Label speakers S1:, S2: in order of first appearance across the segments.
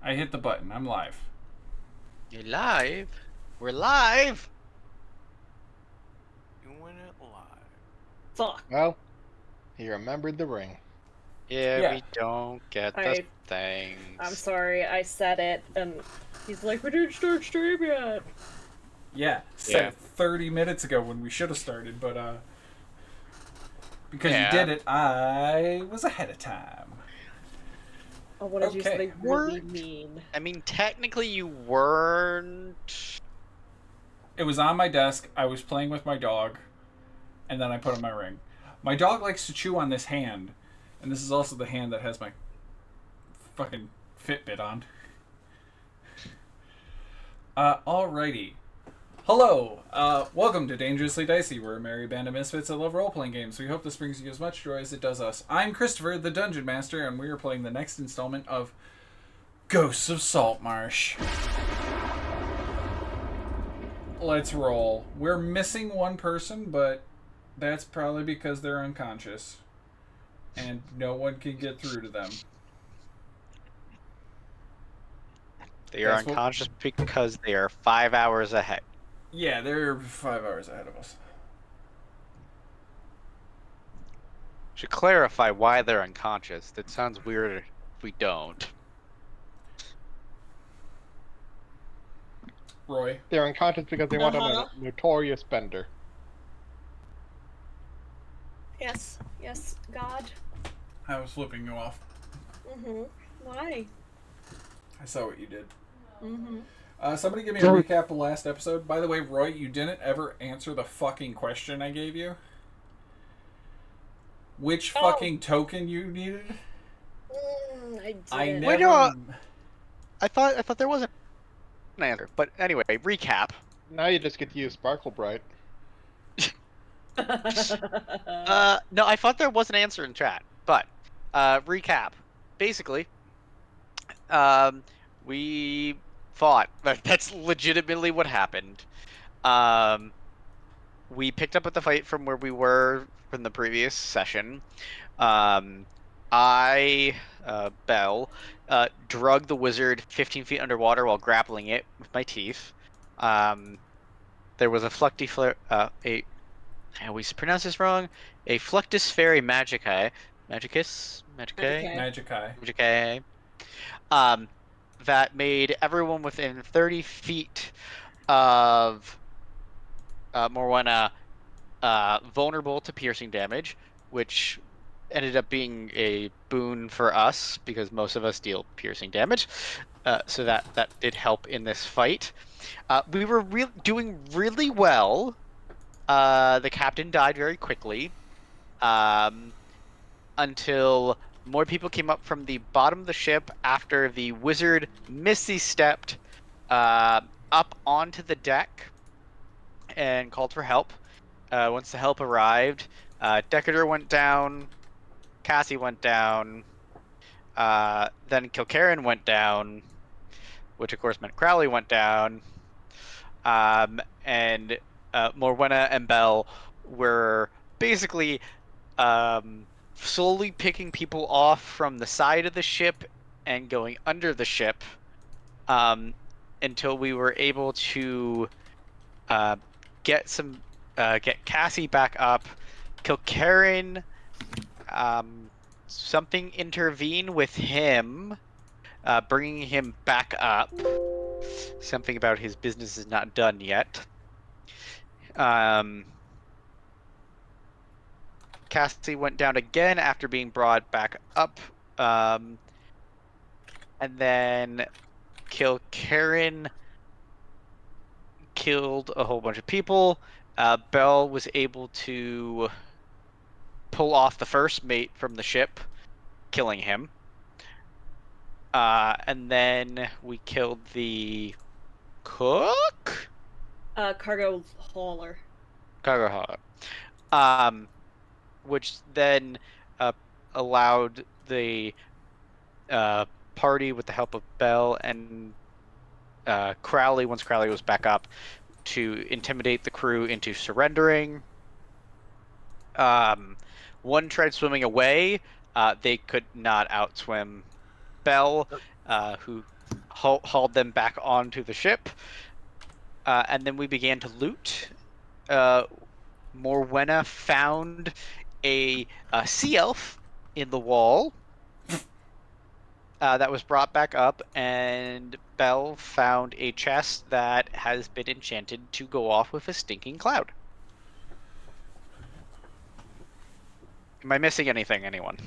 S1: I hit the button. I'm live.
S2: You're live? We're live!
S3: Doing it live.
S4: Fuck.
S5: Well, he remembered the ring.
S2: Yeah,
S1: Yeah.
S2: we don't get the
S4: I'm
S2: things.
S4: sorry, I said it, and he's like, we didn't start stream yet.
S1: Yeah. Said it 30 minutes ago when we should have started, but because you did it, I was ahead of time.
S4: Oh, what did you say?
S1: Okay.
S4: Really mean.
S2: I mean, technically you weren't...
S1: It was on my desk. I was playing with my dog, and then I put on my ring. My dog likes to chew on this hand, and this is also the hand that has my fucking Fitbit on. Alrighty. Hello, welcome to Dangerously Dicey. We're a merry band of misfits that love role-playing games. We hope this brings you as much joy as it does us. I'm Christopher, the Dungeon Master, and we are playing the next installment of Ghosts of Saltmarsh. Let's roll. We're missing one person, but that's probably because they're unconscious. And no one can get through to them.
S2: They are unconscious because they are 5 hours ahead.
S1: Yeah, they're 5 hours ahead of us.
S2: Should clarify why they're unconscious. That sounds weird if we don't.
S1: Roy?
S5: They're unconscious because they want a notorious bender.
S4: Yes, God.
S1: I was flipping you off.
S4: Why?
S1: I saw what you did.
S4: Mm-hmm.
S1: Somebody give me a recap of last episode. By the way, Roy, you didn't ever answer the fucking question I gave you. Which fucking token you needed?
S4: I did.
S1: I never...
S2: Wait, no, I thought there wasn't an answer. But anyway, recap.
S5: Now you just get to use Sparkle Bright.
S2: No, I thought there was an answer in chat. But, recap. Basically, we fought. That's legitimately what happened. We picked up at the fight from where we were from the previous session. Belle, drug the wizard 15 feet underwater while grappling it with my teeth. There was a I always pronounce this wrong. A Fluctus Fairy Magicae. Magicae. That made everyone within 30 feet of Morwenna vulnerable to piercing damage, which ended up being a boon for us because most of us deal piercing damage. So that did help in this fight. We were doing really well. The captain died very quickly until more people came up from the bottom of the ship after the wizard Missy stepped up onto the deck and called for help. Once the help arrived, Decatur went down, Cassie went down, then Killkaren went down, which of course meant Crowley went down, and Morwenna and Belle were basically slowly picking people off from the side of the ship and going under the ship until we were able to get Cassie back up. Killkaren, something intervene with him, bringing him back up. Something about his business is not done yet. Cassie went down again after being brought back up. And then Killkaren killed a whole bunch of people. Belle was able to pull off the first mate from the ship, killing him. And then we killed the cook?
S4: Cargo hauler.
S2: Cargo hauler. Which then allowed the party, with the help of Belle and Crowley, once Crowley was back up, to intimidate the crew into surrendering. One tried swimming away. They could not outswim Belle, who hauled them back onto the ship, and then we began to loot. Morwenna found a sea elf in the wall that was brought back up, and Belle found a chest that has been enchanted to go off with a stinking cloud. Am I missing anything, anyone?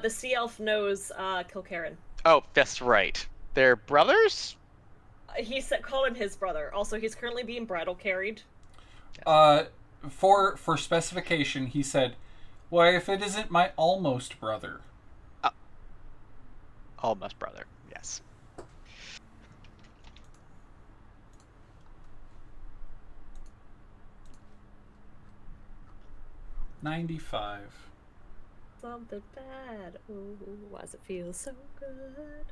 S4: The sea elf knows Killkaren.
S2: Oh, that's right. They're brothers?
S4: He said call him his brother. Also, he's currently being bridal carried.
S1: For specification, he said, "Why, if it isn't my almost brother."
S2: Almost brother, yes.
S1: $95.
S4: Something bad. Ooh, why does it feel so good?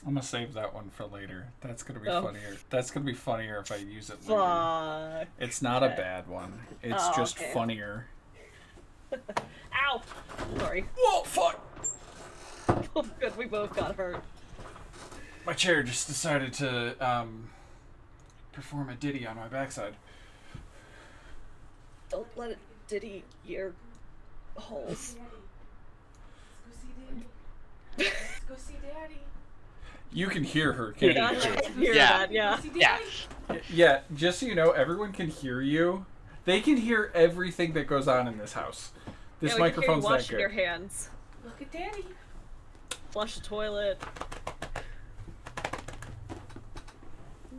S1: I'm gonna save that one for later. That's gonna be
S4: Oh.
S1: funnier. That's gonna be funnier if I use it later.
S4: Fuck.
S1: It's not a bad one. It's just
S4: okay.
S1: funnier.
S4: Ow! Sorry.
S1: Oh, fuck!
S4: Oh, good, we both got hurt.
S1: My chair just decided to perform a ditty on my backside.
S4: Don't let it ditty your holes.
S3: Let's go see Daddy.
S1: You can hear her, can't
S4: Yeah,
S1: you?
S4: I can hear
S2: Yeah.
S4: that, yeah.
S2: Yeah.
S1: Yeah, just so you know, everyone can hear you. They can hear everything that goes on in this house. This
S4: Yeah, we can hear you
S1: microphone's that
S4: washing
S1: good.
S4: your hands.
S3: Look at Daddy.
S4: Flush the toilet.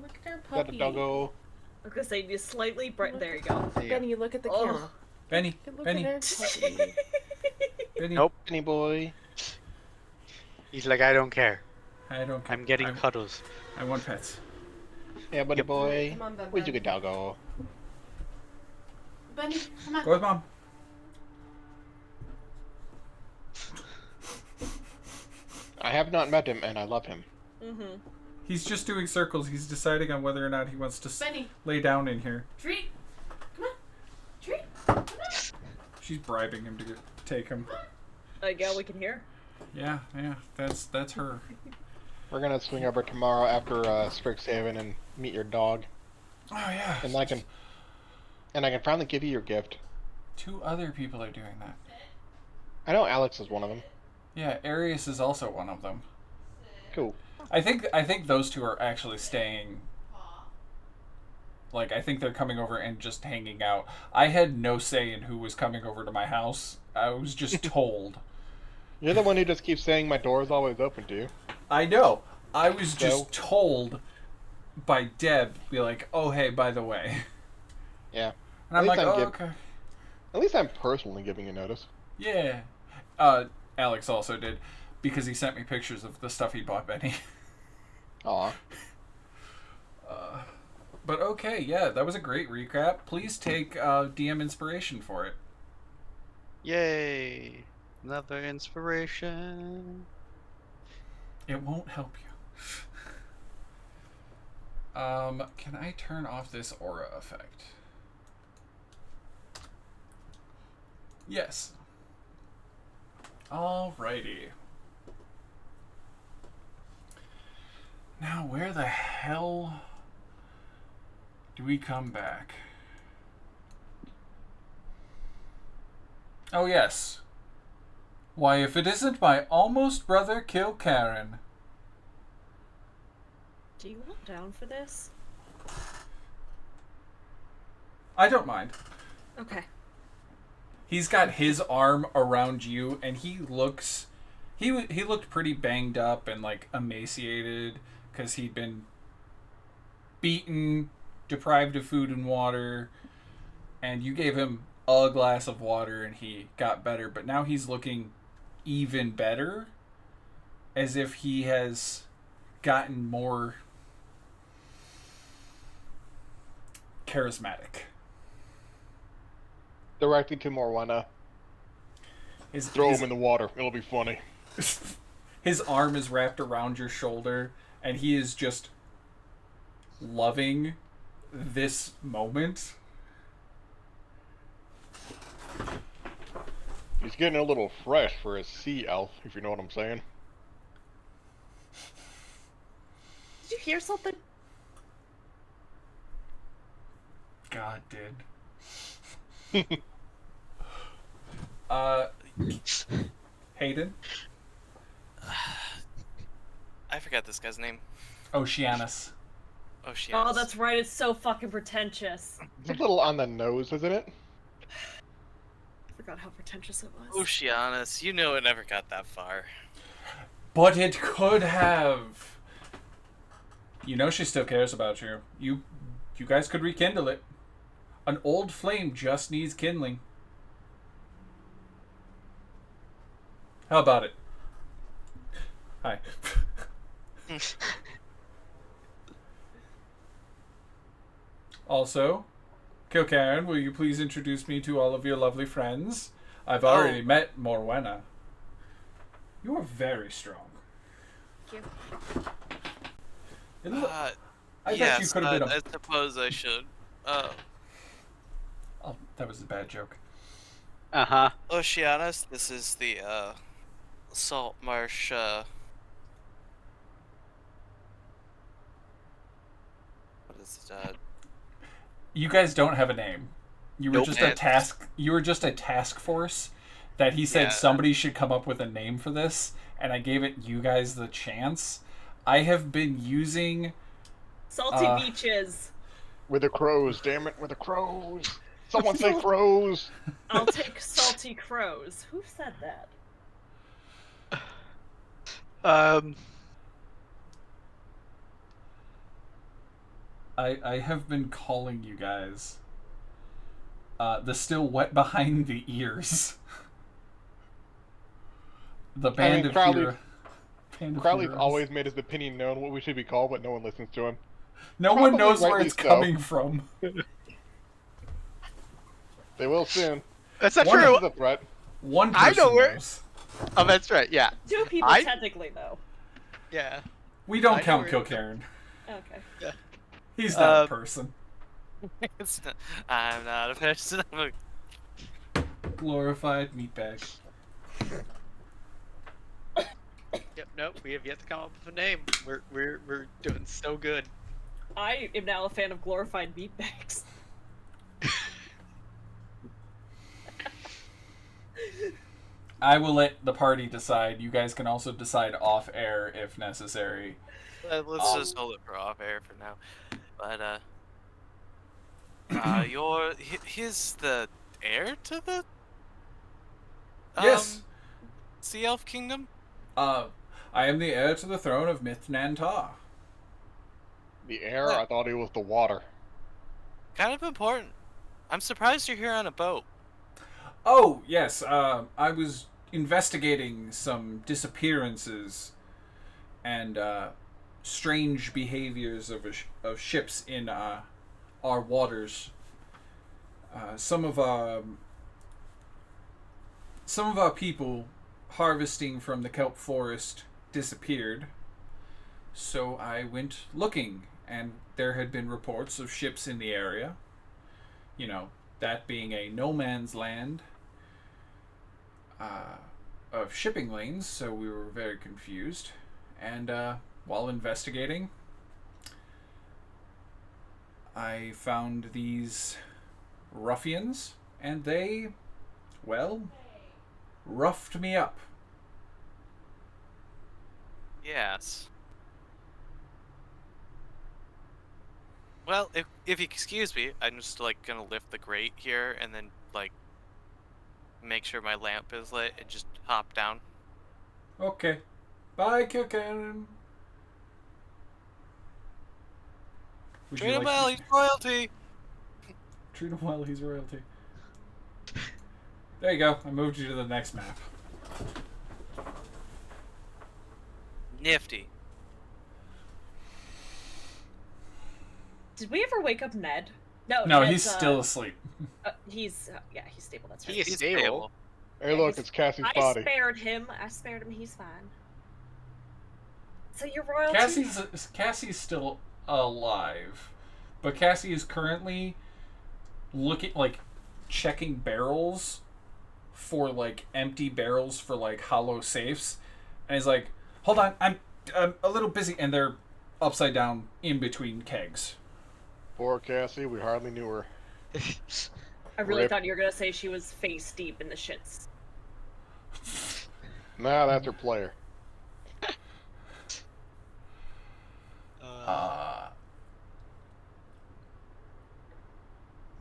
S3: Look at our
S5: Got
S3: puppy.
S5: the doggo.
S4: I was gonna say, you slightly bright. There you go.
S5: There you
S3: Benny, look at the
S4: Oh.
S3: camera.
S1: Benny,
S3: Look
S1: Benny,
S3: at our puppy.
S1: Benny.
S2: Nope.
S5: go. Benny boy.
S2: He's like, I don't care.
S1: I don't care.
S2: I'm getting cuddles.
S1: I want pets.
S5: Yeah, buddy
S2: Yep.
S5: boy.
S3: Come on, Ben.
S5: Where'd you get doggo?
S3: Benny, come on.
S1: Go with Mom.
S5: I have not met him, and I love him.
S4: Mm-hmm.
S1: He's just doing circles. He's deciding on whether or not he wants to
S3: Benny,
S1: lay down in here.
S3: treat. Come on. Treat. Come on.
S1: She's bribing him to take him.
S4: Yeah, we can hear.
S1: Yeah, that's her.
S5: We're gonna swing over tomorrow after Strixhaven and meet your dog,
S1: Oh yeah.
S5: and I can finally give you your gift.
S1: 2 other people are doing that.
S5: I know Alex is one of them.
S1: Yeah, Arius is also one of them.
S5: Cool.
S1: I think those 2 are actually staying. Like, I think they're coming over and just hanging out. I had no say in who was coming over to my house. I was just told.
S5: You're the one who just keeps saying my door is always open to you.
S1: I know. I was
S5: So?
S1: just told by Deb, be like, oh, hey, by the way.
S5: Yeah.
S1: And I'm
S5: At
S1: like,
S5: least
S1: oh,
S5: I'm
S1: okay.
S5: At least I'm personally giving you notice.
S1: Yeah. Alex also did, because he sent me pictures of the stuff he bought Benny.
S5: Aw.
S1: But okay, yeah, that was a great recap. Please take DM inspiration for it.
S2: Yay. Another inspiration.
S1: It won't help you. Can I turn off this aura effect? Yes. Alrighty. Now, where the hell do we come back? Oh, yes. Why, if it isn't my almost brother Killkaren.
S4: Do you want down for this?
S1: I don't mind.
S4: Okay.
S1: He's got his arm around you, and he looks... He looked pretty banged up and, like, emaciated, because he'd been beaten, deprived of food and water, and you gave him a glass of water, and he got better, but now he's looking even better, as if he has gotten more charismatic.
S5: Directly to Morwenna. Throw him in the water. It'll be funny.
S1: His arm is wrapped around your shoulder, and he is just loving this moment.
S5: He's getting a little fresh for a sea elf, if you know what I'm saying.
S4: Did you hear something?
S1: God did. Hayden?
S6: I forgot this guy's name.
S1: Oceanus.
S6: Oceanus.
S4: Oh, that's right. It's so fucking pretentious.
S5: It's a little on the nose, isn't it?
S4: I forgot how pretentious it was.
S6: Oceanus. You know it never got that far.
S1: But it could have. You know she still cares about you. You guys could rekindle it. An old flame just needs kindling. How about it? Hi. Also, Killkaren, will you please introduce me to all of your lovely friends? I've already met Morwenna. You are very strong.
S4: Thank you.
S1: I bet
S6: yes,
S1: you could have been
S6: I suppose I should.
S1: Oh, that was a bad joke.
S2: Uh-huh.
S6: Oceanus, this is the, Saltmarsh, what is it,
S1: You guys don't have a name. You were
S2: Nope.
S1: just a task. You were just a task force that he said
S6: Yeah.
S1: somebody should come up with a name for this, and I gave it you guys the chance. I have been using.
S4: Salty beaches.
S5: With the crows, damn it, with the crows. Someone say crows.
S4: I'll take salty crows. Who said that?
S1: I have been calling you guys. The still wet behind the ears. The band of hero.
S5: Crowley's always made his opinion known what we should be called, but no one listens to him.
S1: No one
S5: Probably
S1: knows where
S5: rightly
S1: it's
S5: so.
S1: coming from.
S5: They will soon.
S2: That's not
S1: One
S2: true.
S5: This is a threat.
S1: One
S2: I
S1: person
S2: know where-
S1: knows.
S2: Oh, that's right. Yeah.
S4: 2 people
S2: I-
S4: technically, though.
S2: Yeah.
S1: We don't
S2: I know
S1: count
S2: where-
S1: Killkaren.
S4: Okay.
S1: He's not a person.
S6: It's not, I'm not a person. I'm a
S1: Glorified meatbag.
S2: Yep. Nope. We have yet to come up with a name. We're doing so good.
S4: I am now a fan of glorified meatbags.
S1: I will let the party decide. You guys can also decide off air if necessary.
S6: Let's just hold it for off air for now. But he's the heir to the
S1: Yes.
S6: Sea Elf Kingdom.
S1: I am the heir to the throne of Mithnan-Ta.
S5: The air, I thought it was the water.
S6: Kind of important. I'm surprised you're here on a boat.
S1: Oh, yes. I was investigating some disappearances and strange behaviors of ships in our waters. Some of our people harvesting from the kelp forest disappeared. So I went looking, and there had been reports of ships in the area. You know, that being a no man's land of shipping lanes, so we were very confused. And while investigating, I found these ruffians, and they, well, roughed me up.
S6: Yes. Well, if you excuse me, I'm just like gonna lift the grate here and then like make sure my lamp is lit and just hop down.
S1: Okay. Bye, Killkaren. Would
S6: Treat
S1: you
S6: him
S1: like
S6: well,
S1: to-
S6: he's royalty.
S1: Treat him well, he's royalty. There you go. I moved you to the next map.
S6: Nifty.
S4: Did we ever wake up Ned? No,
S1: No,
S4: Ned's,
S1: he's still asleep.
S4: He's he's stable. That's right.
S2: He is
S6: He's
S2: stable.
S6: stable.
S5: Hey, look, it's Cassie's
S4: I
S5: body.
S4: spared him. He's fine. So you're royalty.
S1: Cassie's still alive, but Cassie is currently checking barrels for like empty barrels for like hollow safes, and he's like, "Hold on, I'm a little busy," and they're upside down in between kegs.
S5: Poor Cassie, we hardly knew her.
S4: I really
S5: Rip.
S4: thought you were gonna say she was face deep in the shits.
S5: Nah, that's her player.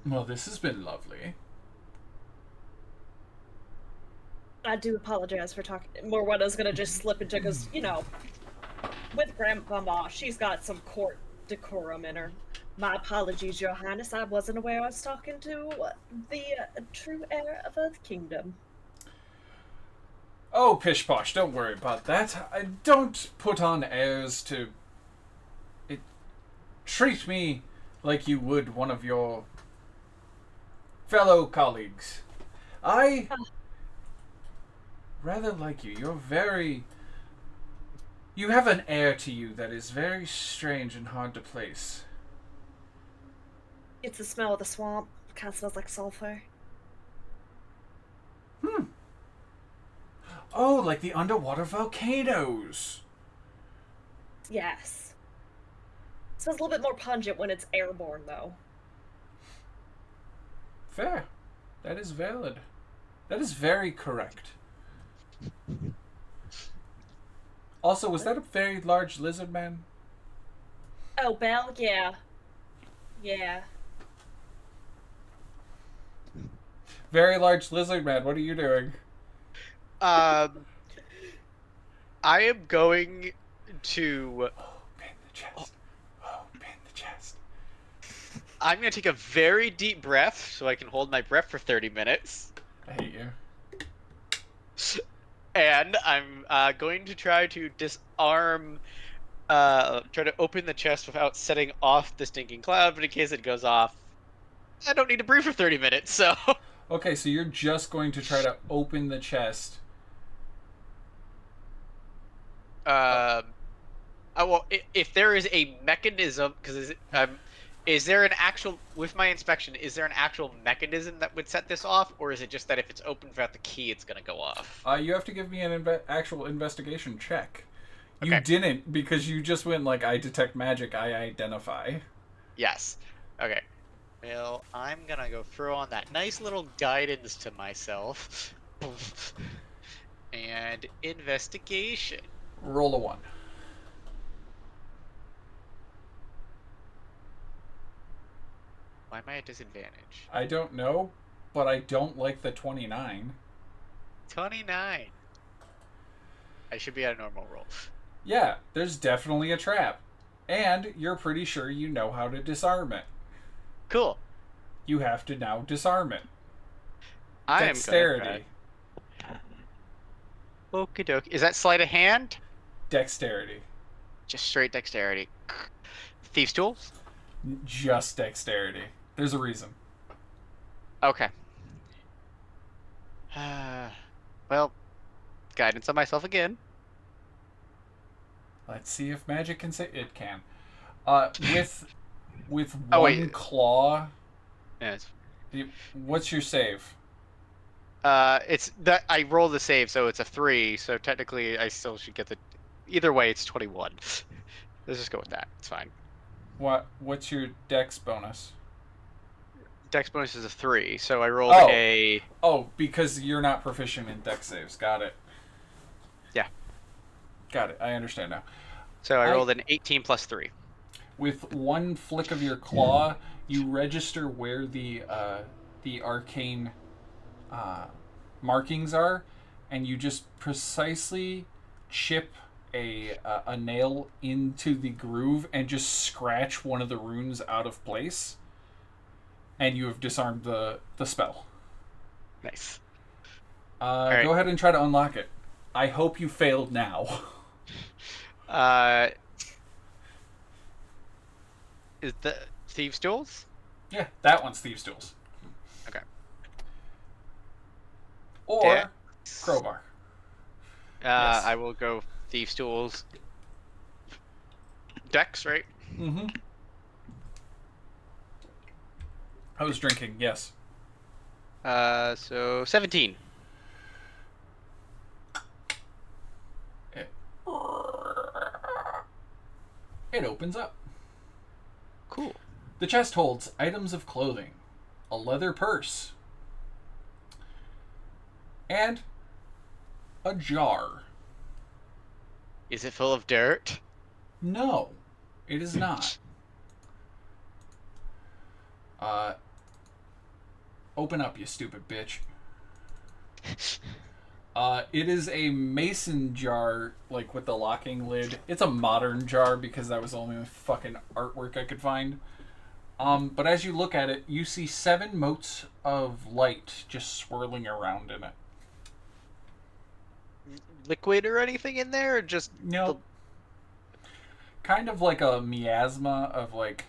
S1: Well, this has been lovely.
S4: I do apologize for talking. Morwenna's gonna just slip into, because, you know, with Grandmama, she's got some court decorum in her. My apologies, Your Highness. I wasn't aware I was talking to the true heir of Earth Kingdom.
S1: Oh, pish posh, don't worry about that. I don't put on airs to... Treat me like you would one of your fellow colleagues. I rather like you. You're very... You have an air to you that is very strange and hard to place.
S4: It's the smell of the swamp. It kind of smells like sulfur.
S1: Oh, like the underwater volcanoes.
S4: Yes. It smells a little bit more pungent when it's airborne, though.
S1: Fair. That is valid. That is very correct. Also, was that a very large lizard man?
S4: Oh, Belle? Yeah. Yeah.
S1: Very large lizard man, what are you doing?
S2: I am going to.
S1: Open the chest. Open the chest.
S2: I'm going to take a very deep breath so I can hold my breath for 30 minutes.
S1: I hate you.
S2: And I'm going to try to disarm. Try to open the chest without setting off the stinking cloud, but in case it goes off, I don't need to breathe for 30 minutes, so.
S1: Okay, so you're just going to try to open the chest.
S2: Well, if there is a mechanism, because is there an actual, with my inspection, is there an actual mechanism that would set this off, or is it just that if it's open without the key, it's gonna go off?
S1: You have to give me an actual investigation check. You
S2: Okay.
S1: didn't, because you just went like, I detect magic, I identify.
S2: Yes. Okay. Well, I'm gonna go throw on that nice little guidance to myself. And investigation.
S1: Roll a 1.
S2: Why am I at disadvantage?
S1: I don't know, but I don't like the 29.
S2: 29. I should be at a normal roll.
S1: Yeah, there's definitely a trap. And you're pretty sure you know how to disarm it.
S2: Cool.
S1: You have to now disarm it.
S2: I am
S1: Dexterity.
S2: Okie dokie. Is that sleight of hand?
S1: Dexterity.
S2: Just straight dexterity. Thieves' tools?
S1: Just dexterity. There's a reason.
S2: Okay. Well, guidance on myself again.
S1: Let's see if magic can say it can. With
S2: Oh,
S1: one
S2: wait.
S1: claw.
S2: Yes.
S1: What's your save?
S2: It's that I roll the save, so it's a 3. So technically, I still should get the. Either way, it's 21. Let's just go with that. It's fine.
S1: What's your dex bonus?
S2: Dex bonus is a 3, so I rolled
S1: Oh.
S2: a.
S1: Oh, because you're not proficient in dex saves. Got it.
S2: Yeah.
S1: Got it. I understand now.
S2: So I rolled an 18 plus 3.
S1: With one flick of your claw, you register where the arcane markings are, and you just precisely chip a nail into the groove and just scratch one of the runes out of place, and you have disarmed the spell.
S2: Nice.
S1: Go ahead and try to unlock it. I hope you failed now.
S2: Is the Thieves' Tools?
S1: Yeah, that one's Thieves' Tools.
S2: Okay.
S1: Or
S2: Dex.
S1: Crowbar. Yes.
S2: I will go Thieves' Tools. Dex, right?
S1: Mm-hmm. I was drinking, yes.
S2: So 17.
S1: It opens up.
S2: Cool.
S1: The chest holds items of clothing, a leather purse, and a jar.
S2: Is it full of dirt?
S1: No, it is not. Open up, you stupid bitch. It is a mason jar, like with the locking lid. It's a modern jar because that was the only fucking artwork I could find. But as you look at it, you see 7 motes of light just swirling around in it.
S2: Liquid or anything in there, or just
S1: No. Kind of like a miasma of like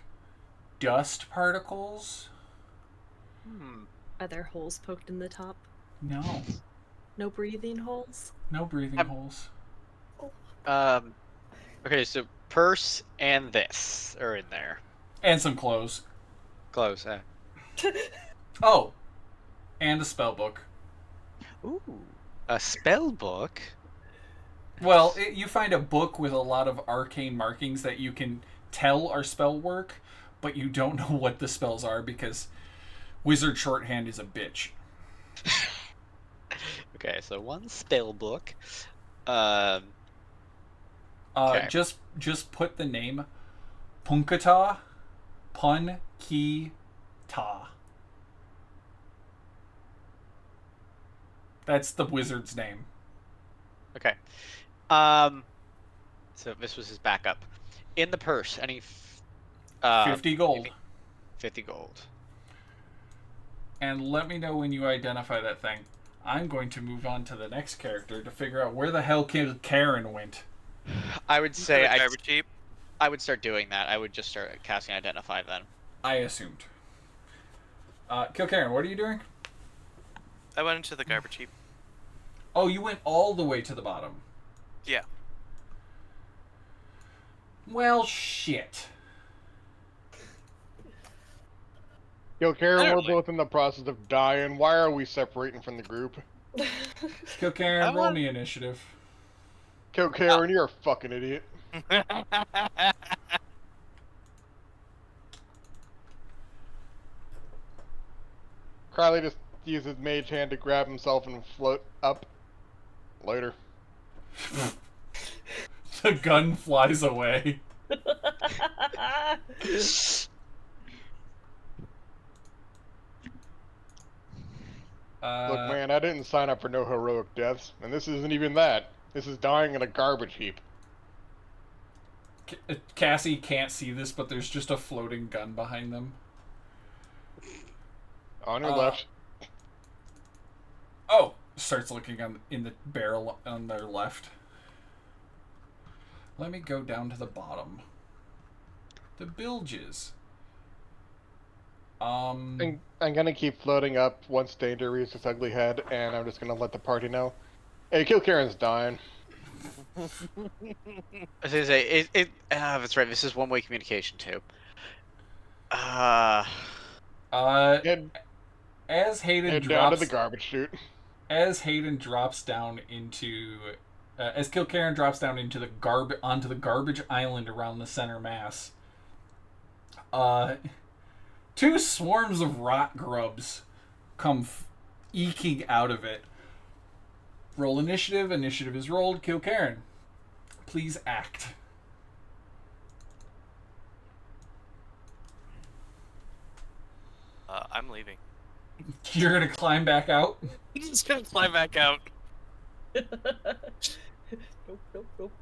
S1: dust particles.
S4: Are there holes poked in the top?
S1: No.
S4: No breathing holes?
S1: No breathing holes.
S2: Okay, so purse and this are in there.
S1: And some clothes.
S2: Close.
S1: Oh. And a spell book.
S2: Ooh, a spell book.
S1: Well, you find a book with a lot of arcane markings that you can tell are spell work, but you don't know what the spells are because wizard shorthand is a bitch.
S2: Okay, so one spell book. Okay.
S1: Just put the name Punkata Pun Ki Ta. That's the wizard's name.
S2: Okay. So this was his backup. In the purse, any
S1: 50 gold.
S2: 50 gold.
S1: And let me know when you identify that thing. I'm going to move on to the next character to figure out where the hell Killkaren went.
S2: I would say
S6: garbage heap.
S2: I would start doing that. I would just start casting identify then.
S1: I assumed. Killkaren, what are you doing?
S6: I went into the garbage heap.
S1: Oh, you went all the way to the bottom.
S6: Yeah.
S1: Well, shit.
S5: Killkaren, we're
S6: Literally.
S5: both in the process of dying. Why are we separating from the group?
S1: Killkaren, roll me initiative.
S5: Killkaren, you're a fucking idiot. Crowley just uses mage hand to grab himself and float up. Later.
S1: The gun flies away.
S5: Look, man, I didn't sign up for no heroic deaths, and this isn't even that. This is dying in a garbage heap.
S1: Cassie can't see this, but there's just a floating gun behind them.
S5: On your left.
S1: Oh! Starts looking in the barrel on their left. Let me go down to the bottom. The bilges.
S5: I'm gonna keep floating up once danger reaches its ugly head, and I'm just gonna let the party know. Hey, Killkaren's dying.
S2: I was gonna say that's right. This is one-way communication too.
S1: As Hayden
S5: Head
S1: drops
S5: down to the garbage chute.
S1: as Hayden drops down into as Killkaren drops down into the onto the garbage island around the center mass. 2 swarms of rot grubs come eking out of it. Roll initiative. Initiative is rolled. Killkaren, please act.
S6: I'm leaving.
S1: You're gonna climb back out?
S6: I'm just gonna fly back out.
S4: Nope.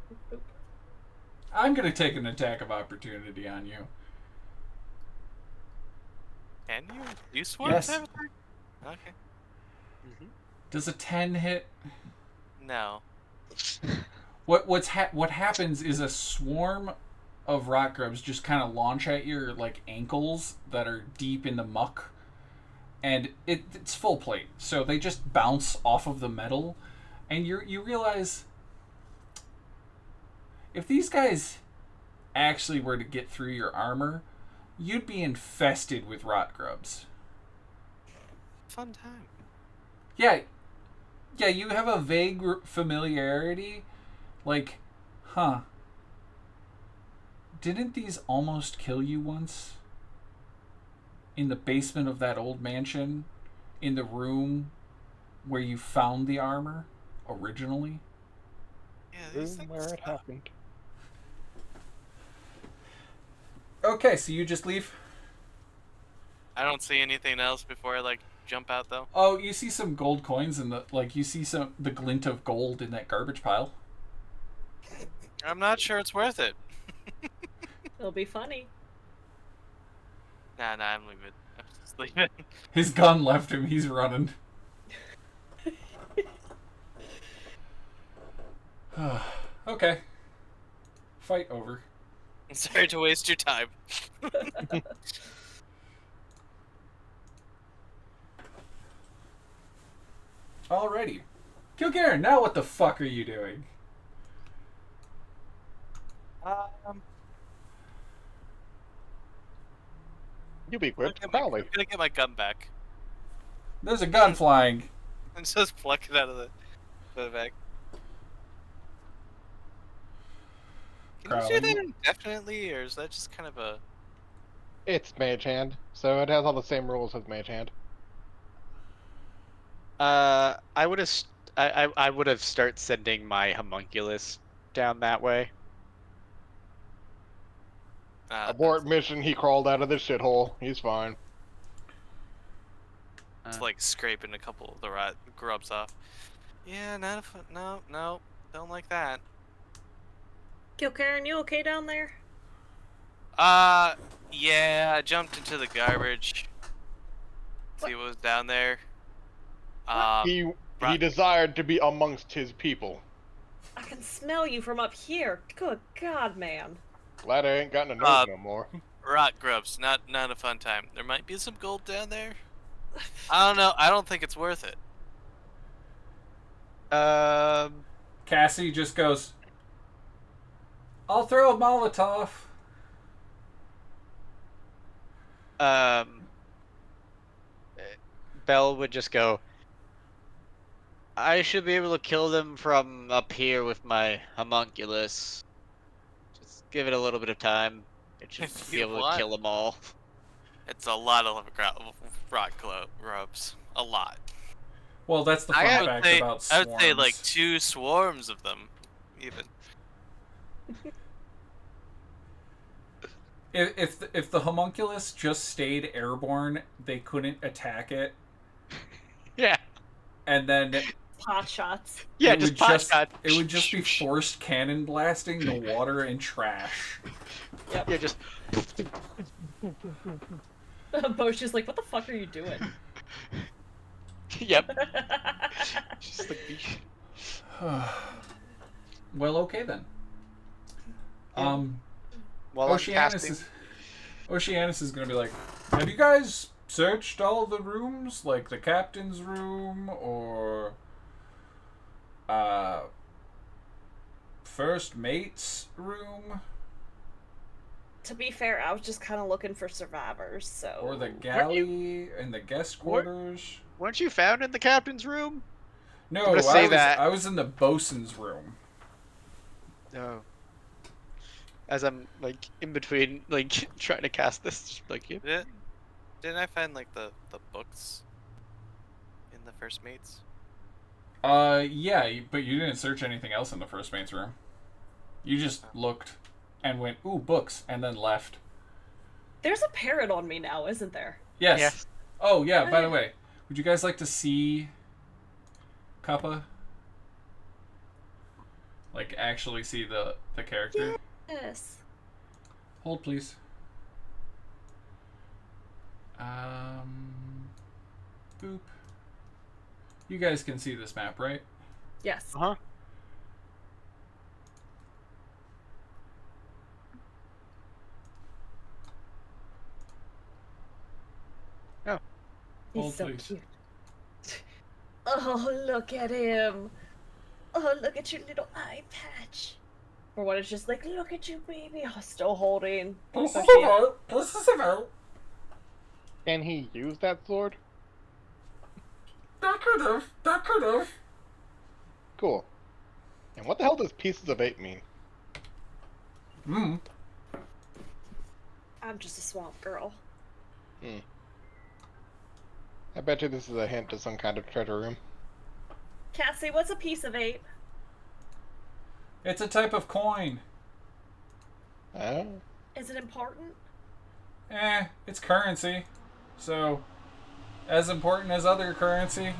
S1: I'm gonna take an attack of opportunity on you.
S6: Can you? Do you swarm
S1: Yes.
S6: have attack? Okay.
S1: Does a 10 hit?
S6: No.
S1: What happens is a swarm of rock grubs just kind of launch at your like ankles that are deep in the muck, and it's full plate, so they just bounce off of the metal, and you realize if these guys actually were to get through your armor, you'd be infested with rot grubs.
S6: Fun time.
S1: Yeah, you have a vague familiarity, like, huh. didn't these almost kill you once? In the basement of that old mansion? In the room where you found the armor originally?
S6: Yeah, these
S5: Room
S6: things
S5: where it
S6: suck.
S5: happened.
S1: Okay, so you just leave?
S6: I don't see anything else before I like jump out though.
S1: Oh, you see some gold coins in the you see the glint of gold in that garbage pile.
S6: I'm not sure it's worth it.
S4: It'll be funny.
S6: Nah, I'm leaving. I'm just leaving.
S1: His gun left him, he's running. Okay. Fight over.
S6: Sorry to waste your time.
S1: Alrighty. Killkaren, now what the fuck are you doing?
S5: You be
S6: I'm
S5: quick,
S6: gonna
S5: Crowley.
S6: get my gun back
S1: There's a gun flying.
S6: and just pluck it out of the bag. Can you
S1: Crowley.
S6: do that indefinitely, or is that just kind of a?
S5: It's Mage Hand, so it has all the same rules as Mage Hand.
S2: I would have. I would have start sending my homunculus down that way.
S5: Abort mission, he crawled out of the shithole. He's fine.
S6: It's like scraping a couple of the rot grubs off. Yeah, not a fun. No, don't like that.
S4: Killkaren, you okay down there?
S6: Yeah, I jumped into the garbage. See what was down there.
S5: He
S6: right.
S5: desired to be amongst his people.
S4: I can smell you from up here. Good God, man.
S5: Glad I ain't got a nose no more.
S6: Rot grubs, not a fun time. There might be some gold down there. I don't know. I don't think it's worth it.
S1: Cassie just goes, I'll throw a Molotov.
S2: Belle would just go, I should be able to kill them from up here with my homunculus. Just give it a little bit of time. It should
S6: If
S2: be
S6: you
S2: able to
S6: want.
S2: kill them all.
S6: It's a lot of rot grubs. A lot.
S1: Well, that's the
S6: I
S1: fun
S6: would
S1: fact
S6: say,
S1: about
S6: I
S1: swarms.
S6: would say like 2 swarms of them, even.
S1: If the homunculus just stayed airborne, they couldn't attack it,
S2: Yeah.
S1: and then
S4: Pot shots.
S2: Yeah,
S1: it
S2: just
S1: would
S2: pot shot.
S1: it would just be forced cannon blasting the water and trash.
S2: Yeah, just.
S4: Bo's just like, what the fuck are you doing?
S2: Yep. Just like.
S1: Well, okay then.
S2: While I'm
S1: Oceanus is gonna be like, have you guys searched all the rooms, like the captain's room or first mate's room
S4: To be fair, I was just kind of looking for survivors, so.
S1: or the galley and the guest quarters?
S2: Weren't you found in the captain's room?
S1: No,
S2: gonna say
S1: I was in the bosun's room.
S2: No. As I'm like in between, like trying to cast this, like you.
S6: Didn't I find like the books in the first mates?
S1: Yeah, but you didn't search anything else in the first mate's room. You just looked and went, ooh, books, and then left.
S4: There's a parrot on me now, isn't there?
S1: Yes.
S2: Yes.
S1: Oh, yeah, by the way, would you guys like to see Kappa? Like, actually see the character?
S4: Yes.
S1: Hold, please. Boop. You guys can see this map, right?
S4: Yes.
S2: Uh-huh. Oh.
S4: He's
S1: Hold,
S4: so
S1: please.
S4: cute. Oh, look at him. Oh, look at your little eye patch. Or what, it's just like, look at you, baby. Oh, still holding.
S1: This is
S4: Oh,
S1: a
S4: yeah.
S1: vote. This is a vote.
S5: Can he use that sword?
S1: That could have.
S5: Cool. And what the hell does pieces of 8 mean?
S4: I'm just a swamp girl.
S5: I bet you this is a hint to some kind of treasure room.
S4: Cassie, what's a piece of 8?
S1: It's a type of coin.
S5: Oh.
S4: Is it important?
S1: It's currency. So, as important as other currency.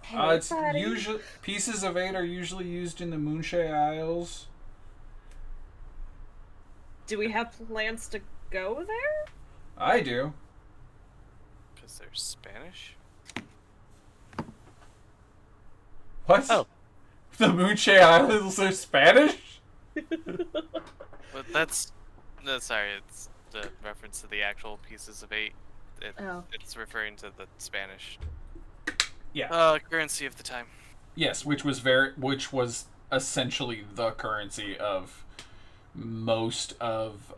S4: Hey,
S1: It's
S4: buddy.
S1: usually pieces of 8 are usually used in the Moonshay Isles.
S4: Do we have plans to go there?
S1: I do.
S6: Because they're Spanish?
S1: What?
S2: Oh.
S1: The Moonshay Isles are Spanish?
S6: But that's... No, sorry, it's the reference to the actual pieces of 8.
S4: Oh.
S6: It's referring to the Spanish
S1: Yeah.
S6: currency of the time.
S1: Yes, which was essentially the currency of most of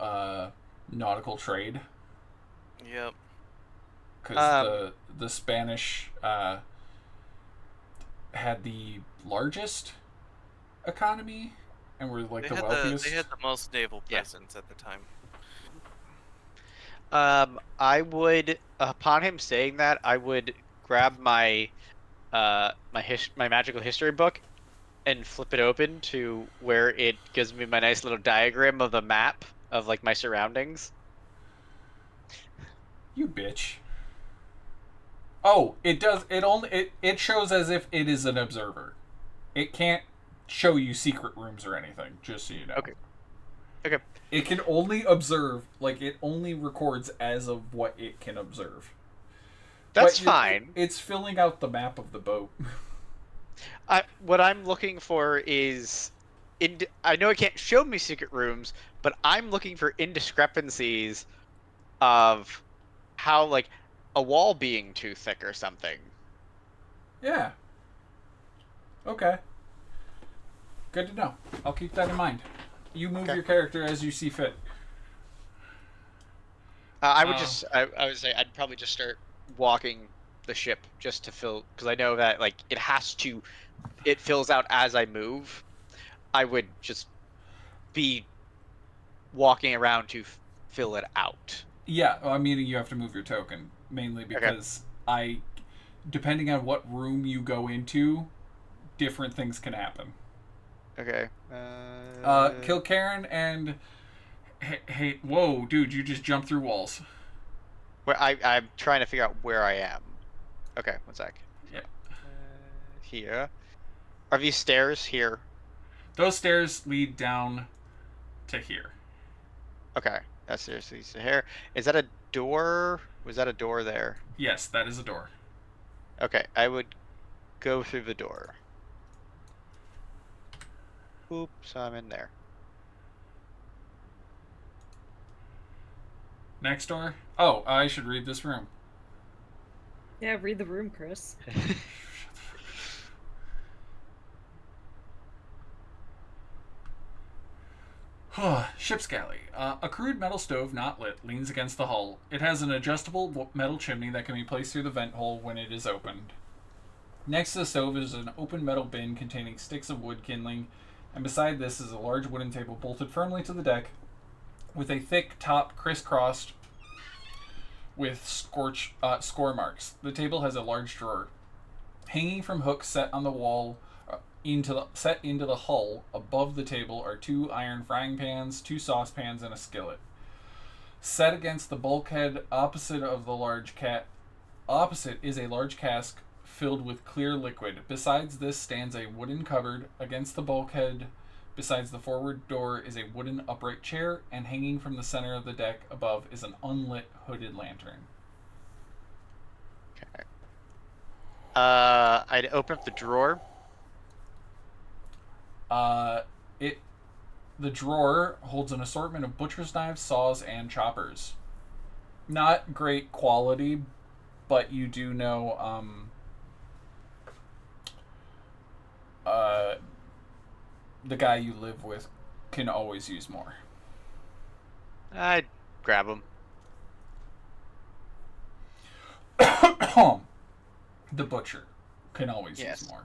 S1: nautical trade.
S6: Yep.
S1: Because the Spanish had the largest economy and were like the wealthiest.
S6: They had the most naval
S2: Yeah.
S6: presence at the time.
S2: I would, upon him saying that, I would grab my my magical history book and flip it open to where it gives me my nice little diagram of the map of like my surroundings.
S1: You bitch. Oh, it does. It shows as if it is an observer. It can't show you secret rooms or anything. Just so you know.
S2: Okay. Okay.
S1: It can only observe. Like it only records as of what it can observe.
S2: That's
S1: But
S2: fine.
S1: It's filling out the map of the boat.
S2: What I'm looking for is, I know it can't show me secret rooms, but I'm looking for indiscrepancies of how, like, a wall being too thick or something.
S1: Yeah. Okay. Good to know. I'll keep that in mind. You move
S2: Okay.
S1: your character as you see fit.
S2: I would say I'd probably just start walking the ship just to fill, because I know that like it fills out as I move. I would just be walking around to fill it out.
S1: Yeah, I mean you have to move your token mainly because depending on what room you go into, different things can happen.
S2: Okay.
S1: Killkaren and hey, whoa, dude, you just jumped through walls.
S2: Where I'm trying to figure out where I am. Okay, one sec.
S1: Yeah.
S2: Here. Are these stairs here?
S1: Those stairs lead down to here.
S2: Okay, that stairs leads to here. Is that a door? Was that a door there?
S1: Yes, that is a door.
S2: Okay, I would go through the door. Oops, I'm in there.
S1: Next door. Oh, I should read this room.
S4: Yeah, read the room, Chris.
S1: Ship's galley. A crude metal stove, not lit, leans against the hull. It has an adjustable metal chimney that can be placed through the vent hole when it is opened. Next to the stove is an open metal bin containing sticks of wood kindling, and beside this is a large wooden table bolted firmly to the deck with a thick top crisscrossed with score marks. The table has a large drawer. Hanging from hooks set on the wall set into the hull above the table are 2 iron frying pans, 2 saucepans, and a skillet. Set against the bulkhead opposite is a large cask filled with clear liquid. Besides this stands a wooden cupboard. Against the bulkhead, besides the forward door, is a wooden upright chair, and hanging from the center of the deck above is an unlit hooded lantern.
S2: Okay. I'd open up the drawer.
S1: The drawer holds an assortment of butcher's knives, saws, and choppers. Not great quality, but you do know, the guy you live with can always use more.
S2: I'd grab them.
S1: The butcher can always
S2: Yes.
S1: use more.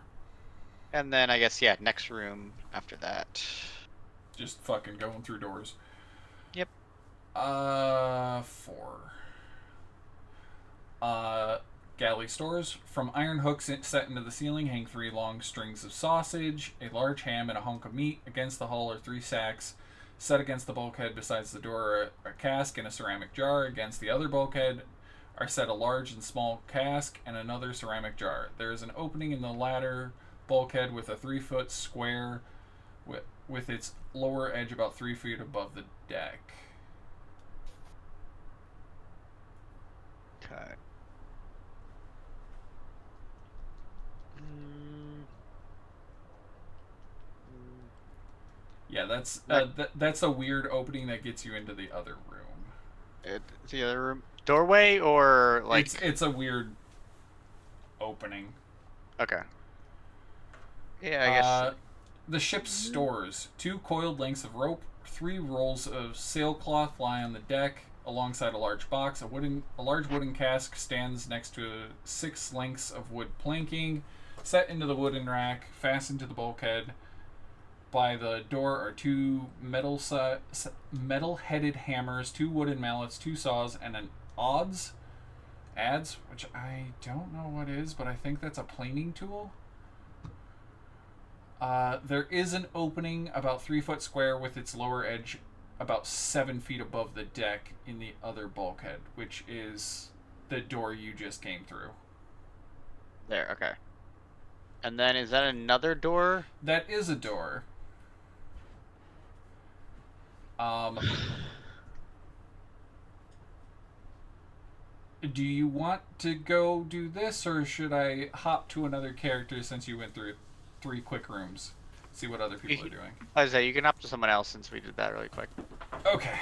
S2: And then I guess, yeah, next room after that.
S1: Just fucking going through doors. 4. Galley stores. From iron hooks set into the ceiling hang 3 long strings of sausage, a large ham, and a hunk of meat. Against the hull are 3 sacks set against the bulkhead. Besides the door are a cask and a ceramic jar. Against the other bulkhead are set a large and small cask and another ceramic jar. There is an opening in the latter bulkhead with a 3-foot square with its lower edge about 3 feet above the deck.
S2: Okay.
S1: Yeah, that's a weird opening that gets you into the other room.
S2: It's the other room doorway or like
S1: it's a weird opening.
S2: Okay. Yeah, I guess.
S1: The ship's stores. 2 coiled lengths of rope, 3 rolls of sailcloth lie on the deck alongside a large box. A large wooden cask stands next to 6 lengths of wood planking set into the wooden rack fastened to the bulkhead. By the door are 2 metal-headed hammers, 2 wooden mallets, 2 saws, and an adze, which I don't know what is, but I think that's a planing tool. There is an opening about 3 foot square with its lower edge about 7 feet above the deck in the other bulkhead, which is the door you just came through.
S2: There, okay. And then is that another door?
S1: That is a door. Do you want to go do this, or should I hop to another character since you went through 3 quick rooms? See what other people are doing.
S2: I was say you can up to someone else since we did that really quick.
S1: Okay.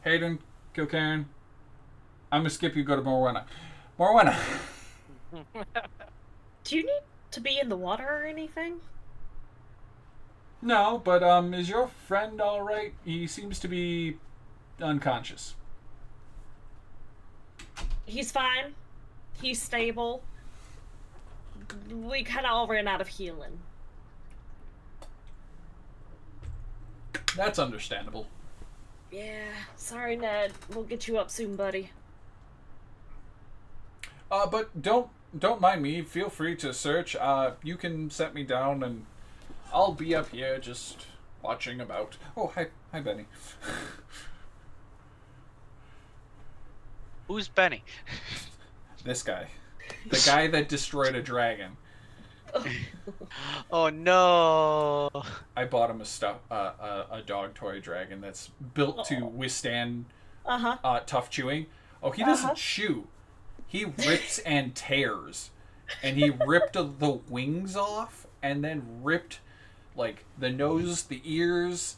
S1: Hayden, Killkaren. I'm gonna skip you. Go to Morwenna. Morwenna.
S4: Do you need to be in the water or anything?
S1: No, but is your friend all right? He seems to be unconscious.
S4: He's fine. He's stable. We kind of all ran out of healing.
S1: That's understandable.
S4: Yeah, sorry, Ned. We'll get you up soon, buddy.
S1: But don't mind me. Feel free to search. You can set me down, and I'll be up here just watching about. Oh, hi, Benny.
S2: Who's Benny?
S1: This guy, the guy that destroyed a dragon.
S2: Oh no!
S1: I bought him a dog toy dragon that's built to withstand tough chewing. Oh, he doesn't chew. He rips and tears. And he ripped the wings off and then ripped like the nose, the ears,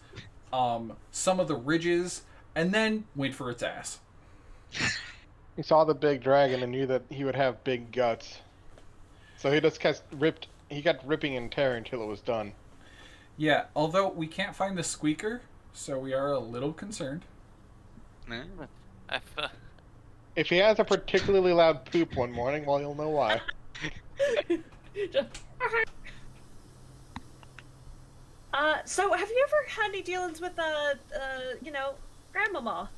S1: some of the ridges, and then went for its ass.
S5: He saw the big dragon and knew that he would have big guts. So he just he kept ripping and tearing until it was done.
S1: Yeah, although we can't find the squeaker, so we are a little concerned.
S5: If he has a particularly loud poop one morning, well, you'll know why.
S4: So have you ever had any dealings with Grandmama?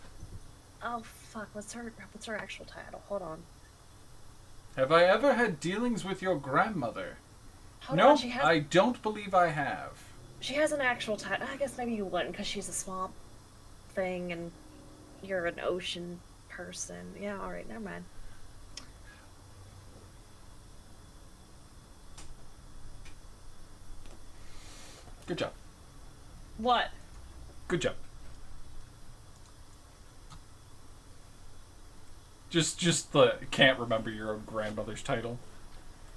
S4: Oh fuck, what's her actual title? Hold on.
S1: Have I ever had dealings with your grandmother?
S4: Hold
S1: no,
S4: on,
S1: I don't believe I have.
S4: She has an actual title. I guess maybe you wouldn't, because she's a swamp thing, and you're an ocean person. Yeah, alright, never mind.
S1: Good job.
S4: What?
S1: Good job. Just can't remember your own grandmother's title.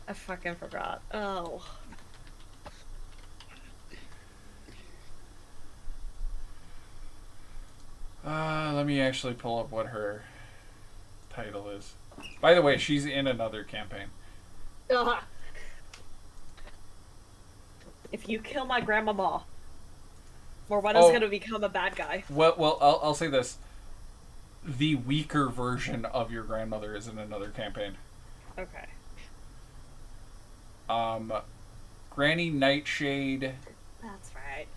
S4: I fucking forgot. Oh.
S1: Let me actually pull up what her title is. By the way, she's in another campaign.
S4: If you kill my grandmama, Morwenna's gonna become a bad guy.
S1: Well, I'll say this. The weaker version of your grandmother is in another campaign.
S4: Okay.
S1: Granny Nightshade.
S4: That's right.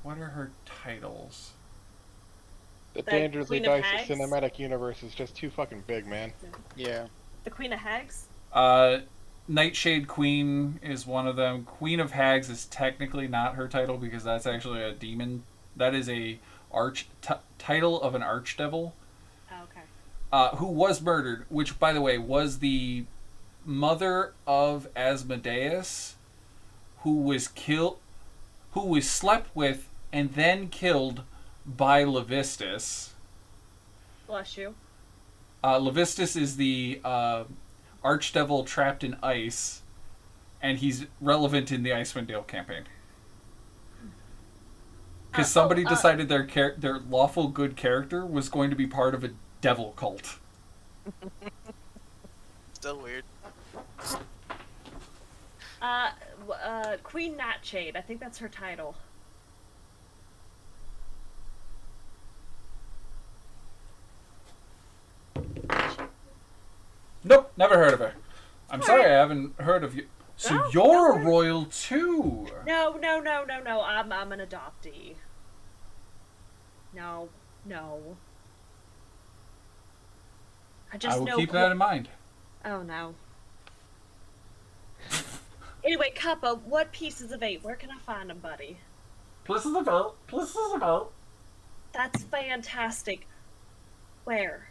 S1: What are her titles?
S5: The
S4: That
S5: Dangerously
S4: Queen of
S5: Dicey
S4: Hags?
S5: cinematic universe is just too fucking big, man.
S2: Yeah.
S4: The Queen of Hags?
S1: Nightshade Queen is one of them. Queen of Hags is technically not her title because that's actually a demon. That is a title of an archdevil
S4: Oh, okay.
S1: who was murdered, which, by the way, was the mother of Asmodeus, who was slept with and then killed by Levistus.
S4: Bless you.
S1: Levistus is the archdevil trapped in ice, and he's relevant in the Icewind Dale campaign. Because somebody decided their lawful good character was going to be part of a devil cult.
S6: Still weird.
S4: Queen Nightshade. I think that's her title.
S1: Nope, never heard of her. I'm
S4: All
S1: sorry,
S4: right.
S1: I haven't heard of you. So
S4: No,
S1: you're
S4: no
S1: a
S4: worries.
S1: royal too.
S4: No. I'm an adoptee. No. I just
S1: I will
S4: know.
S1: keep that in mind.
S4: Oh no. Anyway, Kappa, what pieces of 8? Where can I find them, buddy?
S1: Plus is a vote. Plus is a vote.
S4: That's fantastic. Where?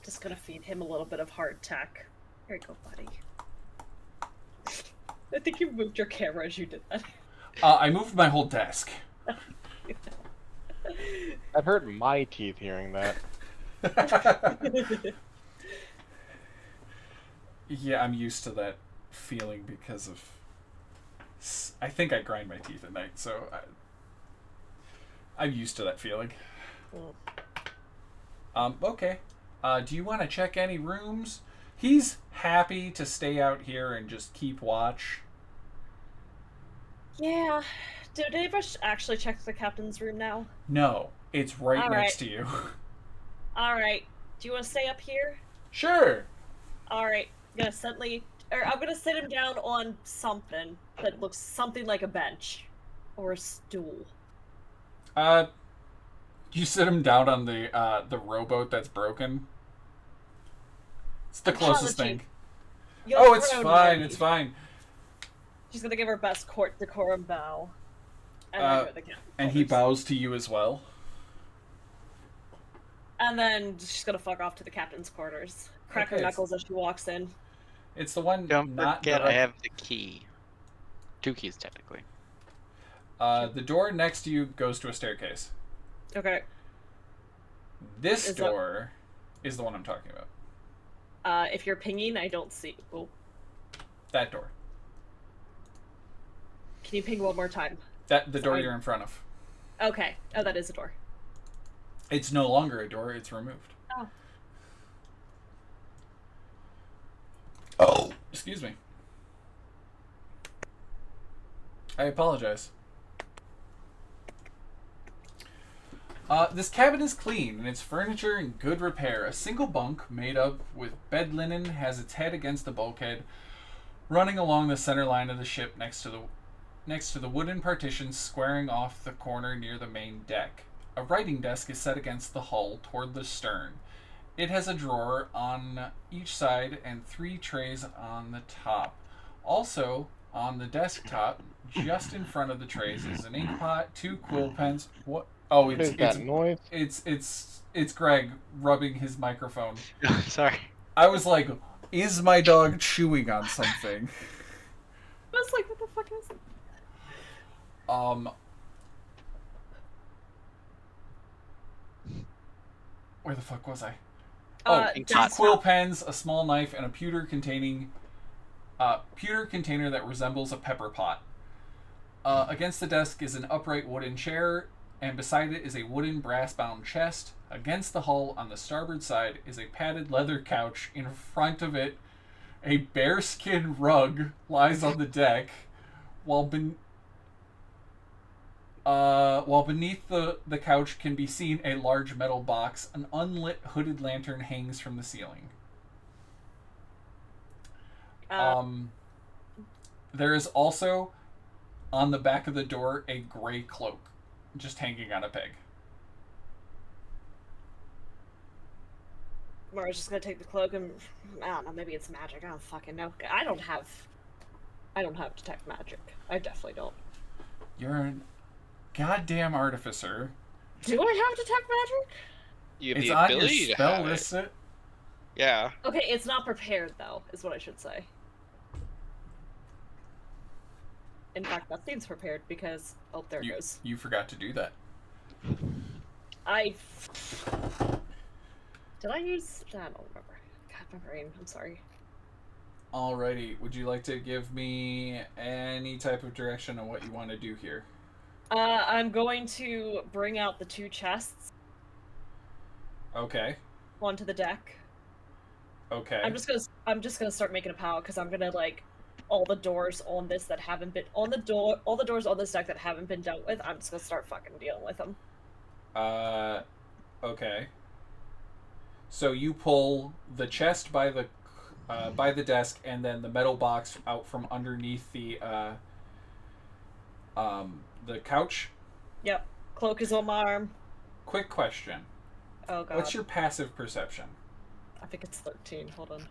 S4: Just gonna feed him a little bit of hard tech. Here you go, buddy. I think you moved your camera as you did that.
S1: I moved my whole desk.
S5: I've hurt my teeth hearing that.
S1: Yeah, I'm used to that feeling because of. I think I grind my teeth at night, so I'm used to that feeling. Okay. Do you want to check any rooms? He's happy to stay out here and just keep watch.
S4: Yeah. Did any of us actually check the captain's room now?
S1: No, it's right
S4: All
S1: next
S4: right.
S1: to you.
S4: Alright. Do you want to stay up here?
S1: Sure.
S4: Alright. I'm gonna sit him down on something that looks something like a bench. Or a stool.
S1: You sit him down on the rowboat that's broken. It's the closest
S4: Apology.
S1: thing.
S4: You'll
S1: Oh, it's
S4: throw
S1: fine.
S4: me.
S1: It's fine.
S4: She's gonna give her best court decorum bow. And then go to the captain's
S1: And he
S4: quarters.
S1: bows to you as well.
S4: And then she's gonna fuck off to the captain's quarters. Crack her
S1: Okay,
S4: knuckles as she walks in.
S1: It's the one
S2: Don't
S1: not
S2: forget, I
S1: direct-
S2: have the key. 2 keys, technically.
S1: The door next to you goes to a staircase.
S4: Okay.
S1: This
S4: Is that-
S1: door is the one I'm talking about.
S4: If you're pinging, I don't see. Oh,
S1: That door.
S4: can you ping one more time?
S1: The door
S4: Sorry.
S1: you're in front of.
S4: Okay. Oh, that is a door.
S1: It's no longer a door, it's removed.
S4: Oh.
S1: Oh. Excuse me. I apologize. This cabin is clean and its furniture in good repair. A single bunk made up with bed linen has its head against the bulkhead, running along the center line of the ship next to the wooden partitions squaring off the corner near the main deck. A writing desk is set against the hull toward the stern. It has a drawer on each side and 3 trays on the top. Also, on the desktop, just in front of the trays, is an ink pot, 2 quill pens. What? Oh,
S5: What is that noise?
S1: it's Greg rubbing his microphone.
S2: Sorry.
S1: I was like, is my dog chewing on something?
S4: I was like, what the fuck is it?
S1: Where the fuck was I?
S2: ink
S1: 2
S2: pot.
S1: quill pens, a small knife, and a pewter container that resembles a pepper pot. Against the desk is an upright wooden chair, and beside it is a wooden brass-bound chest. Against the hull on the starboard side is a padded leather couch. In front of it, a bearskin rug lies on the deck, while beneath the couch can be seen a large metal box. An unlit hooded lantern hangs from the ceiling. There is also, on the back of the door, a gray cloak just hanging on a peg.
S4: Mara's just gonna take the cloak and I don't know, maybe it's magic. I don't fucking know. I don't have detect magic. I definitely don't.
S1: You're a goddamn artificer.
S4: Do I have detect magic?
S7: You have
S1: It's
S7: the
S1: on your
S7: ability to
S1: spell
S7: have it.
S1: list.
S7: Yeah.
S4: Okay, it's not prepared though, is what I should say. In fact, that seems prepared because there it goes.
S1: You forgot to do that.
S4: Did I use? I don't remember. God, my brain. I'm sorry.
S1: Alrighty, would you like to give me any type of direction on what you want to do here?
S4: I'm going to bring out the 2 chests
S1: Okay.
S4: onto the deck.
S1: Okay.
S4: I'm just gonna start making a pile because I'm gonna like all the doors on this that haven't been all the doors on this deck that haven't been dealt with. I'm just gonna start fucking dealing with them.
S1: Okay. So you pull the chest by the desk, and then the metal box out from underneath the couch.
S4: Yep. Cloak is on my arm.
S1: Quick question.
S4: Oh god.
S1: What's your passive perception?
S4: I think it's 13. Hold on.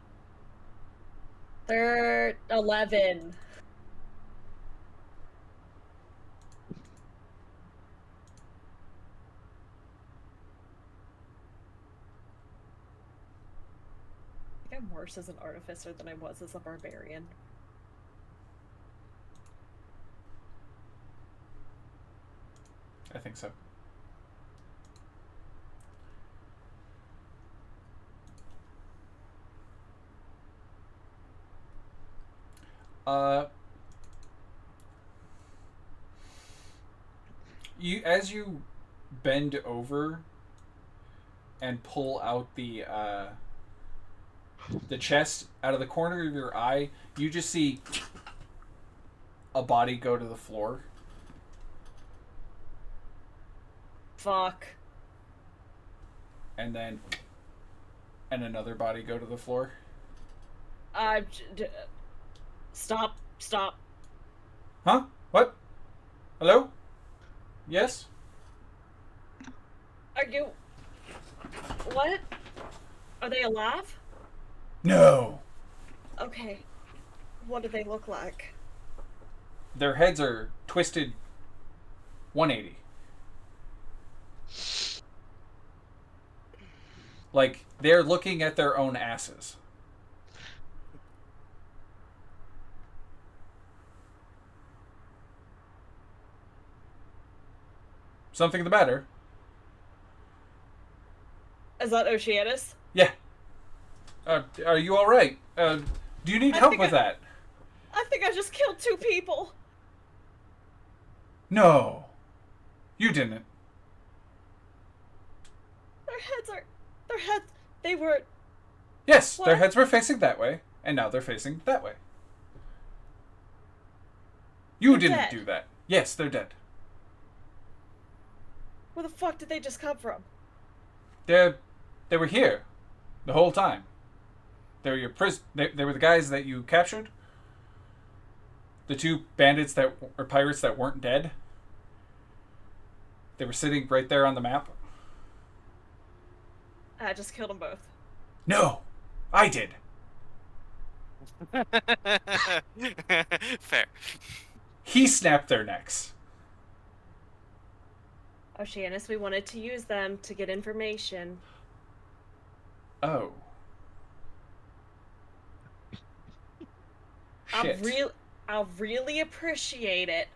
S4: They're 11. I think I'm worse as an artificer than I was as a barbarian.
S1: I think so. As you bend over and pull out the chest out of the corner of your eye, you just see a body go to the floor.
S4: Fuck.
S1: And another body go to the floor.
S4: Stop.
S1: Huh? What? Hello? Yes?
S4: Are you... What? Are they alive?
S1: No.
S4: Okay. What do they look like?
S1: Their heads are twisted 180. Like, they're looking at their own asses. Something the matter?
S4: Is that Oceanus?
S1: Yeah. Are you alright? Do you need help with that?
S4: I think I just killed 2 people.
S1: No. You didn't.
S4: They were...
S1: Yes, their
S4: What?
S1: heads were facing that way, and now they're facing that way. You
S4: They're
S1: didn't
S4: dead.
S1: do that. Yes, they're dead.
S4: Where the fuck did they just come from?
S1: They were here the whole time. They were your they were the guys that you captured. The 2 bandits or pirates that weren't dead. They were sitting right there on the map.
S4: I just killed them both.
S1: No, I did.
S6: Fair.
S1: He snapped their necks.
S4: Oceanus, we wanted to use them to get information.
S1: Oh. Shit.
S4: I'll really appreciate it,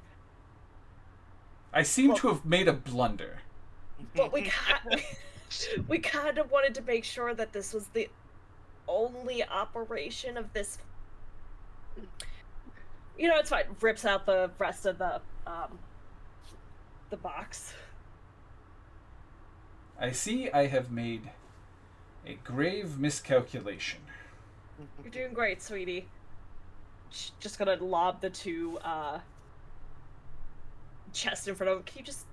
S1: I seem to have made a blunder.
S4: but we kind of wanted to make sure that this was the only operation of this. You know, it's fine. Rips out the rest of the box.
S1: I see I have made a grave miscalculation.
S4: You're doing great, sweetie. Just gonna lob the 2 chests in front of him. Can you just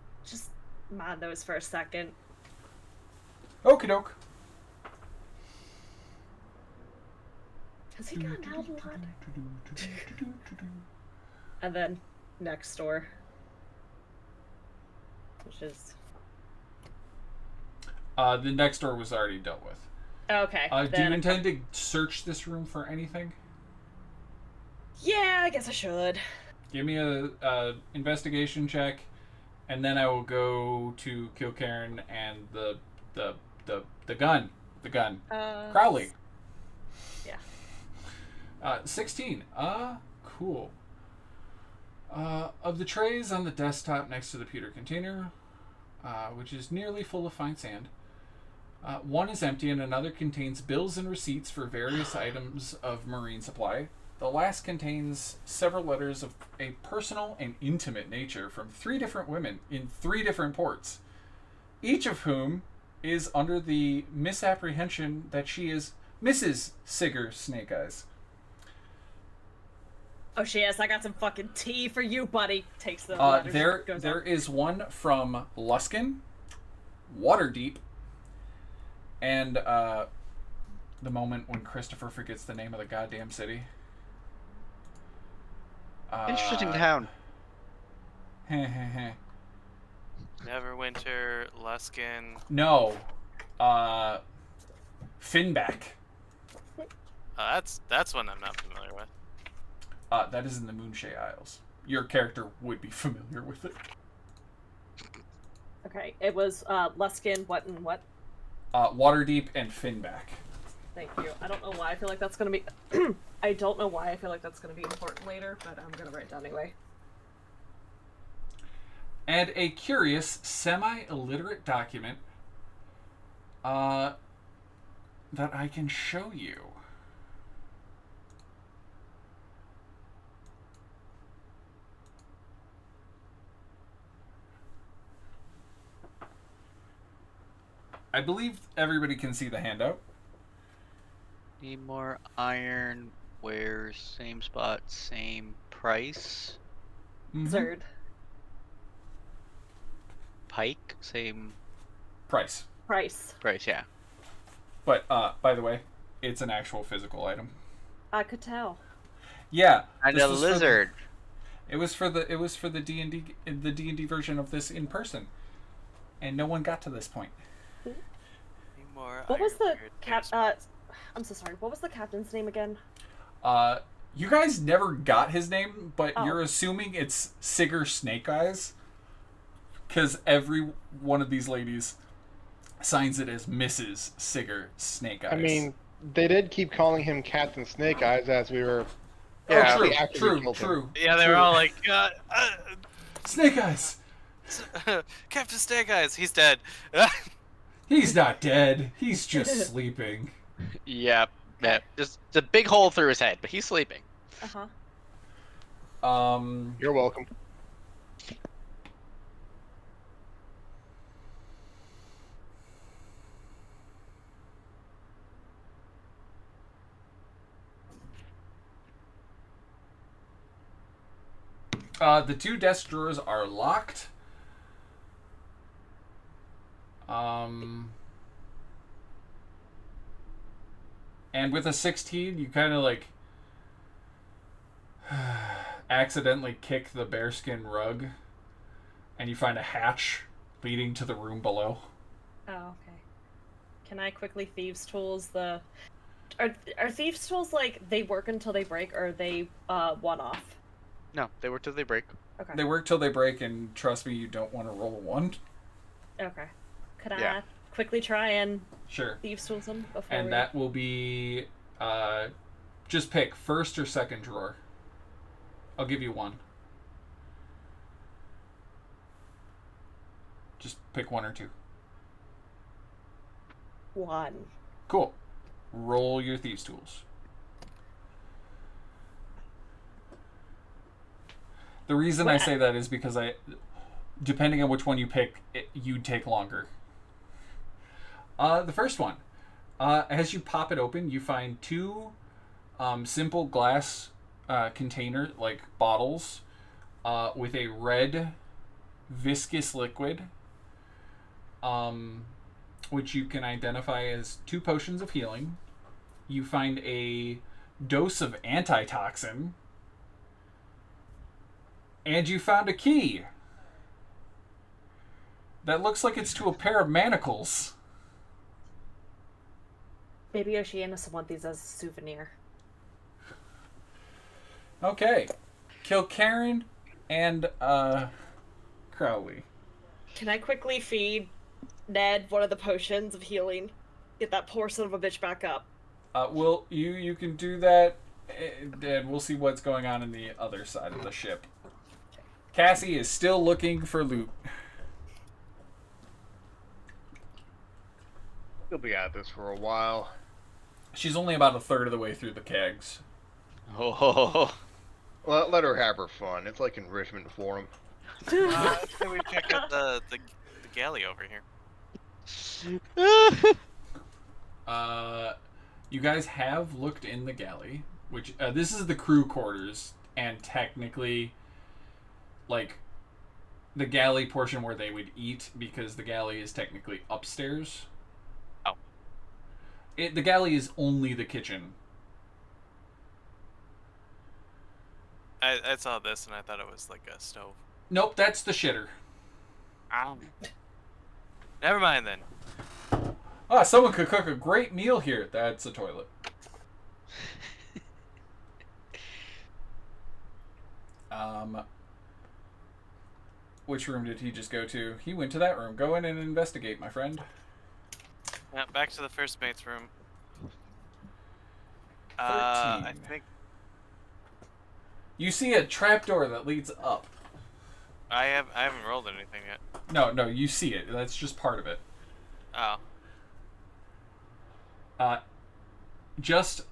S4: mind those for a second?
S1: Okie doke.
S4: Has he gotten out a lot? And then next door. Which is...
S1: The next door was already dealt with.
S4: Okay.
S1: Do you intend to search this room for anything?
S4: Yeah, I guess I should.
S1: Give me a investigation check, and then I will go to Killkaren and the gun. The gun. Crowley.
S4: Yeah.
S1: 16. Cool. Of the trays on the desktop next to the pewter container, which is nearly full of fine sand, one is empty and another contains bills and receipts for various items of marine supply. The last contains several letters of a personal and intimate nature from 3 different women in 3 different ports, each of whom is under the misapprehension that she is Mrs. Sigger Snake Eyes.
S4: Oh, she is. I got some fucking tea for you, buddy. Takes the letters.
S1: There is one from Luskin, Waterdeep, and the moment when Christopher forgets the name of the goddamn city.
S2: Interesting town.
S6: Neverwinter, Luskin.
S1: No. Finback.
S6: That's one I'm not familiar with.
S1: That is in the Moonshay Isles. Your character would be familiar with it.
S4: Okay, it was Luskin, what and what?
S1: Waterdeep and Finback.
S4: Thank you. I don't know why I feel like that's gonna be... I don't know why I feel like that's gonna be important later, but I'm gonna write it down anyway.
S1: And a curious, semi-illiterate document that I can show you. I believe everybody can see the handout.
S2: Need more iron. Where same spot, same price.
S1: Mhm.
S4: Zerd.
S2: Pike, same
S1: Price.
S4: Price.
S2: price. Yeah.
S1: But, by the way, it's an actual physical item.
S4: I could tell.
S1: Yeah.
S2: And
S1: this
S2: a
S1: was for the-
S2: lizard.
S1: It was for the D&D version of this in person. And no one got to this point.
S6: Need more
S4: What was the
S6: iron-weird
S4: I'm so sorry. What was the captain's name again?
S1: You guys never got his name, but
S4: Oh.
S1: you're assuming it's Sigger Snake Eyes. Because every one of these ladies signs it as Mrs. Sigger Snake Eyes.
S5: I mean, they did keep calling him Captain Snake Eyes as we were.
S2: Yeah,
S1: true,
S5: after we
S1: true,
S5: killed him.
S1: true.
S6: Yeah, they were
S1: true.
S6: all like,
S1: Snake Eyes!
S6: Captain Snake Eyes, he's dead.
S1: He's not dead. He's just sleeping.
S2: Yep. Yeah. Just a big hole through his head, but he's sleeping.
S4: Uh-huh.
S5: You're welcome.
S1: The 2 desk drawers are locked. And with a 16, you kind of like accidentally kick the bearskin rug, and you find a hatch leading to the room below.
S4: Oh, okay. Can I quickly thieves tools the... Are thieves tools like they work until they break, or are they one off?
S2: No, they work till they break.
S4: Okay.
S1: They work till they break, and trust me, you don't want to roll a 1.
S4: Okay. Could
S2: Yeah.
S4: I quickly try and
S1: Sure.
S4: thieves tools them before
S1: And
S4: we...
S1: that will be, just pick first or second drawer. I'll give you 1. Just pick 1 or 2.
S4: 1.
S1: Cool. Roll your thieves' tools. The reason I say that is because depending on which one you pick, you'd take longer. The first one. As you pop it open, you find 2 simple glass container, like bottles, with a red viscous liquid, which you can identify as 2 potions of healing. You find a dose of antitoxin, And you found a key. That looks like it's to a pair of manacles.
S4: Maybe Oceanus will want these as a souvenir.
S1: Okay. Killkaren and Crowley.
S4: Can I quickly feed Ned one of the potions of healing? Get that poor son of a bitch back up.
S1: You can do that, and we'll see what's going on in the other side of the ship. Cassie is still looking for loot.
S5: He'll be at this for a while.
S1: She's only about a third of the way through the kegs.
S2: Oh.
S5: Well, let her have her fun. It's like enrichment for him.
S6: Can we check out the galley over here?
S1: You guys have looked in the galley, which this is the crew quarters, and technically, like, the galley portion where they would eat, because the galley is technically upstairs.
S6: Oh.
S1: The galley is only the kitchen.
S6: I saw this and I thought it was like a stove.
S1: Nope, that's the shitter.
S6: Ow. Never mind then.
S1: Ah, someone could cook a great meal here. That's a toilet. Which room did he just go to? He went to that room. Go in and investigate, my friend.
S6: Yeah, back to the first mate's room.
S1: 13.
S6: I think
S1: You see a trapdoor that leads up.
S6: I haven't rolled anything yet.
S1: No, you see it. That's just part of it.
S6: Oh.
S1: Just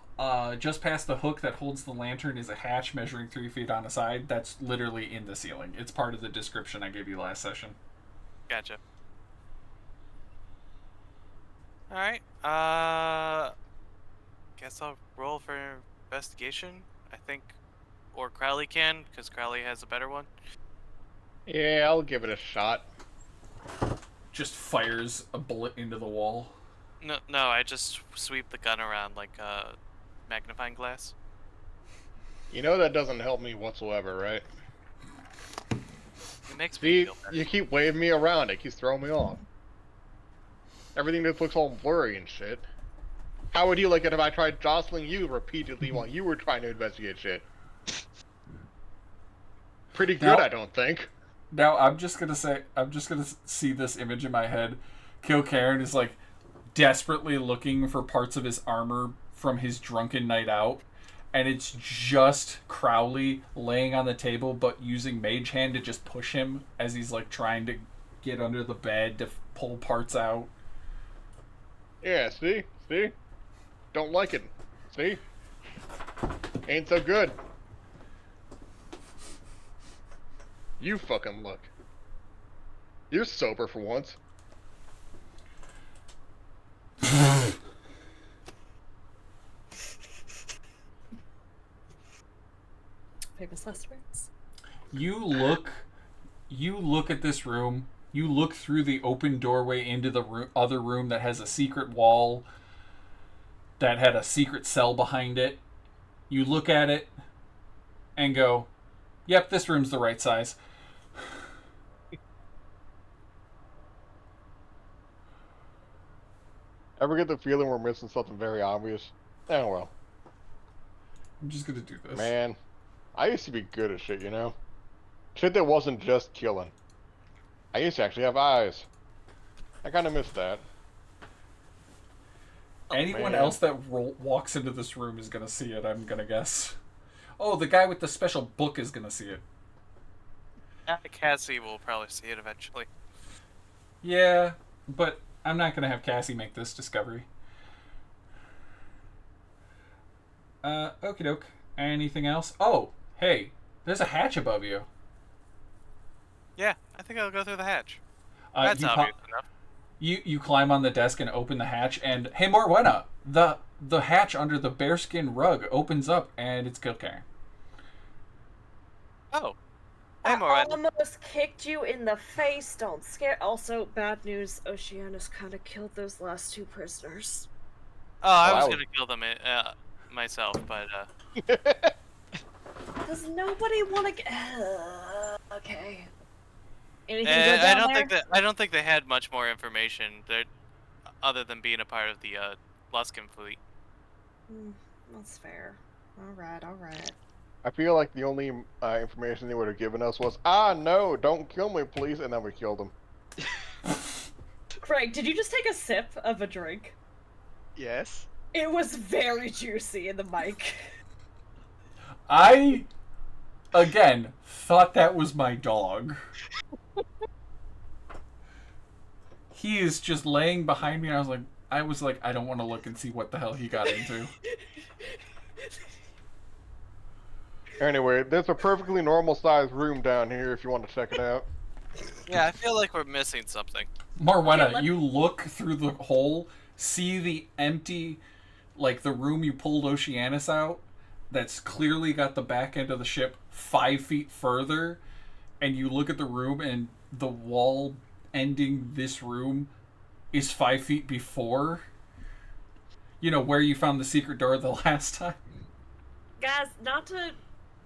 S1: past the hook that holds the lantern is a hatch measuring 3 feet on a side. That's literally in the ceiling. It's part of the description I gave you last session.
S6: Gotcha. Alright. Guess I'll roll for investigation. I think. Or Crowley can, because Crowley has a better one.
S5: Yeah, I'll give it a shot.
S1: Just fires a bullet into the wall.
S6: No, I just sweep the gun around like a magnifying glass.
S5: You know that doesn't help me whatsoever, right?
S6: It makes me
S5: See,
S6: feel better.
S5: you keep waving me around. It keeps throwing me off. Everything just looks all blurry and shit. How would you like it if I tried jostling you repeatedly while you were trying to investigate shit? Pretty good,
S1: Now-
S5: I don't think.
S1: Now, I'm just gonna see this image in my head. Killkaren is like desperately looking for parts of his armor from his drunken night out, and it's just Crowley laying on the table, but using Mage Hand to just push him as he's like trying to get under the bed to pull parts out.
S5: Yeah, see? Don't like it. See? Ain't so good. You fucking look. You're sober for once.
S4: Famous last words.
S1: You look at this room. You look through the open doorway into the other room that has a secret wall that had a secret cell behind it. You look at it and go, "Yep, this room's the right size."
S5: Ever get the feeling we're missing something very obvious? Oh well.
S1: I'm just gonna do this.
S5: Man, I used to be good at shit, you know? Shit that wasn't just killing. I used to actually have eyes. I kinda miss that.
S1: Anyone
S5: man.
S1: else that walks into this room is gonna see it, I'm gonna guess. Oh, the guy with the special book is gonna see it.
S6: Cassie will probably see it eventually.
S1: Yeah, but I'm not gonna have Cassie make this discovery. Okie doke. Anything else? Oh, hey, there's a hatch above you.
S6: Yeah, I think I'll go through the hatch.
S1: Uh,
S6: That's
S1: you,
S6: obvious enough.
S1: you climb on the desk and open the hatch, and hey, Morwenna, the hatch under the bearskin rug opens up, and it's Killkaren.
S6: Oh. Hey,
S4: I
S6: Morwenna.
S4: almost kicked you in the face. Don't scare. Also, bad news. Oceanus kind of killed those last 2 prisoners.
S6: Oh, I
S5: Oh,
S6: was
S5: I
S6: gonna kill them myself, but
S4: Does nobody want to get? Okay. Anything
S6: Eh,
S4: good down there?
S6: I don't think they had much more information there, other than being a part of the Luskin fleet.
S4: That's fair. Alright, alright.
S5: I feel like the only information they would have given us was, no, don't kill me, please, and then we killed him.
S4: Craig, did you just take a sip of a drink?
S2: Yes.
S4: It was very juicy in the mic.
S1: I, again, thought that was my dog. He is just laying behind me, and I was like, I don't want to look and see what the hell he got into.
S5: Anyway, there's a perfectly normal sized room down here if you want to check it out.
S6: Yeah, I feel like we're missing something.
S1: Morwenna, you look through the hole, see the empty, like the room you pulled Oceanus out, that's clearly got the back end of the ship 5 feet further, and you look at the room, and the wall ending this room is 5 feet before. You know, where you found the secret door the last time.
S4: Guys,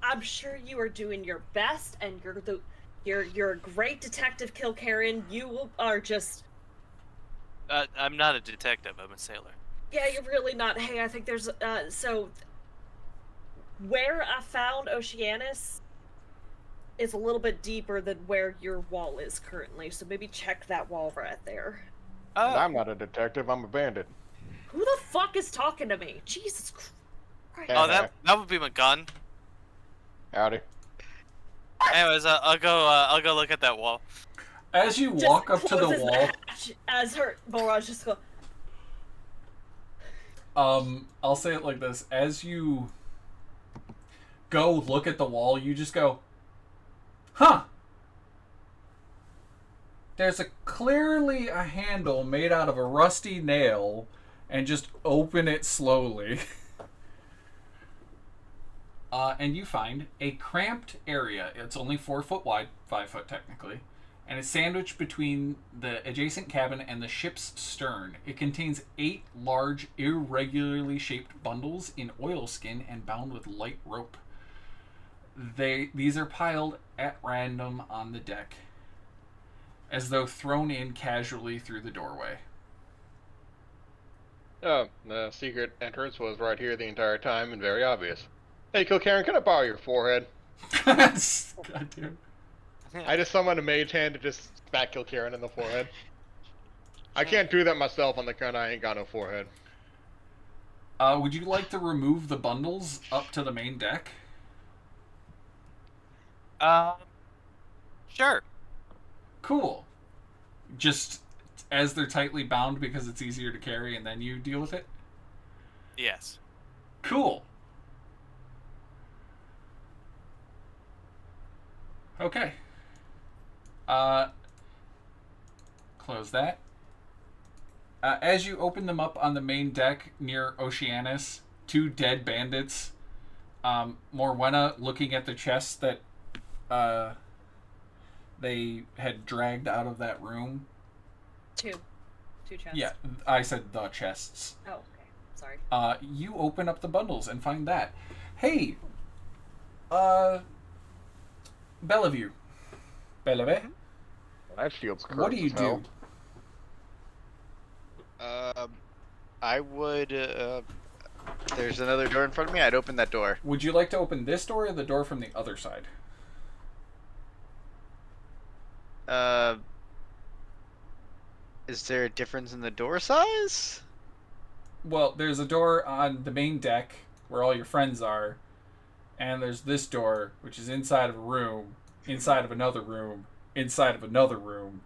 S4: I'm sure you are doing your best, and you're a great detective, Killkaren. You are just...
S6: I'm not a detective, I'm a sailor.
S4: Yeah, you're really not. Hey, I think there's, where I found Oceanus is a little bit deeper than where your wall is currently, so maybe check that wall right there.
S5: And I'm not a detective, I'm a bandit.
S4: Who the fuck is talking to me? Jesus Christ.
S6: Oh, that would be my gun.
S5: Howdy.
S6: Anyways, I'll go look at that wall.
S1: As you walk up to the
S4: closes
S1: wall,
S4: hatch as her Boraj just go.
S1: I'll say it like this. As you go look at the wall, you just go, huh. There's clearly a handle made out of a rusty nail, and just open it slowly. And you find a cramped area. It's only 4 foot wide, 5 foot technically, and it's sandwiched between the adjacent cabin and the ship's stern. It contains 8 large, irregularly shaped bundles in oilskin and bound with light rope. These are piled at random on the deck, as though thrown in casually through the doorway.
S5: Oh, the secret entrance was right here the entire time and very obvious. Hey, Killkaren, can I borrow your forehead?
S1: God damn.
S5: I just summoned a mage hand to just smack Killkaren in the forehead. I can't do that myself on the count I ain't got no forehead.
S1: Would you like to remove the bundles up to the main deck?
S6: Sure.
S1: Cool. Just as they're tightly bound because it's easier to carry, and then you deal with it?
S6: Yes.
S1: Cool. Okay. Close that. As you open them up on the main deck near Oceanus, 2 dead bandits, Morwenna looking at the chests that they had dragged out of that room.
S4: 2 chests.
S1: Yeah, I said the chests.
S4: Oh, okay. Sorry.
S1: You open up the bundles and find that. Hey, Bellevue. Bellevue?
S5: That shield's cursed
S1: What do you
S5: as hell.
S1: do?
S2: I would, there's another door in front of me, I'd open that door.
S1: Would you like to open this door or the door from the other side?
S2: Is there a difference in the door size?
S1: Well, there's a door on the main deck where all your friends are, and there's this door, which is inside of a room, inside of another room, inside of another room,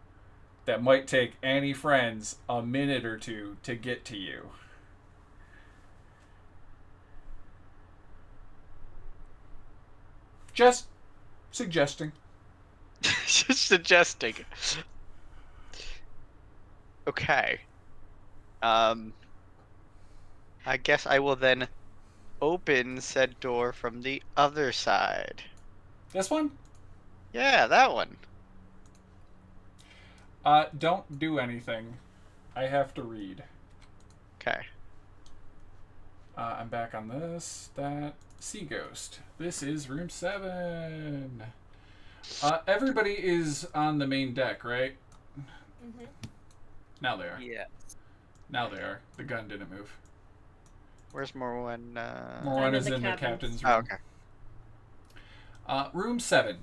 S1: that might take any friends a minute or 2 to get to you. Just suggesting.
S2: Just suggesting. Okay. I guess I will then open said door from the other side.
S1: This one?
S2: Yeah, that one.
S1: Don't do anything. I have to read.
S2: Okay.
S1: I'm back on this. Sea Ghost. This is room 7. Everybody is on the main deck, right?
S4: Mm-hmm.
S1: Now they are.
S6: Yeah.
S1: Now they are. The gun didn't move.
S2: Where's Morwenna?
S1: Morwenna's
S4: the
S1: in the
S4: cabins.
S1: captain's room.
S2: Oh, okay.
S1: Room 7.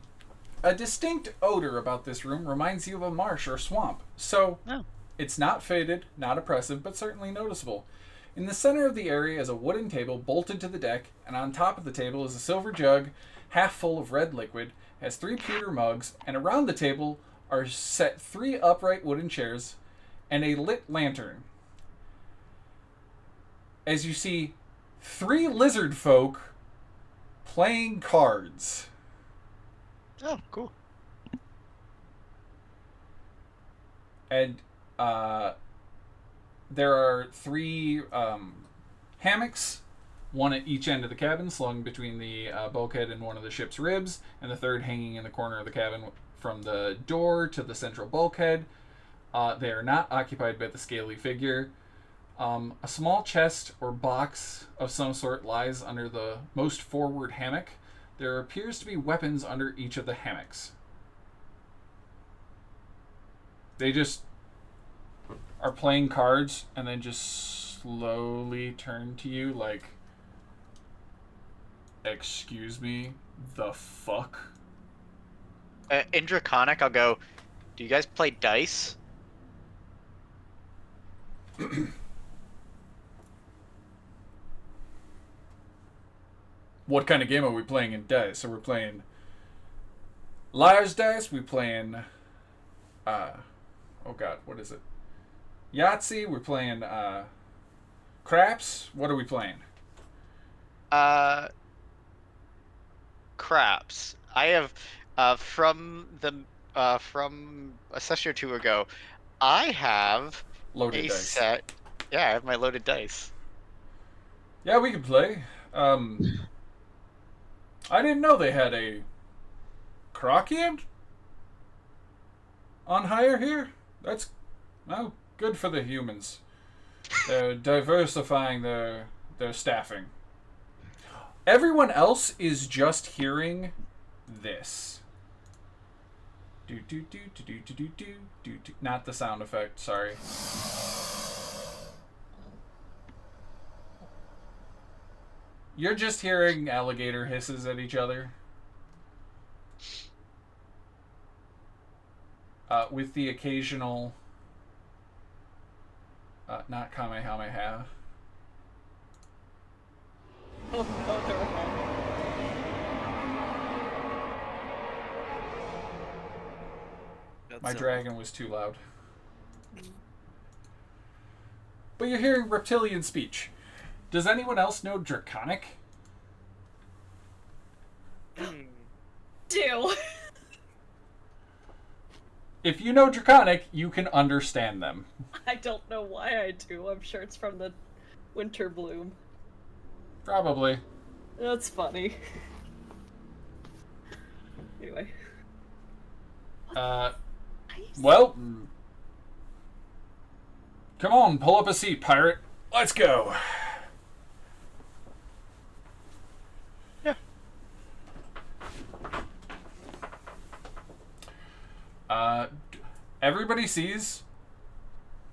S1: A distinct odor about this room reminds you of a marsh or swamp. So,
S2: Oh.
S1: it's not faded, not oppressive, but certainly noticeable. In the center of the area is a wooden table bolted to the deck, and on top of the table is a silver jug, half full of red liquid, has 3 pewter mugs, and around the table are set 3 upright wooden chairs and a lit lantern. As you see 3 lizard folk playing cards.
S2: Oh, cool.
S1: And there are 3 hammocks, one at each end of the cabin, slung between the bulkhead and one of the ship's ribs, and the third hanging in the corner of the cabin from the door to the central bulkhead. They are not occupied by the scaly figure. A small chest or box of some sort lies under the most forward hammock. There appears to be weapons under each of the hammocks. They just are playing cards and then just slowly turn to you like, excuse me, the fuck?
S2: In Draconic, I'll go, do you guys play dice?
S1: What kind of game are we playing in dice? So we're playing Liar's Dice, we playing oh god, what is it? Yahtzee, we're playing craps. What are we playing?
S2: Craps. I have, from a session or 2 ago, I have
S1: Loaded
S2: a
S1: dice.
S2: set. Yeah, I have my loaded dice.
S1: Yeah, we can play. I didn't know they had a Crockian on hire here. That's good for the humans. They're diversifying their staffing. Everyone else is just hearing this. Do do do do do do do do do. Not the sound effect. Sorry. You're just hearing alligator hisses at each other. With the occasional... not Kamehameha.
S4: Oh, they're okay.
S1: My dragon was too loud. But you're hearing reptilian speech. Does anyone else know Draconic?
S4: Do.
S1: If you know Draconic, you can understand them.
S4: I don't know why I do. I'm sure it's from the Winter Bloom.
S1: Probably.
S4: That's funny. Anyway.
S1: Well... Come on, pull up a seat, pirate. Let's go.
S2: Yeah.
S1: Everybody sees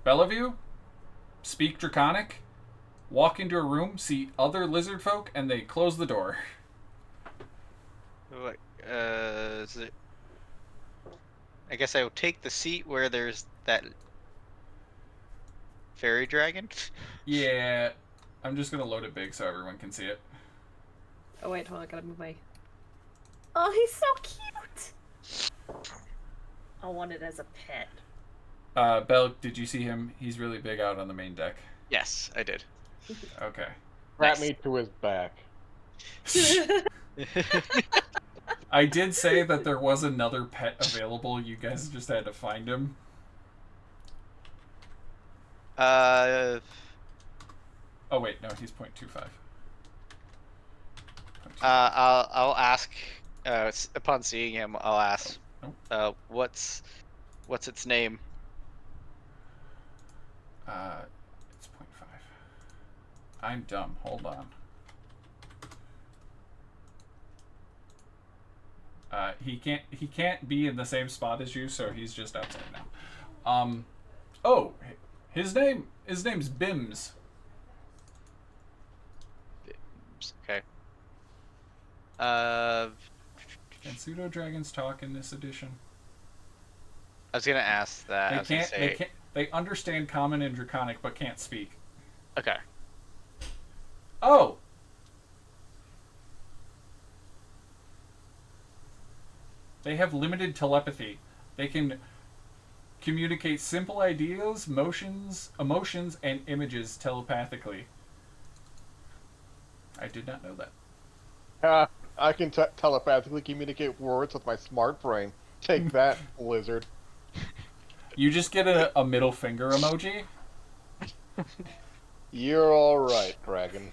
S1: Bellevue speak Draconic, walk into a room, see other lizard folk, and they close the door.
S2: What, is it... I guess I will take the seat where there's that fairy dragon.
S1: Yeah, I'm just gonna load it big so everyone can see it.
S4: Oh wait, hold on, I gotta move my... Oh, he's so cute! I want it as a pet.
S1: Belle, did you see him? He's really big out on the main deck.
S2: Yes, I did.
S1: Okay.
S5: Wrap
S2: Nice.
S5: me to his back.
S1: I did say that there was another pet available. You guys just had to find him.
S2: Uh,
S1: Oh wait, no, he's 0.25.
S2: I'll ask. Upon seeing him, I'll ask. What's its name?
S1: It's 0.5. I'm dumb. Hold on. He can't be in the same spot as you, so he's just outside now. Oh, his name's Bims.
S2: Okay.
S1: Can pseudo dragons talk in this edition?
S2: I was gonna ask that. I was gonna say.
S1: They understand Common and Draconic, but can't speak.
S2: Okay.
S1: Oh. They have limited telepathy. They can communicate simple ideas, emotions, and images telepathically. I did not know that.
S5: I can telepathically communicate words with my smart brain. Take that, lizard.
S1: You just get a middle finger emoji.
S5: You're alright, dragon.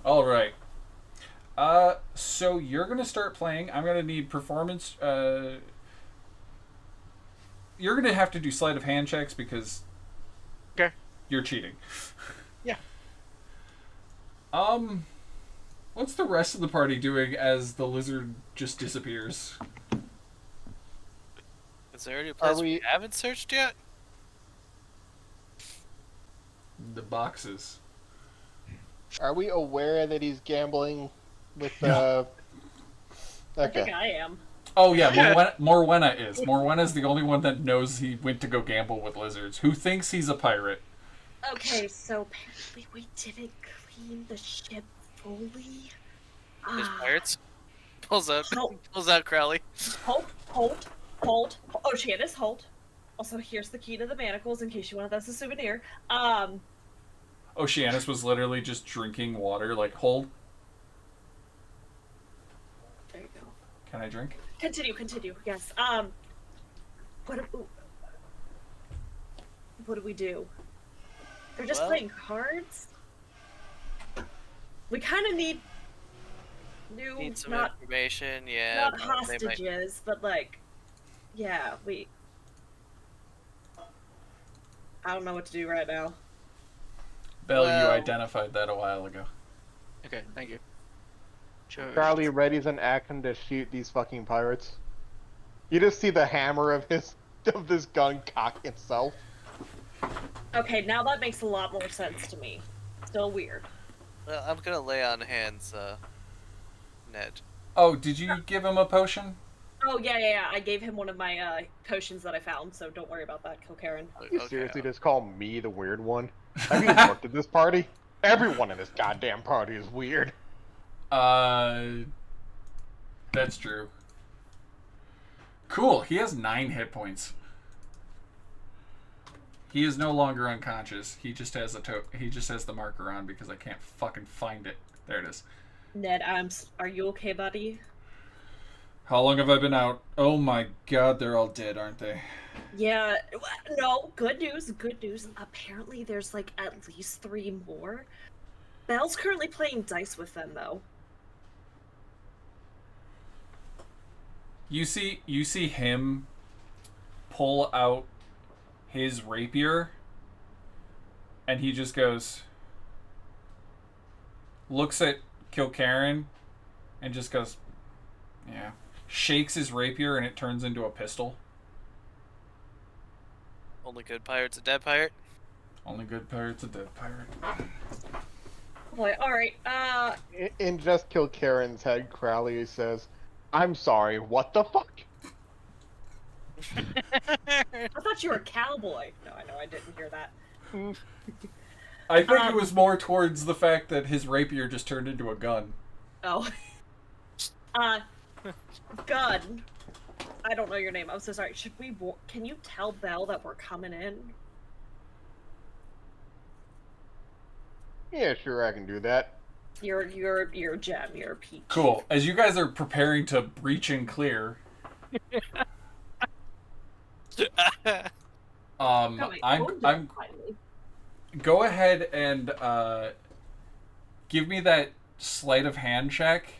S1: Alright. So you're gonna start playing. I'm gonna need performance. You're gonna have to do sleight of hand checks because
S2: Okay.
S1: you're cheating.
S2: Yeah.
S1: What's the rest of the party doing as the lizard just disappears?
S6: Is there any place we
S5: we-
S6: haven't searched yet?
S1: The boxes.
S5: Are we aware that he's gambling with
S4: I think
S5: Okay.
S4: I am.
S1: Oh yeah, Morwenna is. Morwenna's the only one that knows he went to go gamble with lizards. Who thinks he's a pirate?
S4: Okay, so apparently we didn't clean the ship fully.
S6: There's
S4: Ah,
S6: pirates. Pulls out
S4: Hold.
S6: Crowley.
S4: Hold. Oh, Janice, hold. Also, here's the key to the manacles in case you want that as a souvenir.
S1: Oceanus was literally just drinking water, like, hold.
S4: There you go.
S1: Can I drink?
S4: Continue. Yes. What do we do? They're just
S6: Well-
S4: playing cards. We kind of need new,
S6: Need some
S4: not
S6: information, yeah.
S4: not
S6: but they might-
S4: hostages, but like, yeah, I don't know what to do right now.
S1: Belle, you
S6: Well-
S1: identified that a while ago.
S2: Okay. Thank you. Sure.
S5: Crowley readies an action to shoot these fucking pirates. You just see the hammer of this gun cock itself.
S4: Okay, now that makes a lot more sense to me. Still weird.
S6: Well, I'm gonna lay on hands, Ned.
S1: Oh, did you give him a potion?
S4: Oh yeah. I gave him one of my potions that I found, so don't worry about that, Killkaren.
S5: You
S6: Okay.
S5: seriously just call me the weird one? Have you looked at this party? Everyone in this goddamn party is weird.
S1: That's true. Cool, he has 9 hit points. He is no longer unconscious. He just has the marker on because I can't fucking find it. There it is.
S4: Ned, are you okay, buddy?
S1: How long have I been out? Oh my god, they're all dead, aren't they?
S4: Yeah, no, good news. Apparently there's like at least 3 more. Belle's currently playing dice with them though.
S1: You see him pull out his rapier and he just looks at Killkaren and just goes, yeah. Shakes his rapier and it turns into a pistol.
S6: Only good pirate's a dead pirate.
S1: Only good pirate's a dead pirate.
S4: Boy, alright,
S5: In just Killkaren's head, Crowley says, "I'm sorry, what the fuck?"
S4: I thought you were a cowboy. No, I know, I didn't hear that.
S1: I think it was more towards the fact that his rapier just turned into a gun.
S4: Oh. Gun. I don't know your name. I'm so sorry. Can you tell Belle that we're coming in?
S5: Yeah, sure, I can do that.
S4: You're a gem. You're a peach.
S1: Cool. As you guys are preparing to breach and clear,
S4: Oh, wait,
S1: I'm
S4: finally.
S1: go ahead and give me that sleight of hand check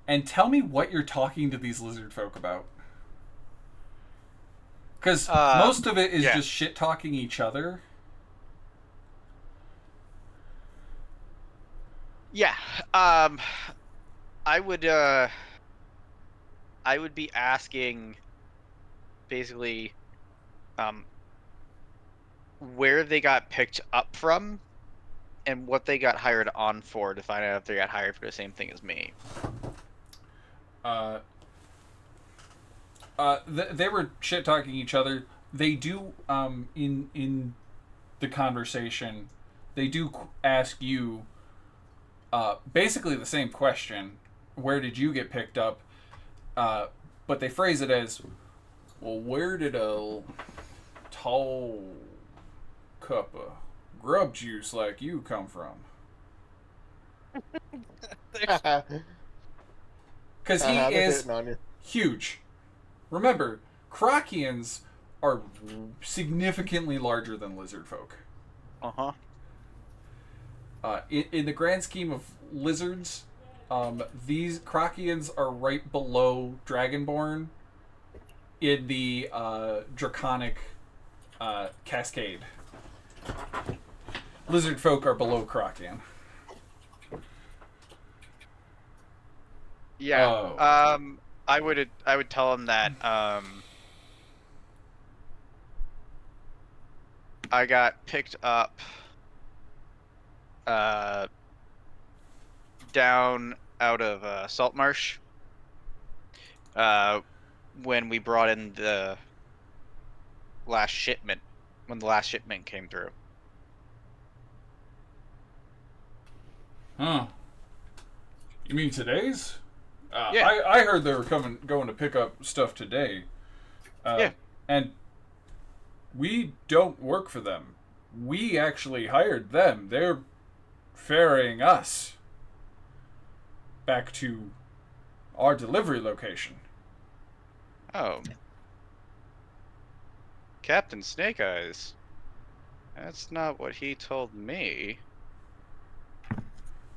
S1: and tell me what you're talking to these lizard folk about. Because most of it is
S2: yeah.
S1: just shit talking each other.
S2: Yeah. I would be asking basically where they got picked up from and what they got hired on for to find out if they got hired for the same thing as me.
S1: They were shit talking each other. They do in the conversation, they do ask you basically the same question: where did you get picked up? But they phrase it as, well, where did a tall cup of grub juice like you come from? Because he
S5: They're
S1: is
S5: hitting on you.
S1: huge. Remember, Krokians are significantly larger than lizard folk.
S2: Uh-huh.
S1: In the grand scheme of lizards, these Krokians are right below Dragonborn in the draconic cascade. Lizard folk are below Krokian.
S2: Yeah.
S1: Oh.
S2: I would tell him that I got picked up down out of Saltmarsh when we brought in the last shipment, when the last shipment came through.
S1: Huh. You mean today's?
S2: Yeah.
S1: I heard they were going to pick up stuff today.
S2: Yeah.
S1: And we don't work for them. We actually hired them. They're ferrying us back to our delivery location.
S2: Oh. Captain Snake Eyes. That's not what he told me.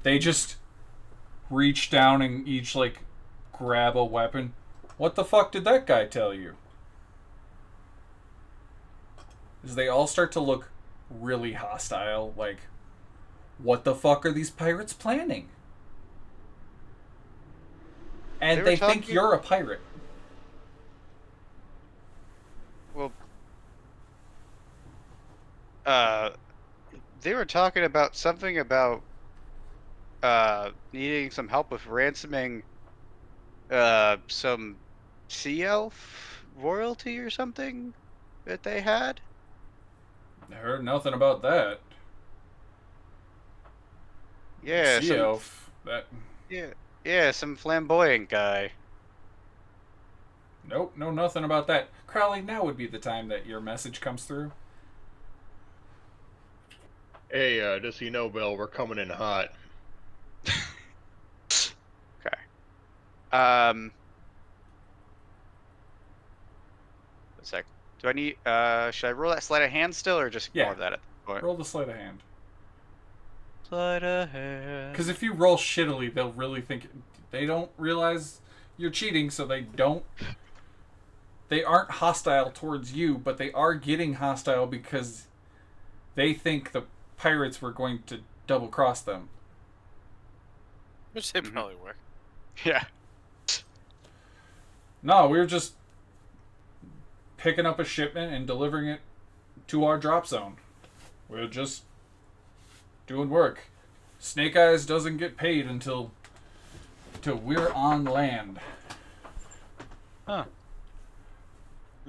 S1: They just reach down and each, like, grab a weapon. What the fuck did that guy tell you? As they all start to look really hostile, like, what the fuck are these pirates planning? And they think you're a pirate.
S2: Well, they were talking about something about needing some help with ransoming some sea elf royalty or something that they had.
S1: I heard nothing about that.
S2: Yeah,
S1: Sea elf. That.
S2: Yeah, some flamboyant guy.
S1: Nope, no nothing about that. Crowley, now would be the time that your message comes through.
S5: Hey, just so you know, Bill, we're coming in hot.
S2: Okay. A sec. Do I need? Should I roll that sleight of hand still, or just ignore that at the point?
S1: Roll the sleight of hand.
S2: Sleight of hand.
S1: Because if you roll shittily, they'll really think they don't realize you're cheating, so they don't. They aren't hostile towards you, but they are getting hostile because they think the pirates were going to double cross them.
S6: Which they probably were.
S2: Yeah.
S1: No, we were just picking up a shipment and delivering it to our drop zone. We're just doing work. Snake Eyes doesn't get paid until we're on land.
S2: Huh.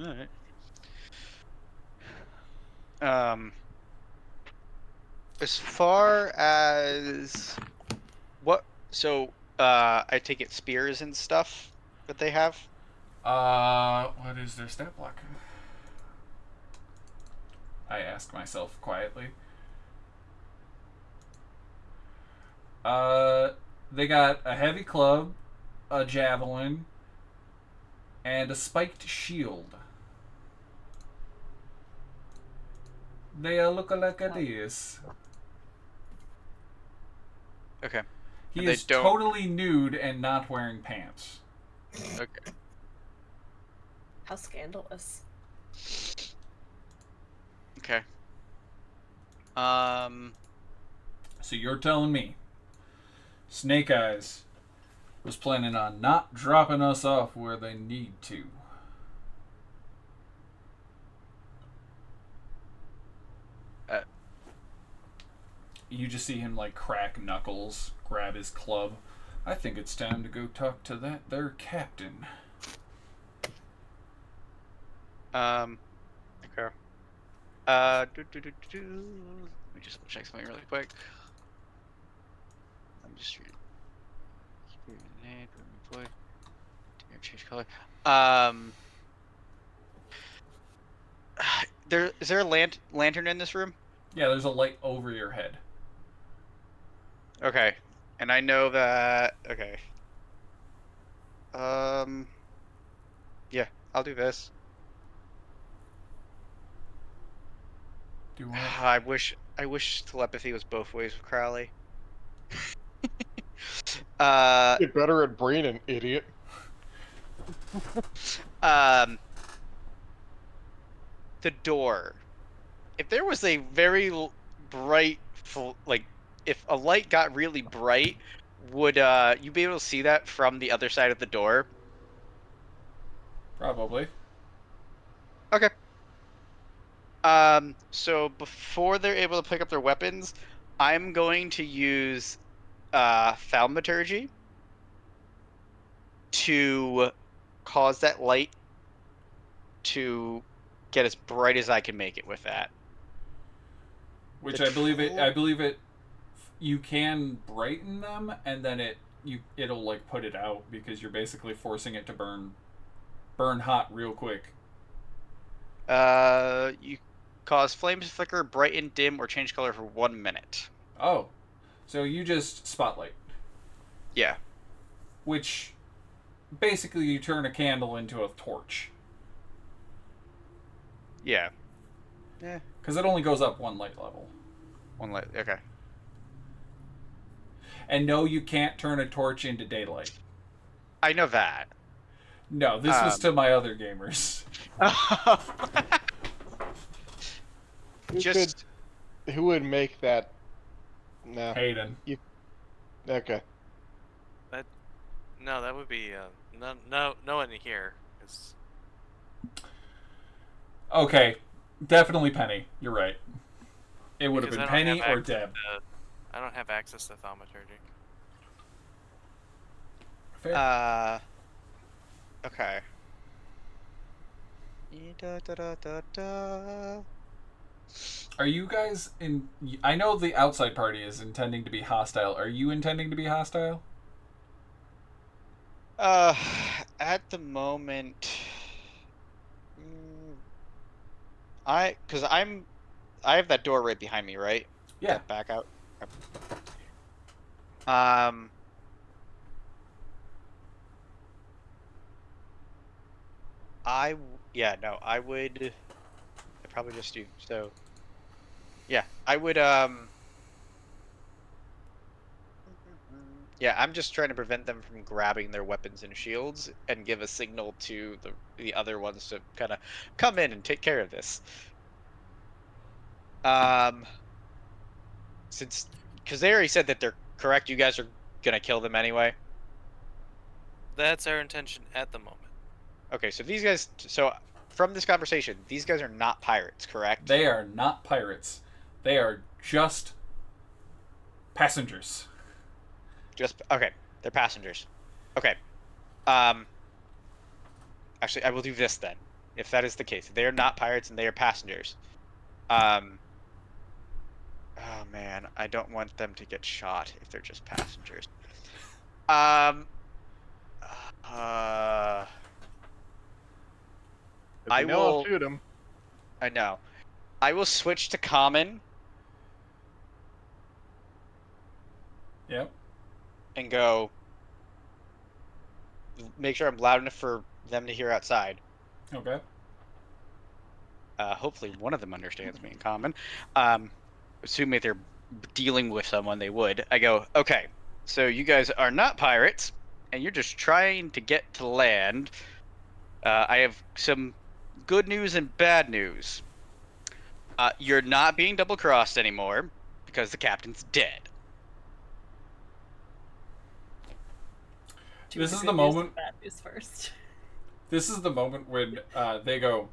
S2: Alright. As far as what, so I take it spears and stuff that they have.
S1: What is their stat block? I ask myself quietly. They got a heavy club, a javelin, and a spiked shield. They look like this.
S2: Okay.
S1: He
S2: And
S1: is totally nude and not wearing pants.
S2: Okay.
S4: How scandalous.
S2: Okay.
S1: So you're telling me Snake Eyes was planning on not dropping us off where they need to. You just see him like crack knuckles, grab his club. I think it's time to go talk to that there captain.
S2: Okay. Let me just check something really quick. I'm just reading. Change color. Is there a lantern in this room?
S1: Yeah, there's a light over your head.
S2: Okay, and I know that. Okay. Yeah, I'll do this.
S1: Do what?
S2: I wish telepathy was both ways with Crowley.
S5: Get better at brain, an idiot.
S2: Um, the door. If there was a very bright, like, if a light got really bright, would you be able to see that from the other side of the door?
S1: Probably.
S2: Okay. So before they're able to pick up their weapons, I'm going to use thaumaturgy to cause that light to get as bright as I can make it with that.
S1: Which
S2: The
S1: I believe it.
S2: troll-
S1: I believe it. You can brighten them, and then it'll like put it out because you're basically forcing it to burn hot real quick.
S2: You cause flames to flicker, brighten, dim, or change color for 1 minute.
S1: Oh, so you just spotlight,
S2: Yeah.
S1: which basically you turn a candle into a torch
S2: Yeah. Yeah.
S1: because it only goes up one light level.
S2: One light. Okay.
S1: And no, you can't turn a torch into daylight.
S2: I know that.
S1: No, this was to my other gamers.
S2: Just
S5: Who would make that? No.
S1: Hayden.
S5: Okay.
S6: No, that would be no one here. It's...
S1: Okay, definitely Penny. You're right. It would have
S6: because
S1: been
S6: I don't
S1: Penny
S6: have
S1: or
S6: access
S1: Deb.
S6: I don't have access to thaumaturgy.
S1: Fair.
S2: Okay. Da, da, da, da, da.
S1: Are you guys in? I know the outside party is intending to be hostile. Are you intending to be hostile?
S2: At the moment, because I have that door right behind me, right?
S1: Yeah.
S2: That back out. I would. I probably just do so. Yeah, I would. Yeah, I'm just trying to prevent them from grabbing their weapons and shields and give a signal to the other ones to kind of come in and take care of this. Since because they already said that they're correct, you guys are gonna kill them anyway.
S6: That's our intention at the moment.
S2: Okay, so these guys. So from this conversation, these guys are not pirates, correct?
S1: They are not pirates. They are just passengers.
S2: Just okay. They're passengers. Okay. Actually, I will do this then. If that is the case, they are not pirates and they are passengers. Oh man, I don't want them to get shot if they're just passengers. I
S5: I'll
S2: will.
S5: shoot him.
S2: I know. I will switch to common
S1: Yep.
S2: and go. Make sure I'm loud enough for them to hear outside.
S1: Okay.
S2: Hopefully, one of them understands me in common. Assuming if they're dealing with someone, they would. I go, okay, so you guys are not pirates, and you're just trying to get to land. I have some good news and bad news. You're not being double-crossed anymore because the captain's dead.
S1: This is
S4: good
S1: the
S4: news and
S1: moment.
S4: bad news first.
S1: This is the moment when they go.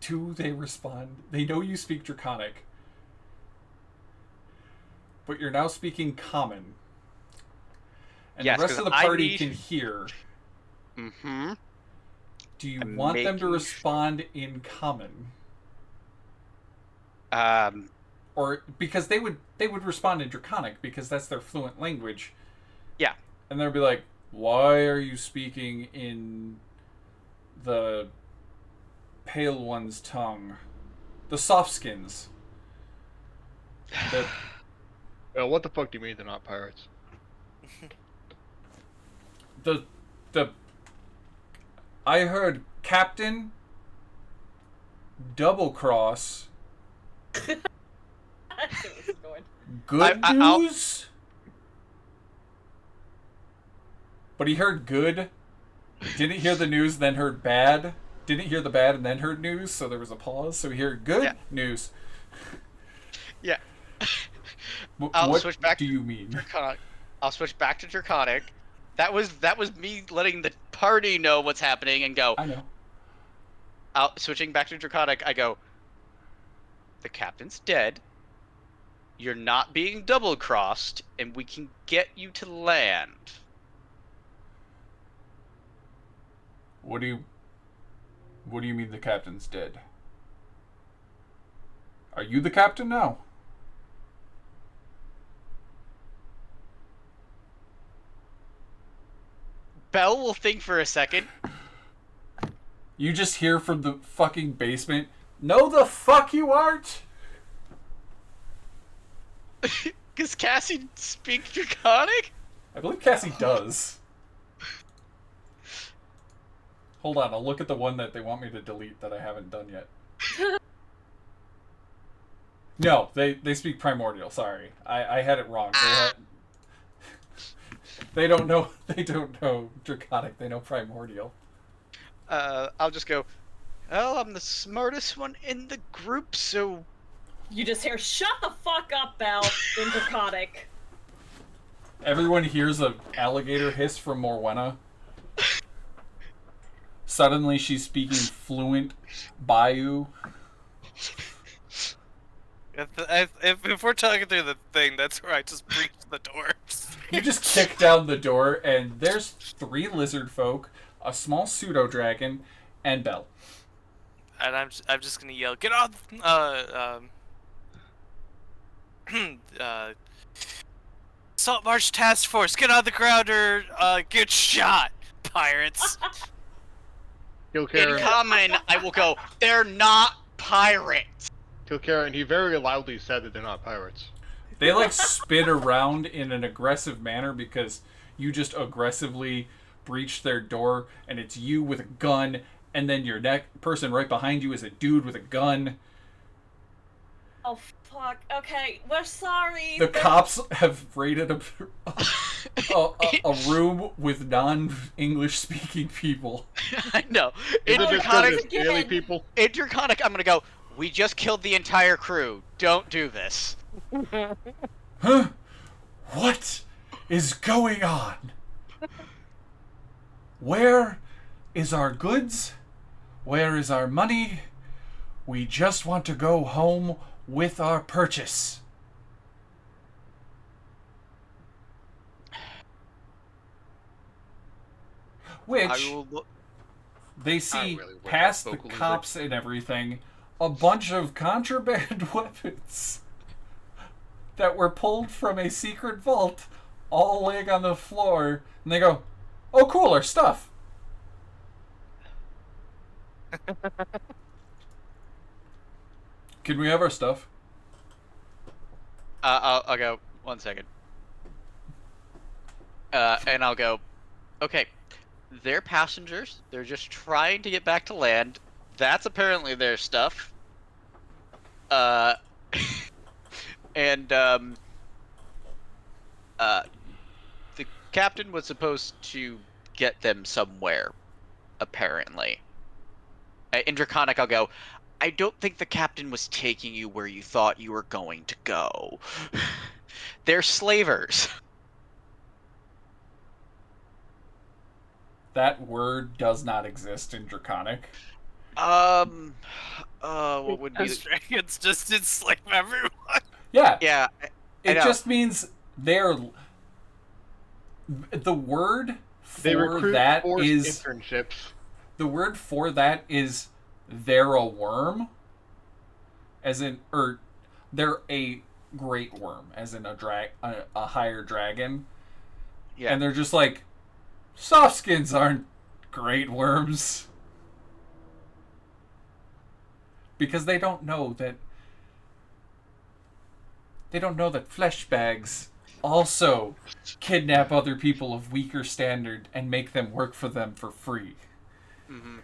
S1: They respond? They know you speak Draconic, but you're now speaking Common, and
S2: Yes,
S1: the rest
S2: 'cause
S1: of the
S2: I
S1: party
S2: need-
S1: can hear.
S2: Mm-hmm.
S1: Do you
S2: I'm
S1: want them to
S2: making
S1: respond in Common,
S2: Um,
S1: or because they would respond in Draconic because that's their fluent language?
S2: yeah.
S1: And they'll be like, "Why are you speaking in the Pale One's tongue, the Softskins?" The
S5: What the fuck do you mean they're not pirates?
S1: the I heard Captain Double Cross.
S4: That's where this is going.
S1: Good
S2: I'll-
S1: news? But he heard good, didn't hear the news, then heard bad, didn't hear the bad, and then heard news, so there was a pause. So he heard good
S2: Yeah.
S1: news.
S2: Yeah.
S1: What
S2: switch back
S1: do
S2: to
S1: you mean?
S2: Draconic. I'll switch back to Draconic. That was me letting the party know what's happening and go.
S1: I know.
S2: Switching back to Draconic, I go. The captain's dead. You're not being double crossed, and we can get you to land.
S1: What do you mean the captain's dead? Are you the captain now?
S2: Belle will think for a second.
S1: You just hear from the fucking basement, "No the fuck you aren't!"
S2: Does Cassie speak Draconic?
S1: I believe Cassie does. Hold on, I'll look at the one that they want me to delete that I haven't done yet. No, they speak Primordial, sorry. I had it wrong. They don't know Draconic, they know Primordial.
S2: I'll just go. Well, I'm the smartest one in the group, so
S4: You just hear, "Shut the fuck up, Belle," in Draconic.
S1: Everyone hears an alligator hiss from Morwenna. Suddenly she's speaking fluent Bayou.
S6: If we're talking through the thing, that's where I just breach the doors.
S1: You just kick down the door, and there's 3 lizard folk, a small pseudo dragon, and Belle.
S6: And I'm just gonna yell, "Get on!" Saltmarsh task force, get on the ground or get shot, pirates.
S2: in
S5: Killkaren,
S2: common, I will go. They're not pirates.
S5: Killkaren, he very loudly said that they're not pirates.
S1: They like spin around in an aggressive manner because you just aggressively breach their door, and it's you with a gun, and then your person right behind you is a dude with a gun.
S4: Oh fuck. Okay, we're sorry.
S1: The cops have raided a room with non-English speaking people.
S2: I know.
S5: Is
S2: In
S5: it just 'cause
S2: Draconic,
S5: it's daily people?
S2: in Draconic, I'm gonna go. We just killed the entire crew. Don't do this.
S1: Huh? What is going on? Where is our goods? Where is our money? We just want to go home with our purchase. Which
S2: I will look.
S1: they see
S5: really wish
S1: past
S5: I
S1: the
S5: spoke lizard.
S1: cops and everything, a bunch of contraband weapons that were pulled from a secret vault, all laying on the floor, and they go, "Oh, cool, our stuff." Can we have our stuff?
S2: I'll go. 1 second. And I'll go. Okay, they're passengers. They're just trying to get back to land. That's apparently their stuff. And the captain was supposed to get them somewhere, apparently. In Draconic, I'll go. I don't think the captain was taking you where you thought you were going to go. They're slavers.
S1: That word does not exist in Draconic.
S2: What would be?
S6: As dragons just enslave everyone.
S1: Yeah,
S2: Yeah, I
S1: it
S2: know.
S1: just means they're... The word
S5: They
S1: for
S5: recruit
S1: that
S5: forced
S1: is...
S5: internships.
S1: The word for that is they're a worm, as in, or they're a great worm, as in a higher dragon,
S2: Yeah.
S1: and they're just like, soft skins aren't great worms, because they don't know that flesh bags also kidnap other people of weaker standard and make them work for them for free.
S2: Mm-hmm.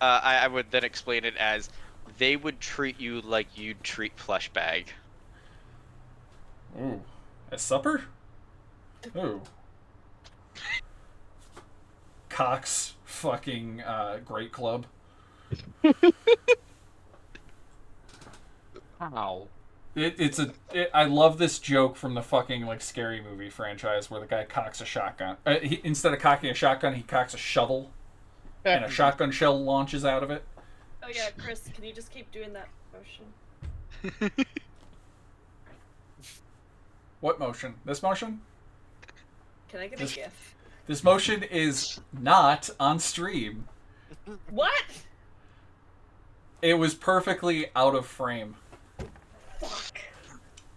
S2: I would then explain it as they would treat you like you'd treat flesh bag.
S1: Ooh. At supper? Ooh. Cox fucking Great Club.
S5: How?
S1: I love this joke from the fucking like scary movie franchise where the guy cocks a shotgun. Instead of cocking a shotgun, he cocks a shovel, and a shotgun shell launches out of it.
S4: Oh yeah, Chris, can you just keep doing that motion?
S1: What motion? This motion?
S4: Can I get a gif?
S1: This motion is not on stream.
S4: What?
S1: It was perfectly out of frame.
S4: Fuck.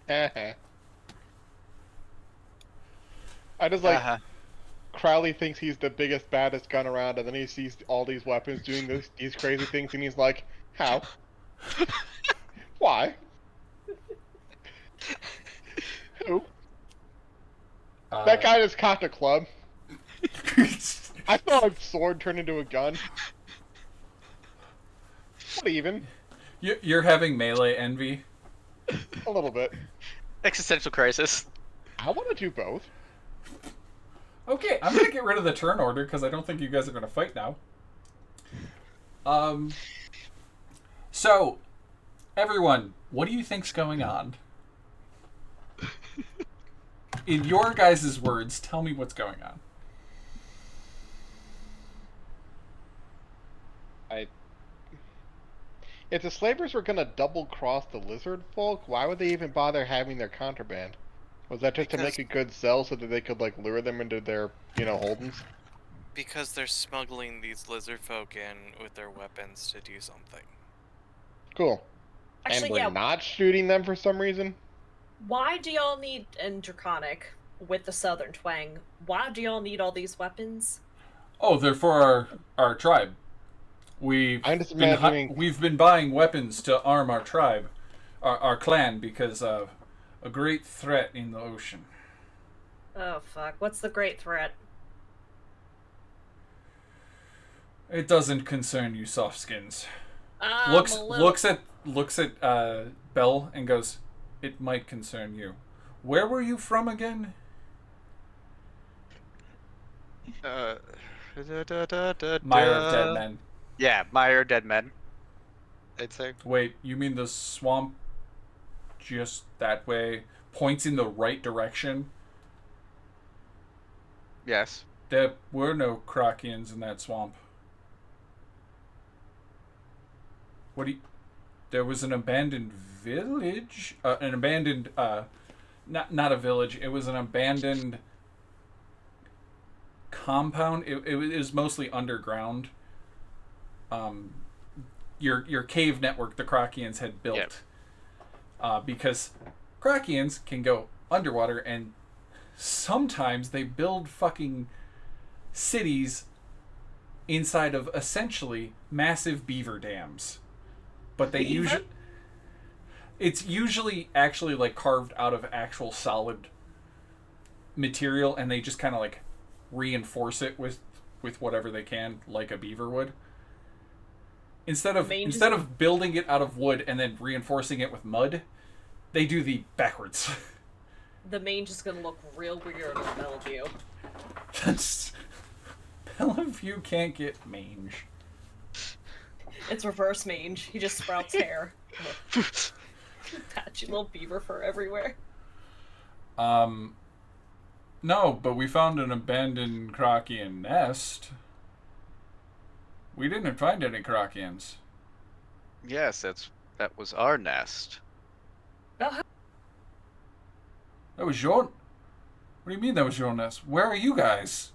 S5: I just like Crowley thinks he's the biggest, baddest gun around, and then he sees all these weapons doing these crazy things, and he's like, "How? Why? Who? That guy just cocked a club. I saw a sword turn into a gun. What even?
S1: You're having melee envy.
S5: A little bit.
S2: Existential crisis.
S5: I want to do both.
S1: Okay, I'm gonna get rid of the turn order because I don't think you guys are gonna fight now. So, everyone, what do you think's going on? In your guys' words, tell me what's going on.
S5: If the slavers were gonna double cross the lizard folk, why would they even bother having their contraband? Was that just to make a good sell so that they could like lure them into their, holdings?
S6: Because they're smuggling these lizard folk in with their weapons to do something.
S5: Cool.
S4: Actually,
S5: and we're
S4: yeah.
S5: not shooting them for some reason?
S4: Why do y'all need, in Draconic, with the southern twang, why do y'all need all these weapons?
S1: Oh, they're for our tribe.
S5: I'm just imagining...
S1: We've been buying weapons to arm our tribe, our clan, because of a great threat in the ocean.
S4: Oh fuck, what's the great threat?
S1: It doesn't concern you, softskins. Looks at Belle and goes, "It might concern you. Where were you from again?"
S2: Mire
S1: Mire of Dead Men.
S2: Yeah, Mire Dead Men. I'd say.
S1: Wait, you mean the swamp just that way? Points in the right direction?
S2: Yes.
S1: There were no Krakians in that swamp. There was an abandoned village? Not a village. It was an abandoned compound. It was mostly underground. Your cave network the Krakians had built. Yep. Because Krakians can go underwater, and sometimes they build fucking cities inside of essentially massive beaver dams. But they usually... It's usually actually like carved out of actual solid material, and they just kind of like reinforce it with whatever they can, like a beaver would. Instead of building it out of wood and then reinforcing it with mud, they do the backwards.
S4: The mange is gonna look real weird on Bellevue.
S1: Bellevue can't get mange.
S4: It's reverse mange. He just sprouts hair. Patchy little beaver fur everywhere.
S1: No, but we found an abandoned Krakian nest. We didn't find any Krakians.
S7: Yes, that was our nest.
S1: That was your... What do you mean that was your nest? Where are you guys?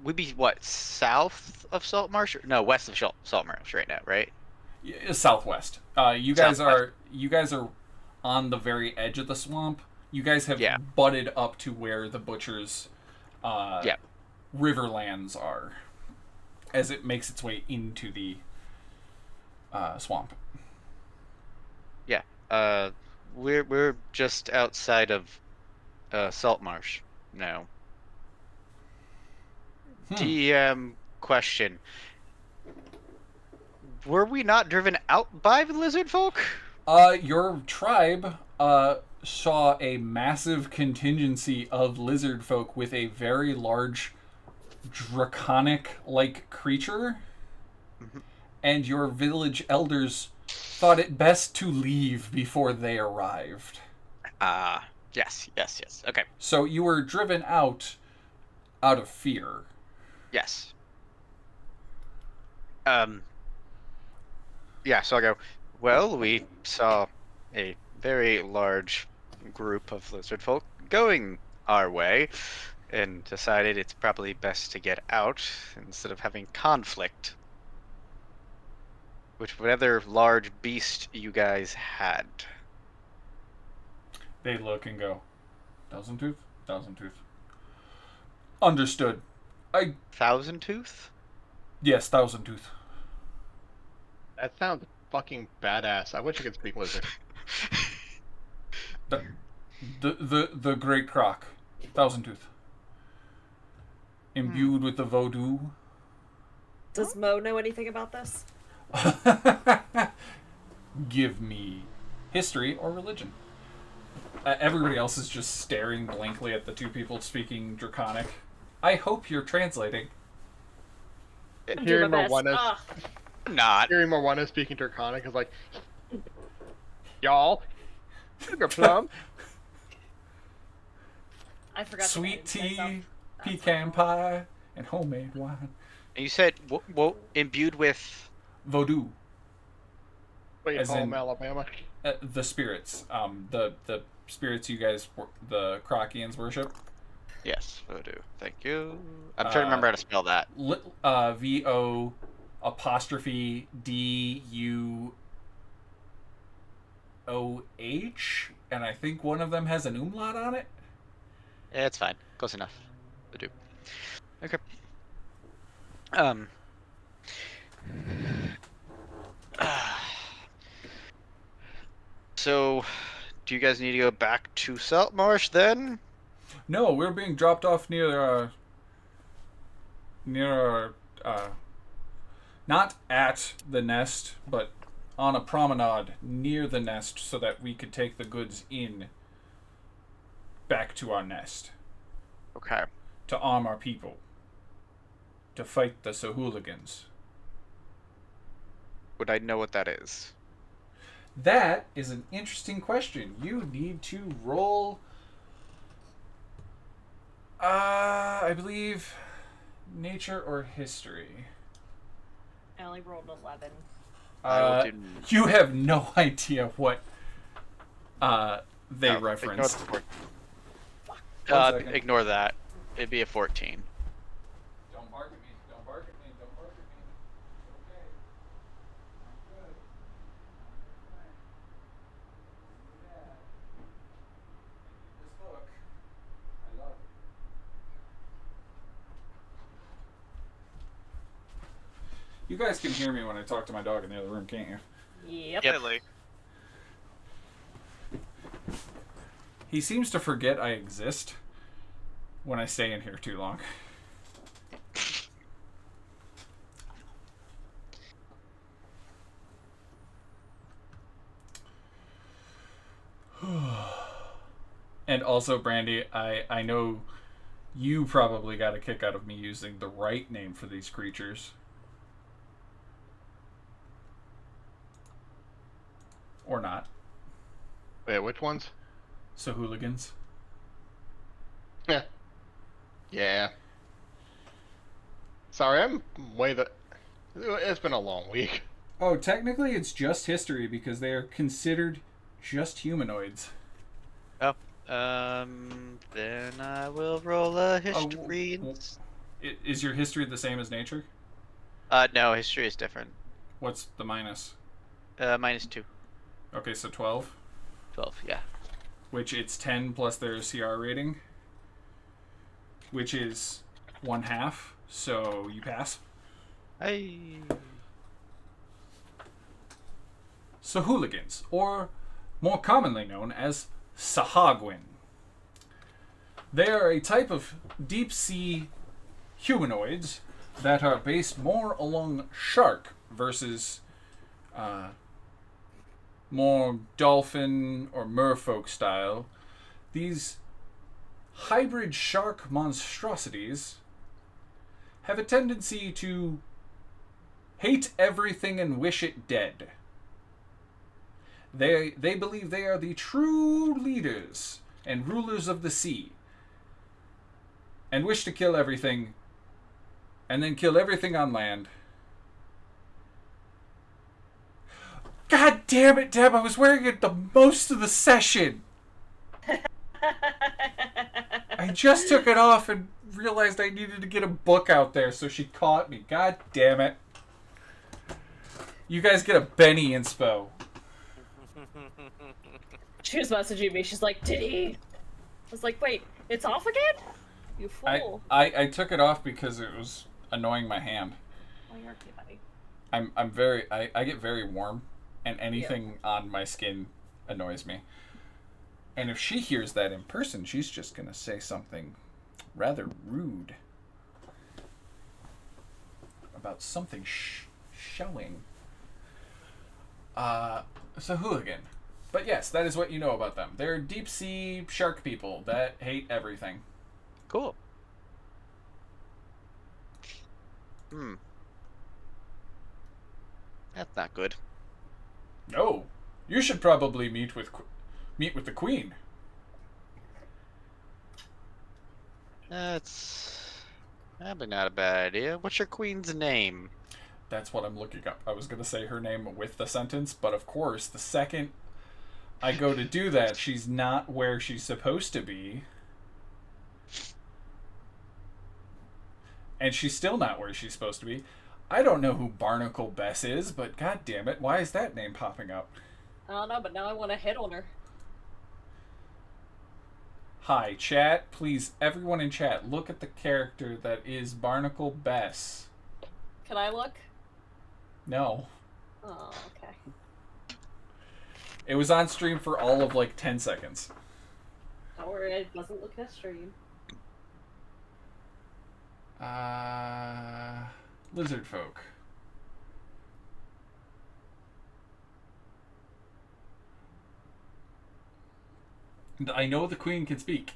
S7: We'd be what, south of Saltmarsh? No, west of Saltmarsh right now, right?
S1: Southwest. You guys
S7: Southwest.
S1: are on the very edge of the swamp. You guys have
S7: Yeah.
S1: butted up to where the butcher's
S7: Yeah.
S1: riverlands are, as it makes its way into the swamp.
S7: Yeah. We're just outside of Saltmarsh now. DM question. Were we not driven out by the lizardfolk?
S1: Your tribe saw a massive contingency of lizard folk with a very large draconic-like creature, and your village elders thought it best to leave before they arrived.
S7: Yes. Okay.
S1: So you were driven out of fear.
S7: Yes. Yeah, so I go, well, we saw a very large group of lizard folk going our way and decided it's probably best to get out instead of having conflict with whatever large beast you guys had.
S1: They look and go, Thousand Tooth? Thousand Tooth. Understood.
S7: Thousand Tooth?
S1: Yes, Thousand Tooth.
S5: That sounds fucking badass. I wish I could speak lizard.
S1: The Great Croc. Thousand Tooth. Imbued with the voodoo.
S4: Does Mo know anything about this?
S1: Give me history or religion. Everybody else is just staring blankly at the two people speaking Draconic. I hope you're translating.
S4: I'm
S5: Hearing
S4: doing my best.
S5: Morwenna,
S7: Not.
S5: hearing Morwenna speaking Draconic is like, y'all, sugar plum.
S4: I forgot.
S1: Sweet
S4: to name myself.
S1: tea, pecan pie, and homemade wine.
S7: And you said, imbued with...
S1: Voodoo.
S5: Wait,
S1: As in-
S5: home, Alabama.
S1: The spirits. The spirits you guys, the Krakians worship.
S7: Yes, voodoo. Thank you. I'm trying to remember how to spell that.
S1: VO apostrophe DUOH, and I think one of them has an umlaut on it.
S7: Yeah, it's fine. Close enough. Voodoo. Okay. So, do you guys need to go back to Saltmarsh then?
S1: No, we're being dropped off near not at the nest, but on a promenade near the nest so that we could take the goods in back to our nest
S7: Okay.
S1: to arm our people, to fight the Sahooligans.
S7: Would I know what that is?
S1: That is an interesting question. You need to roll, I believe, nature or history.
S4: I only rolled 11.
S7: I will do...
S1: You have no idea what they
S7: No,
S1: referenced.
S7: Ignore,
S1: One second.
S7: ignore that. It'd be a 14.
S1: Don't bark at me. Don't bark at me. Don't bark at me. Okay. I'm good. I'm fine. Yeah. This book. I love it. You guys can hear me when I talk to my dog in the other room, can't you?
S4: Yep.
S7: Yep.
S6: Really?
S1: He seems to forget I exist when I stay in here too long. And also, Brandy, I know you probably got a kick out of me using the right name for these creatures. Or not.
S5: Wait, which ones?
S1: So hooligans.
S5: Yeah. Yeah. Sorry, I'm way the. It's been a long week.
S1: Oh, technically it's just history because they are considered just humanoids.
S7: Oh, then I will roll a history.
S1: Is your history the same as nature?
S7: No, history is different.
S1: What's the minus?
S7: -2.
S1: Okay, so 12.
S7: 12, yeah.
S1: Which it's 10 plus their CR rating. Which is 1/2, so you pass.
S7: Hey.
S1: So hooligans, or more commonly known as Sahagwin. They are a type of deep-sea humanoids that are based more along shark versus more dolphin or merfolk style. These hybrid shark monstrosities have a tendency to hate everything and wish it dead. They believe they are the true leaders and rulers of the sea, and wish to kill everything, and then kill everything on land. God damn it, Deb, I was wearing it the most of the session. I just took it off and realized I needed to get a book out there, so she caught me. God damn it. You guys get a Benny inspo.
S4: She was messaging me. She's like, "Did he?" I was like, "Wait, it's off again? You fool!"
S1: I took it off because it was annoying my hand.
S4: Oh, you're okay, buddy.
S1: I get very warm, and anything on my skin annoys me. And if she hears that in person, she's just gonna say something rather rude about something showing. So hooligan. But yes, that is what you know about them. They're deep sea shark people that hate everything.
S7: Cool. That's not good.
S1: No, you should probably meet with the queen.
S7: That's probably not a bad idea. What's your queen's name?
S1: That's what I'm looking up. I was gonna say her name with the sentence, but of course, the second I go to do that, she's not where she's supposed to be. And she's still not where she's supposed to be. I don't know who Barnacle Bess is, but god damn it, why is that name popping up?
S4: I don't know, but now I want to hit on her.
S1: Hi, chat. Please, everyone in chat, look at the character that is Barnacle Bess.
S4: Can I look?
S1: No.
S4: Oh, okay.
S1: It was on stream for all of like 10 seconds.
S4: Don't worry, I wasn't looking at stream.
S1: Lizardfolk. I know the queen can speak.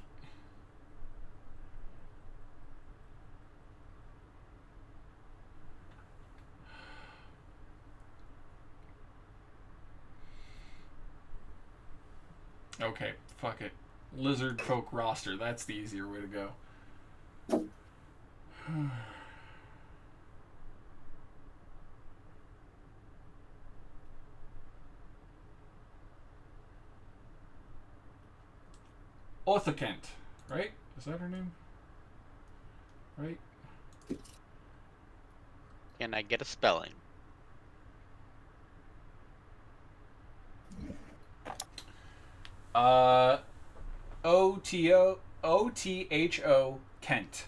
S1: Okay, fuck it. Lizardfolk roster, that's the easier way to go. Orthakent, right? Is that her name? Right?
S7: Can I get a spelling?
S1: O-T-H-O Kent.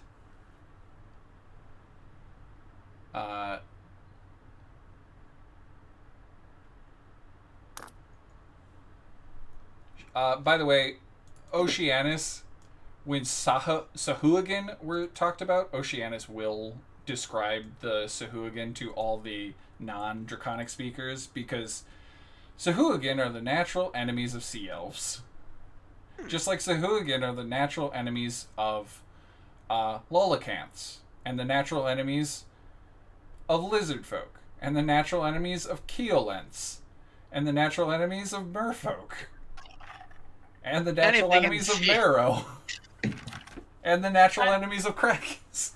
S1: By the way, Oceanus, when Sahuagin were talked about, Oceanus will describe the Sahuagin to all the non-Draconic speakers, because Sahuagin are the natural enemies of sea elves. Just like Sahuagin are the natural enemies of Lolacanths, and the natural enemies of lizardfolk, and the natural enemies of Keolents, and the natural enemies of merfolk, and the natural
S2: Anything in
S1: enemies of
S2: sea.
S1: marrow, and the natural enemies of krakens.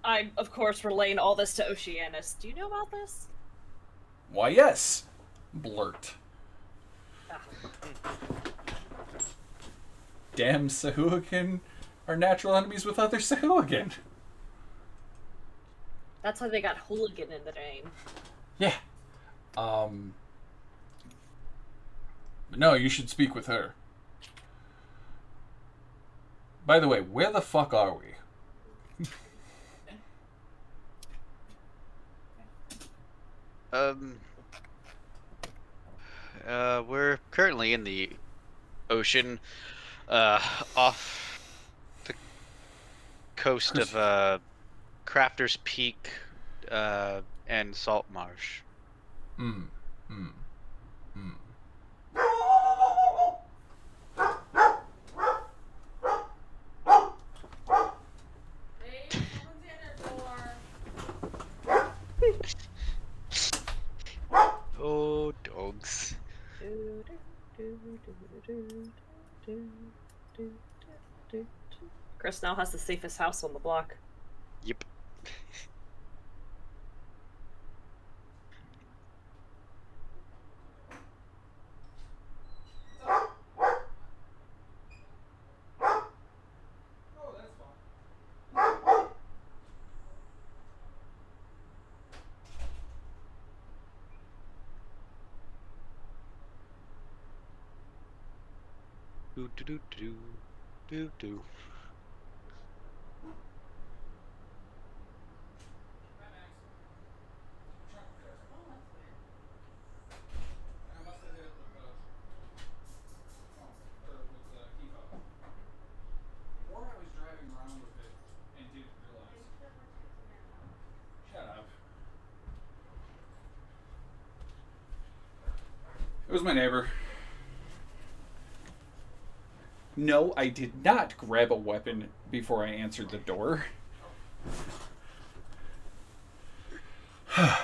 S4: I'm, of course, relaying all this to Oceanus. Do you know about this?
S1: Why, yes. Blurt.
S4: Ah.
S1: Damn Sahuagin are natural enemies with other Sahuagin.
S4: That's how they got hooligan in the name.
S1: Yeah. No, you should speak with her. By the way, where the fuck are we?
S7: We're currently in the ocean, off the coast of Crafter's Peak, and Saltmarsh.
S3: Hey, someone's at our door.
S7: Oh, dogs.
S4: Chris now has the safest house on the block.
S7: Yep.
S1: Oh, that's fine.
S7: Do do do do do do.
S1: Or I was driving around with it and didn't realize. Shut up. It was my neighbor. No, I did not grab a weapon before I answered the door. I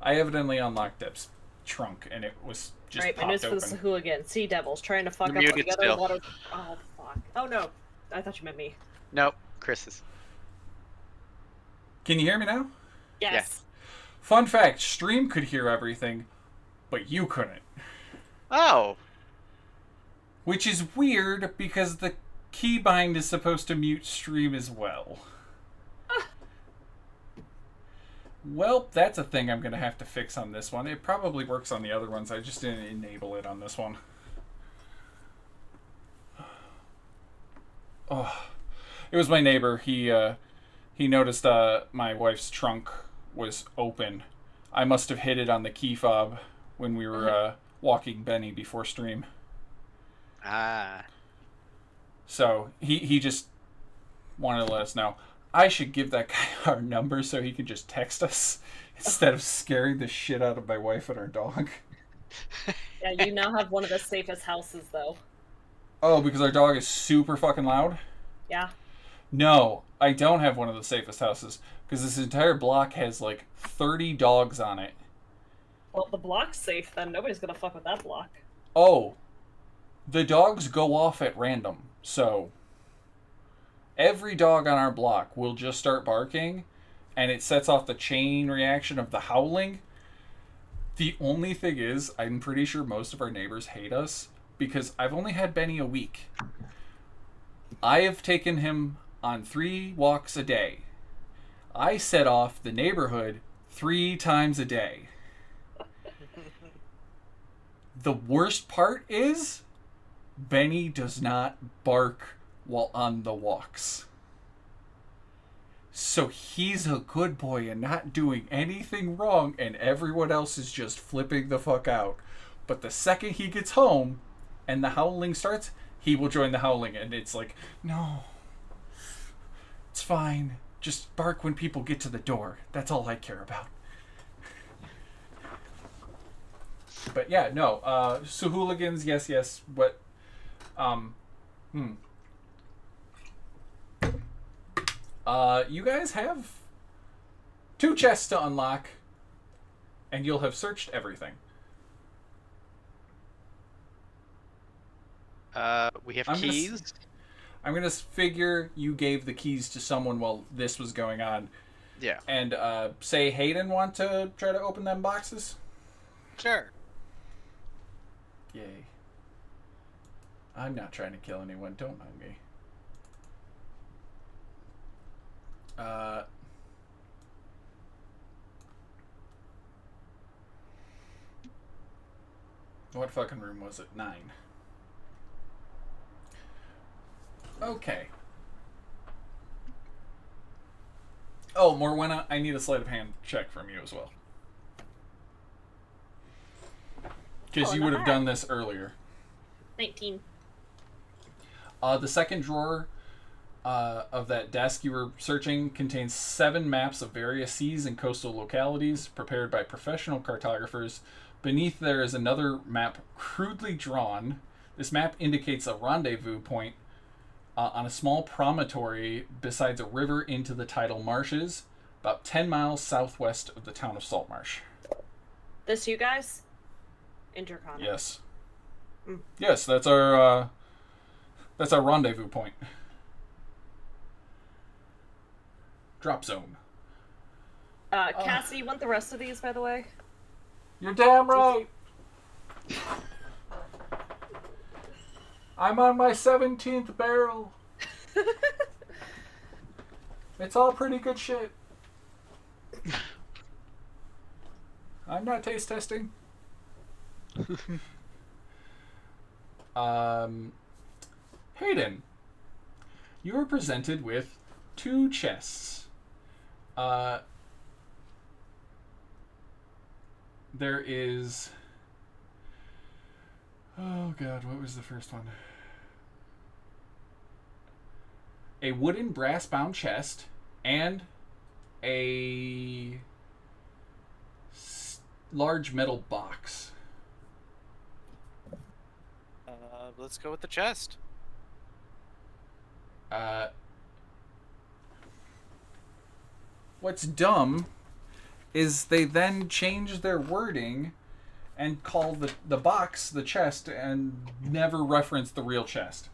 S1: evidently unlocked Deb's trunk and it was just
S4: Right,
S1: popped
S4: and it's for
S1: open.
S4: the hooligan. Sea devils trying to fuck
S7: You're
S4: up
S7: muted
S4: the other
S7: still.
S4: water. Oh fuck! Oh no, I thought you meant me.
S7: Nope, Chris's.
S1: Can you hear me now?
S4: Yes.
S1: Fun fact, Stream could hear everything, but you couldn't.
S7: Oh,
S1: Which is weird because the keybind is supposed to mute Stream as well. Well, that's a thing I'm going to have to fix on this one. It probably works on the other ones. I just didn't enable it on this one. Oh, it was my neighbor. He noticed my wife's trunk was open. I must have hit it on the key fob when we were walking Benny before Stream.
S7: ah.
S1: So he just wanted to let us know. I should give that guy our number so he can just text us instead of scaring the shit out of my wife and our dog.
S4: Yeah, you now have one of the safest houses, though.
S1: Oh, because our dog is super fucking loud?
S4: Yeah.
S1: No, I don't have one of the safest houses because this entire block has like 30 dogs on it.
S4: Well, the block's safe then. Nobody's gonna fuck with that block.
S1: Oh, the dogs go off at random. So every dog on our block will just start barking and it sets off the chain reaction of the howling. The only thing is, I'm pretty sure most of our neighbors hate us because I've only had Benny a week. I have taken him on 3 walks a day. I set off the neighborhood 3 times a day. The worst part is, Benny does not bark while on the walks. So he's a good boy and not doing anything wrong, and everyone else is just flipping the fuck out. But the second he gets home and the howling starts, he will join the howling, and it's like, no, it's fine. Just bark when people get to the door. That's all I care about. But yeah, no. So hooligans, yes. What? You guys have 2 chests to unlock, and you'll have searched everything.
S7: We have
S1: I'm gonna
S7: keys.
S1: I'm gonna figure you gave the keys to someone while this was going on,
S7: Yeah.
S1: and say Hayden want to try to open them boxes.
S6: Sure.
S1: Yay. I'm not trying to kill anyone. Don't mind me. What fucking room was it? 9. Okay. Oh, Morwenna, I need a sleight of hand check from you as well. Because you would have done this earlier.
S4: 19.
S1: The second drawer of that desk you were searching contains 7 maps of various seas and coastal localities prepared by professional cartographers. Beneath there is another map crudely drawn. This map indicates a rendezvous point on a small promontory besides a river into the tidal marshes, about 10 miles southwest of the town of Saltmarsh.
S4: This you guys? Intercom.
S1: Yes.
S4: Mm.
S1: Yes, that's our rendezvous point. Drop zone.
S4: Cassie, you want the rest of these, by the way?
S1: You're damn right. I'm on my 17th barrel. It's all pretty good shit. I'm not taste testing. Hayden, you are presented with 2 chests. There is... Oh god, what was the first one? A wooden brass-bound chest and a large metal box.
S6: Let's go with the chest.
S1: What's dumb is they then change their wording and call the box the chest and never reference the real chest.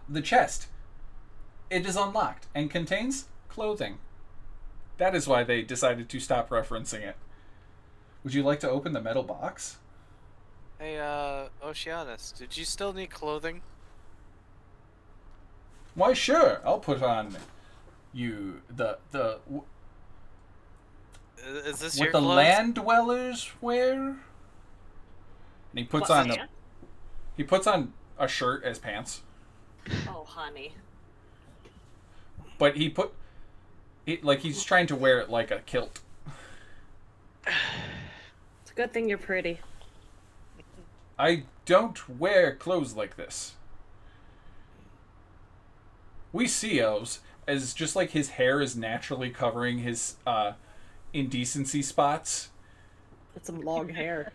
S1: The chest. It is unlocked and contains clothing. That is why they decided to stop referencing it. Would you like to open the metal box?
S6: Hey, Oceanus, did you still need clothing?
S1: Why, sure. I'll put on you
S6: Is this
S1: what
S6: your
S1: the
S6: clothes?
S1: land dwellers wear. And he puts
S4: What,
S1: on
S4: pants?
S1: he puts on a shirt as pants.
S4: Oh, honey.
S1: But he's trying to wear it like a kilt.
S4: It's a good thing you're pretty.
S1: I don't wear clothes like this. We see elves as just like his hair is naturally covering his indecency spots.
S4: That's some long hair.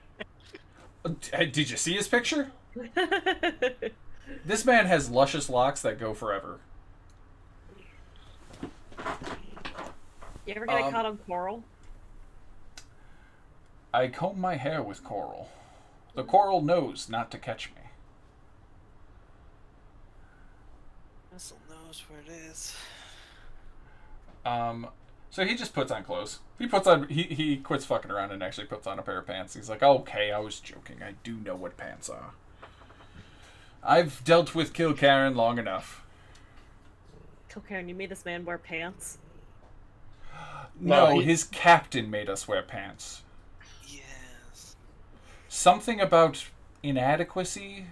S1: Did you see his picture? This man has luscious locks that go forever.
S4: You ever get caught on coral?
S1: I comb my hair with coral. The coral knows not to catch me.
S6: Russell knows where it is.
S1: So he just puts on clothes. He quits fucking around and actually puts on a pair of pants. He's like, okay, I was joking. I do know what pants are. I've dealt with Killkaren long enough.
S4: Killkaren, you made this man wear pants?
S1: No, his captain made us wear pants.
S6: Yes.
S1: Something about inadequacy?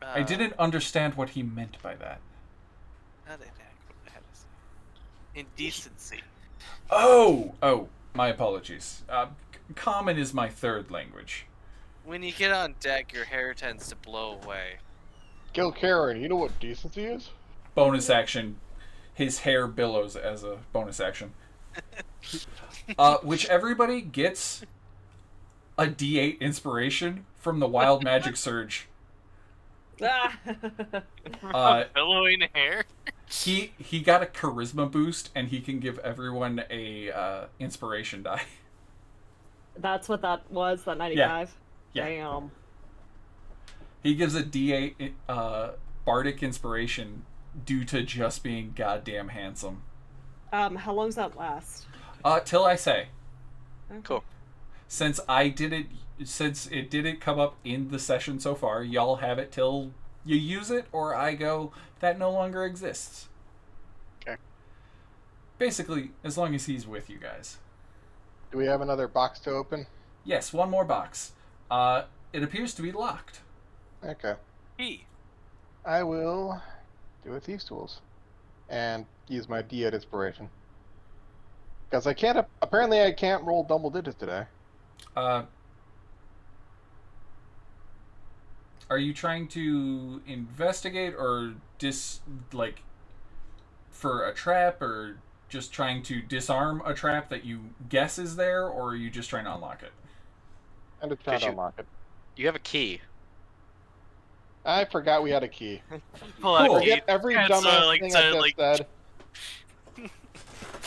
S1: I didn't understand what he meant by that.
S6: Not inadequacy. Indecency.
S1: Oh, my apologies. Common is my 3rd language.
S6: When you get on deck, your hair tends to blow away.
S5: Killkaren, you know what decency is?
S1: Bonus action. His hair billows as a bonus action. Which everybody gets a D8 inspiration from the Wild Magic Surge.
S6: Billowing hair?
S1: He got a charisma boost, and he can give everyone a inspiration die.
S4: That's what that was, that 95?
S1: Yeah.
S4: Damn.
S1: He gives a D8 bardic inspiration due to just being goddamn handsome.
S4: How long's that last?
S1: Till I say.
S4: Okay.
S7: Cool.
S1: Since it didn't come up in the session so far, y'all have it till you use it, or I go, that no longer exists.
S7: Okay.
S1: Basically, as long as he's with you guys.
S5: Do we have another box to open?
S1: Yes, one more box. It appears to be locked.
S5: Okay.
S6: Key.
S5: I will do a Thieves' Tools and use my D8 inspiration. Because apparently I can't roll double digits today.
S1: Are you trying to investigate or for a trap, or just trying to disarm a trap that you guess is there, or are you just trying to unlock it?
S5: I'm just trying
S7: Could
S5: to
S7: you-
S5: unlock it.
S7: You have a key.
S5: I forgot we had a key.
S6: Pull out
S1: Cool.
S6: key.
S5: Forget every
S6: Yeah,
S5: dumbass
S6: so, like,
S5: thing
S6: so,
S5: I just
S6: like-
S5: said.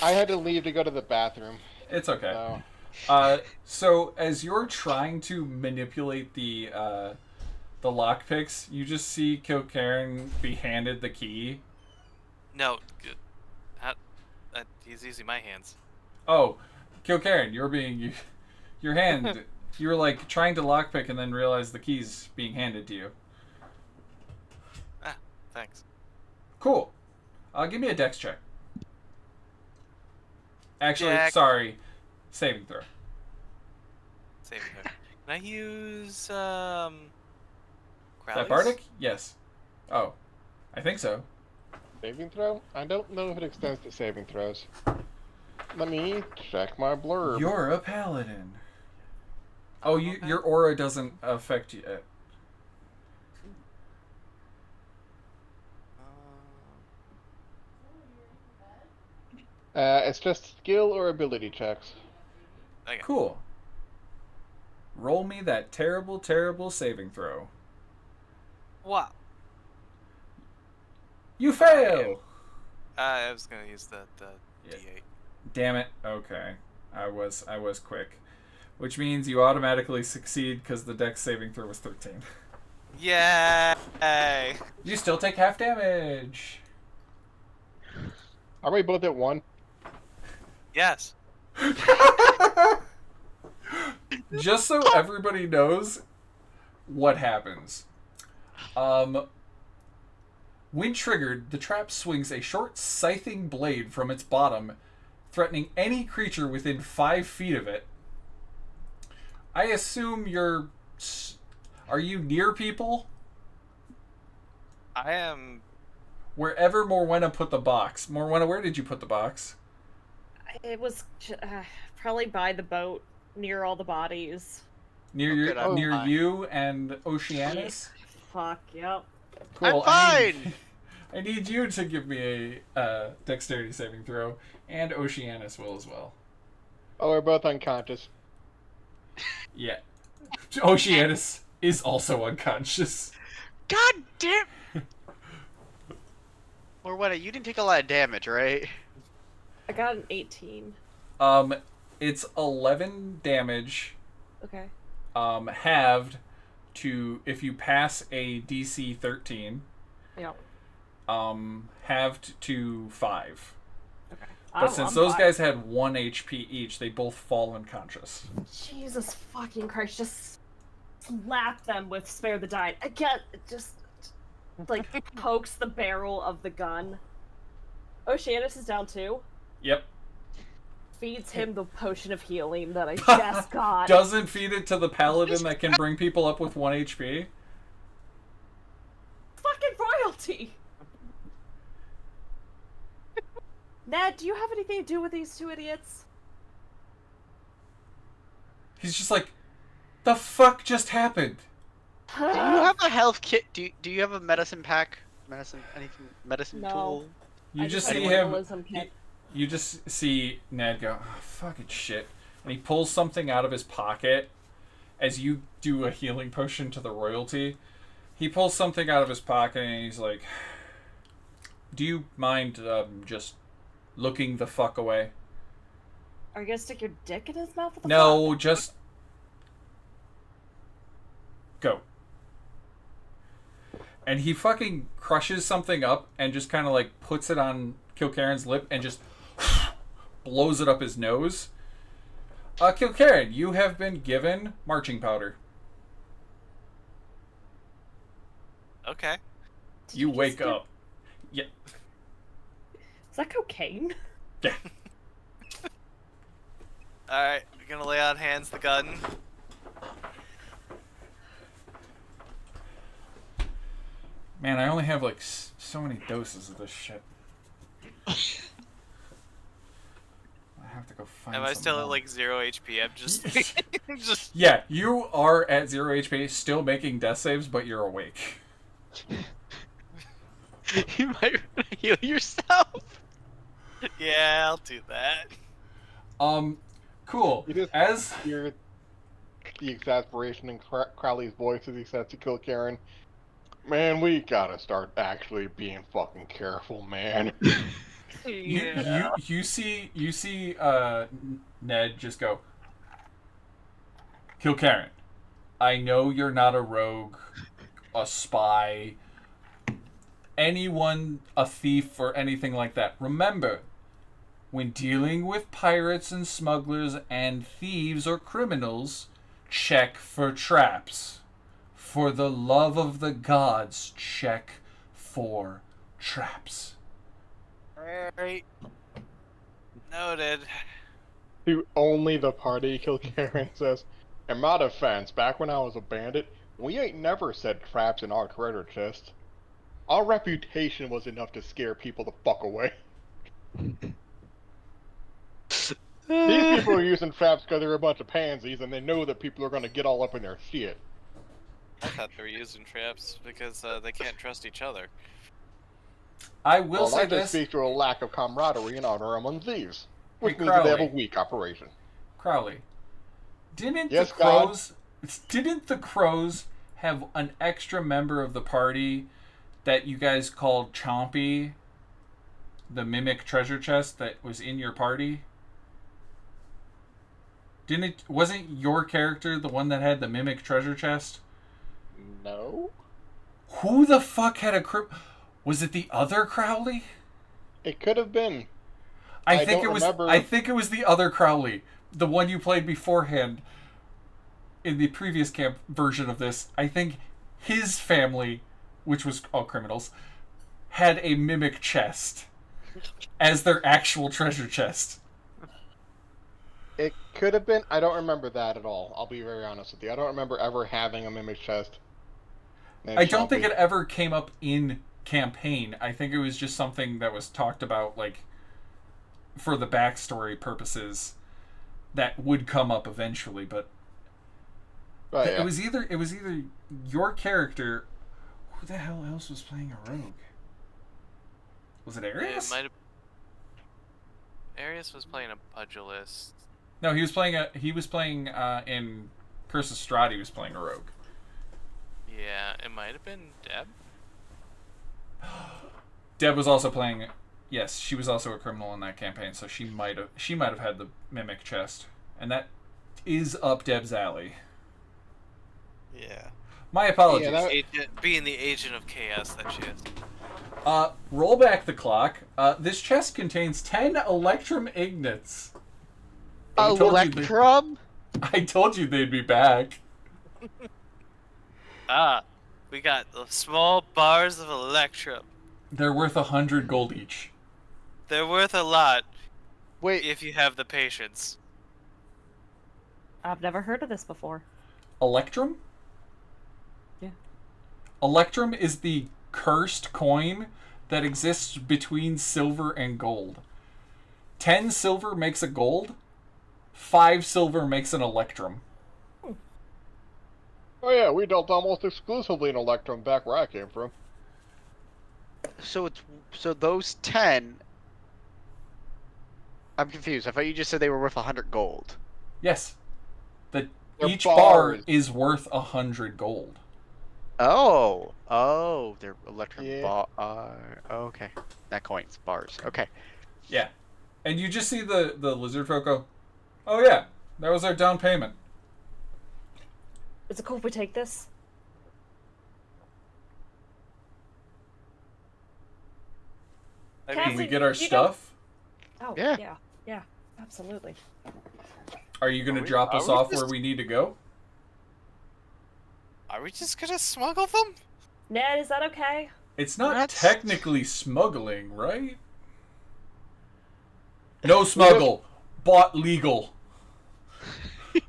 S5: I had to leave to go to the bathroom.
S1: It's okay.
S5: So.
S1: So as you're trying to manipulate the lockpicks, you just see Killkaren be handed the key.
S6: No. Good. He's using my hands.
S1: Oh, Killkaren, your hand. You were like trying to lockpick and then realized the key's being handed to you.
S6: Ah, thanks.
S1: Cool. Give me a dex check. Actually,
S6: Jack.
S1: sorry. Saving throw.
S6: Saving her. Can I use
S1: Is that
S6: Crowley's?
S1: bardic? Yes. Oh, I think so.
S5: Saving throw? I don't know if it extends to saving throws. Let me check my blurb.
S1: You're a paladin. Oh, your aura doesn't affect you.
S5: It's just skill or ability checks.
S6: Okay.
S1: Cool. Roll me that terrible, terrible saving throw.
S6: Wow.
S1: You fail!
S6: I was gonna use the
S1: Yeah.
S6: D8.
S1: Damn it. Okay. I was quick. Which means you automatically succeed because the dex saving throw was 13.
S6: Yay!
S1: You still take half damage.
S5: Are we both at 1?
S6: Yes.
S1: Just so everybody knows what happens. When triggered, the trap swings a short scything blade from its bottom, threatening any creature within 5 feet of it. I assume are you near people?
S6: I am.
S1: Wherever Morwenna put the box. Morwenna, where did you put the box?
S4: It was probably by the boat, near all the bodies.
S1: Near
S7: good, I'm
S1: near
S7: fine.
S1: you and Oceanus?
S4: Fuck, yep.
S1: Cool.
S7: I'm fine!
S1: I need you to give me a dexterity saving throw, and Oceanus will as well.
S5: Oh, we're both unconscious.
S1: Yeah. Oceanus is also unconscious.
S7: God damn! Morwenna, you didn't take a lot of damage, right?
S4: I got an 18.
S1: It's 11 damage,
S4: Okay.
S1: halved to if you pass a DC 13,
S4: Yep.
S1: halved to 5.
S4: Okay.
S1: But since those guys had 1 HP each, they both fall unconscious.
S4: Jesus fucking Christ, just slap them with spare the dying. Again, it just like pokes the barrel of the gun. Oceanus is down too.
S1: Yep.
S4: Feeds him the potion of healing that I just got.
S1: Doesn't feed it to the paladin that can bring people up with 1 HP.
S4: Fucking royalty! Ned, do you have anything to do with these two idiots?
S1: He's just like, the fuck just happened?
S7: Do you have a health kit? Do you have a medicine pack? Medicine
S4: No.
S7: tool?
S1: You
S4: I
S1: just
S4: had
S1: see
S4: a
S1: him.
S4: journalism kit.
S1: You just see Ned go, oh, fucking shit. And he pulls something out of his pocket as you do a healing potion to the royalty. He pulls something out of his pocket and he's like, do you mind just looking the fuck away?
S4: Are you gonna stick your dick in his mouth? What the
S1: No,
S4: fuck?
S1: just Go. And he fucking crushes something up and just kind of like puts it on Killkaren's lip and just blows it up his nose. Killkaren, you have been given marching powder.
S6: Okay.
S1: You wake up. Yeah.
S4: Is that cocaine?
S1: Yeah.
S6: Alright, we're gonna lay on hands the gun.
S1: Man, I only have like so many doses of this shit. I have to go find.
S6: Am I
S1: some
S6: still
S1: more.
S6: at like 0 HP? I'm just just
S1: Yeah, you are at 0 HP, still making death saves, but you're awake.
S2: You might heal yourself.
S6: yeah, I'll do that.
S1: Cool.
S5: You just
S1: As
S5: hear the exasperation in Crowley's voice as he says to Killkaren, "Man, we gotta start actually being fucking careful, man."
S1: you see Ned just go, Killkaren, I know you're not a rogue, a spy, anyone, a thief, or anything like that. Remember, when dealing with pirates and smugglers and thieves or criminals, check for traps. For the love of the gods, check for traps.
S6: Alright. Noted.
S5: To only the party, Killkaren says, "In my defense, back when I was a bandit, we ain't never set traps in our treasure chest. Our reputation was enough to scare people the fuck away. These people are using traps because they're a bunch of pansies and they know that people are going to get all up in their shit."
S6: I thought they were using traps because they can't trust each other.
S1: I will
S5: Well,
S1: say
S5: that just
S1: this,
S5: speaks to a lack of camaraderie and honor among thieves, which
S1: Hey,
S5: means that they have a
S1: Crowley.
S5: weak operation.
S1: Crowley.
S5: Yes,
S1: Didn't the crows have an extra member of the party that you guys called Chompy, the mimic treasure chest that was in your party? Wasn't your character the one that had the mimic treasure chest?
S5: No?
S1: Who the fuck had a was it the other Crowley?
S5: It could have been.
S1: I
S5: I
S1: think
S5: don't
S1: it was
S5: remember.
S1: I think it was the other Crowley, the one you played beforehand in the previous camp version of this. I think his family, which was all criminals, had a mimic chest as their actual treasure chest.
S5: It could have been. I don't remember that at all. I'll be very honest with you. I don't remember ever having a mimic chest.
S1: I don't think it ever came up in campaign. I think it was just something that was talked about, like, for the backstory purposes, that would come up eventually. But
S5: But, yeah.
S1: it was either your character. Who the hell else was playing a rogue? Was it
S6: It
S1: Arius?
S6: might have. Arius was playing a pugilist.
S1: No, he was playing in Curse of Strahd. He was playing a rogue.
S6: Yeah, it might have been Deb.
S1: Deb was also playing. Yes, she was also a criminal in that campaign, so she might have had the mimic chest, and that is up Deb's alley.
S6: Yeah.
S1: My apologies.
S5: Yeah,
S6: Being the agent of chaos that she is.
S1: Roll back the clock. This chest contains 10 Electrum Ignits.
S2: Electrum?
S1: I told you they'd be back.
S6: We got the small bars of Electrum.
S1: They're worth 100 gold each.
S6: They're worth a lot
S2: Wait,
S6: if you have the patience.
S4: I've never heard of this before.
S1: Electrum?
S4: Yeah.
S1: Electrum is the cursed coin that exists between silver and gold. 10 silver makes a gold. 5 silver makes an Electrum.
S5: Oh yeah, we dealt almost exclusively in Electrum back where I came from.
S2: so those 10. I'm confused. I thought you just said they were worth 100 gold.
S1: Yes.
S5: They're
S1: Each bar
S5: bars.
S1: is worth 100 gold.
S2: Oh, they're Electrum
S5: Yeah.
S2: bar. Okay, that coins bars. Okay.
S1: Yeah. And you just see the lizard folk go, oh yeah, that was our down payment.
S4: Is it cool if we take this?
S6: I
S1: Can
S6: mean,
S1: we
S4: Cassie,
S1: get our
S4: you don't-
S1: stuff?
S4: Oh,
S7: Yeah.
S4: yeah, absolutely.
S1: Are you going to
S6: Are we-
S1: drop
S6: are
S1: us
S6: we
S1: off where
S6: just-
S1: we need to go?
S6: are we just gonna smuggle them?
S4: Ned, is that okay?
S1: It's not
S7: What?
S1: technically smuggling, right? No smuggle. Bought legal.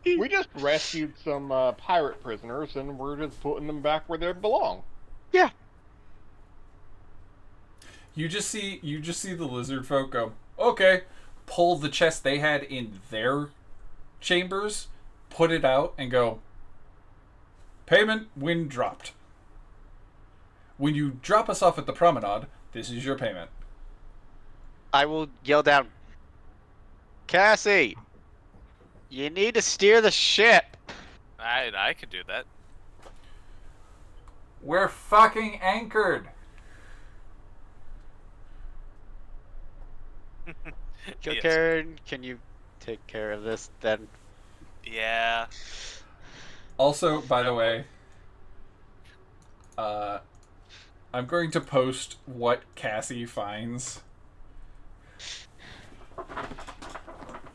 S5: We just rescued some pirate prisoners, and we're just putting them back where they belong.
S7: Yeah.
S1: You just see the lizard folk go, okay, pull the chest they had in their chambers, put it out, and go, payment when dropped. When you drop us off at the promenade, this is your payment.
S7: I will yell down, Cassie, you need to steer the ship.
S6: I could do that.
S1: We're fucking anchored.
S7: Killkaren, can you take care of this then?
S6: Yeah.
S1: Also, by the way, I'm going to post what Cassie finds.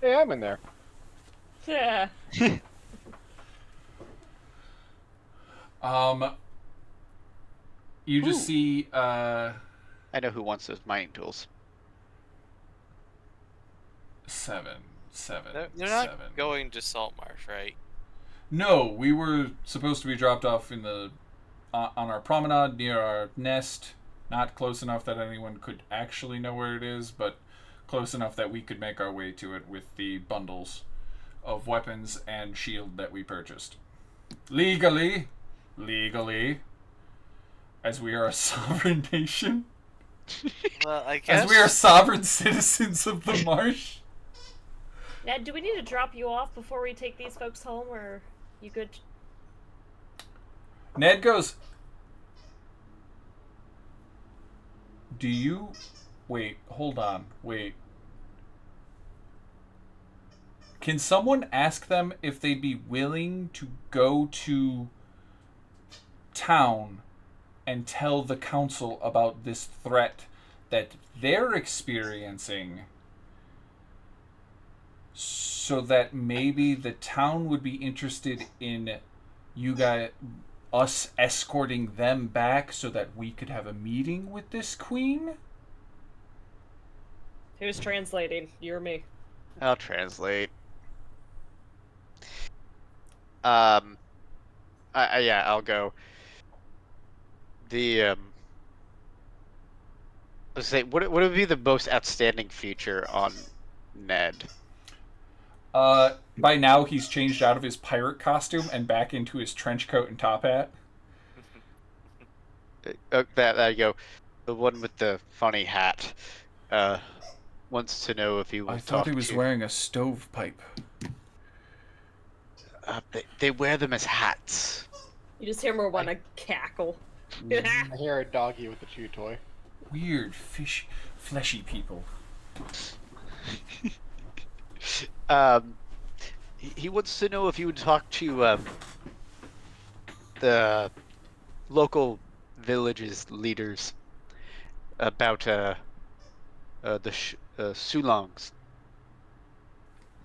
S5: Hey, I'm in there.
S4: Yeah.
S1: You just
S7: Ooh.
S1: see,
S7: I know who wants those mining tools.
S1: seven.
S6: They're not going to Saltmarsh, right?
S1: No, we were supposed to be dropped off in the on our promenade near our nest. Not close enough that anyone could actually know where it is, but close enough that we could make our way to it with the bundles of weapons and shield that we purchased. Legally, as we are a sovereign nation,
S6: Well, I guess.
S1: as we are sovereign citizens of the marsh.
S4: Ned, do we need to drop you off before we take these folks home, or you good?
S1: Ned goes, do you... Wait, hold on, wait. Can someone ask them if they'd be willing to go to town and tell the council about this threat that they're experiencing, so that maybe the town would be interested in us escorting them back so that we could have a meeting with this queen?
S4: Who's translating? You or me?
S7: I'll translate. Yeah, I'll go. Let's say, what would be the most outstanding feature on Ned?
S1: By now he's changed out of his pirate costume and back into his trench coat and top hat.
S7: There you go. The one with the funny hat. Wants to know if you will
S1: I
S7: talk
S1: thought he was
S7: to...
S1: wearing a stovepipe.
S7: They wear them as hats.
S4: You just hear Morwenna cackle.
S5: I hear a doggy with a chew toy.
S1: Weird, fleshy people.
S7: He wants to know if you would talk to the local village's leaders about the Sulongs,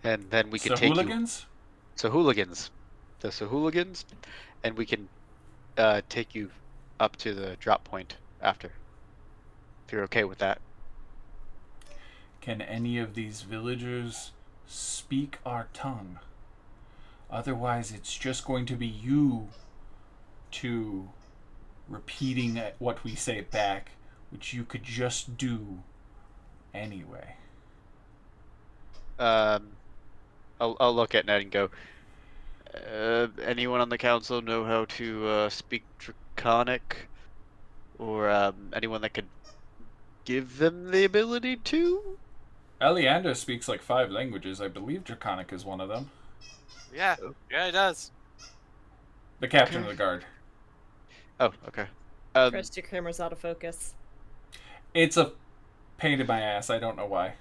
S7: and then we can take you.
S1: Hooligans?
S7: Hooligans, the hooligans, and we can take you up to the drop point after. If you're okay with that.
S1: Can any of these villagers speak our tongue? Otherwise, it's just going to be you two repeating what we say back, which you could just do anyway.
S7: I'll look at Ned and go. Anyone on the council know how to speak Draconic, or anyone that could give them the ability to?
S1: Eliander speaks like 5 languages. I believe Draconic is one of them.
S6: Yeah, it does.
S1: The captain of the guard.
S7: Oh, okay.
S4: Chris, your camera's out of focus.
S1: It's a pain in my ass. I don't know why.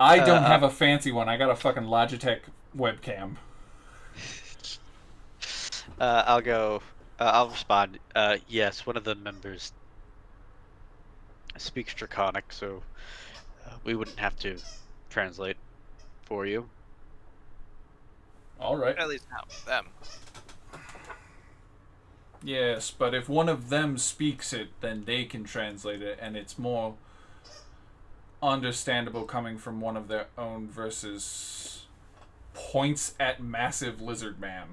S1: I don't have a fancy one. I got a fucking Logitech webcam.
S7: I'll go. I'll respond. Yes, one of the members speaks Draconic, so we wouldn't have to translate for you.
S1: All right.
S6: At least not with them.
S1: Yes, but if one of them speaks it, then they can translate it, and it's more understandable coming from one of their own versus points at massive lizard man.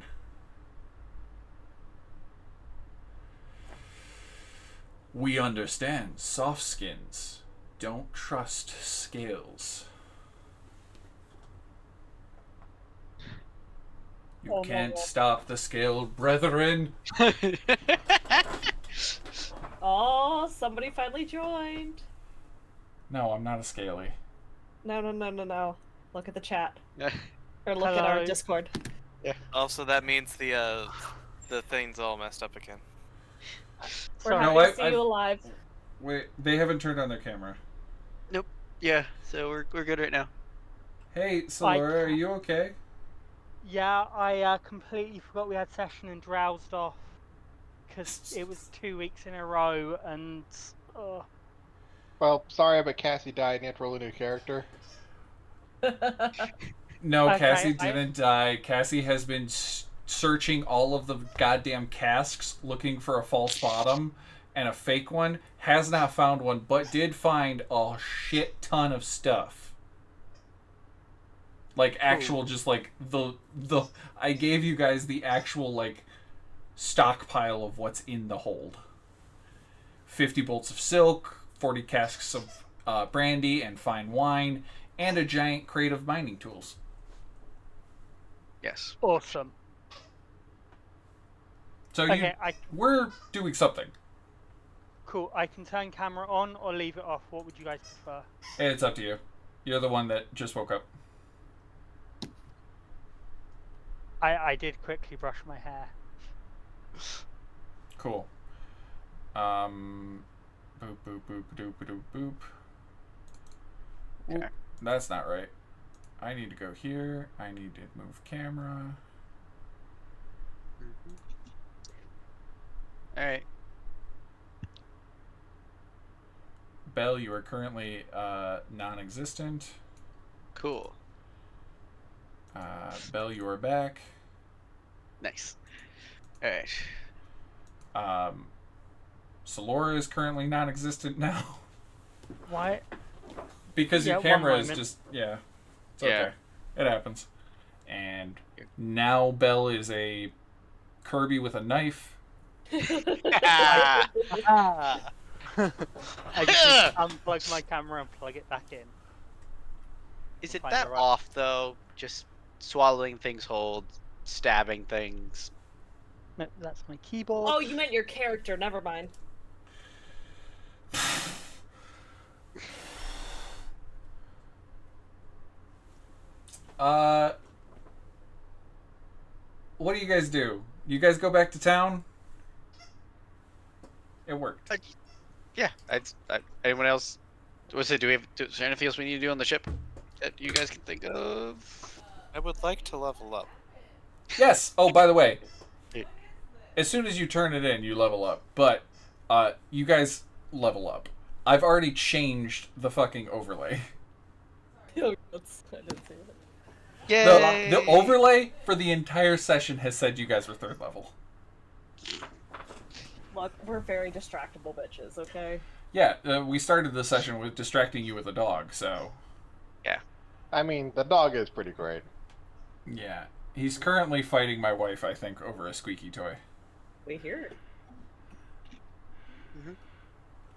S1: We understand soft skins. Don't trust scales. You
S4: Oh,
S1: can't
S4: no.
S1: stop the scaled brethren.
S4: Oh, somebody finally joined.
S1: No, I'm not a scaly.
S4: No. Look at the chat. Or look at our
S8: Hello.
S4: Discord.
S6: Also, that means the thing's all messed up again.
S4: We're
S8: Sorry.
S4: happy
S1: No,
S4: to see you alive.
S1: Wait, they haven't turned on their camera.
S7: Yeah, so we're good right now.
S1: Hey, Solora, are you okay?
S8: Yeah, I completely forgot we had session and drowsed off because it was 2 weeks in a row, and
S5: Well, sorry, but Cassie died and you have to roll a new character.
S1: No,
S8: Okay,
S1: Cassie didn't die. Cassie has been searching all of the goddamn casks looking for a false bottom and a fake one. Has not found one, but did find a shit ton of stuff. Like actual, just like the I gave you guys the actual like stockpile of what's in the hold. 50 bolts of silk, 40 casks of brandy and fine wine, and a giant crate of mining tools.
S7: Yes.
S8: awesome.
S1: So
S8: Okay,
S1: we're doing something.
S8: cool. I can turn camera on or leave it off. What would you guys prefer?
S1: It's up to you. You're the one that just woke up.
S8: I did quickly brush my hair.
S1: Cool. Boop boop boop doop doop boop.
S7: Okay.
S1: Oop, that's not right. I need to go here. I need to move camera.
S7: All right.
S1: Belle, you are currently non-existent.
S7: Cool.
S1: Belle, you are back.
S7: Nice. All right.
S1: Solora is currently non-existent now.
S8: Why?
S1: Because your
S8: Yeah, one
S1: camera is
S8: moment.
S1: just, yeah. It's
S7: Yeah.
S1: okay. It happens. And now Belle is a Kirby with a knife.
S8: I just need to unplug my camera and plug it back in.
S7: Is it
S8: Find
S7: that
S8: the right-
S7: off though? Just swallowing things whole, stabbing things.
S8: No, that's my keyboard.
S4: Oh, you meant your character. Never mind.
S1: What do you guys do? You guys go back to town? It worked.
S7: Yeah. Anyone else? What's it? Is there anything else we need to do on the ship that you guys can think of?
S6: I would like to level up.
S1: Yes. Oh, by the way,
S7: Yeah.
S1: as soon as you turn it in, you level up. But you guys level up. I've already changed the fucking overlay.
S4: I didn't see it.
S7: Yay!
S1: The overlay for the entire session has said you guys were 3rd level.
S4: Look, we're very distractible bitches, okay?
S1: Yeah, we started the session with distracting you with a dog, so...
S5: I mean, the dog is pretty great.
S1: Yeah. He's currently fighting my wife, I think, over a squeaky toy.
S4: We hear it.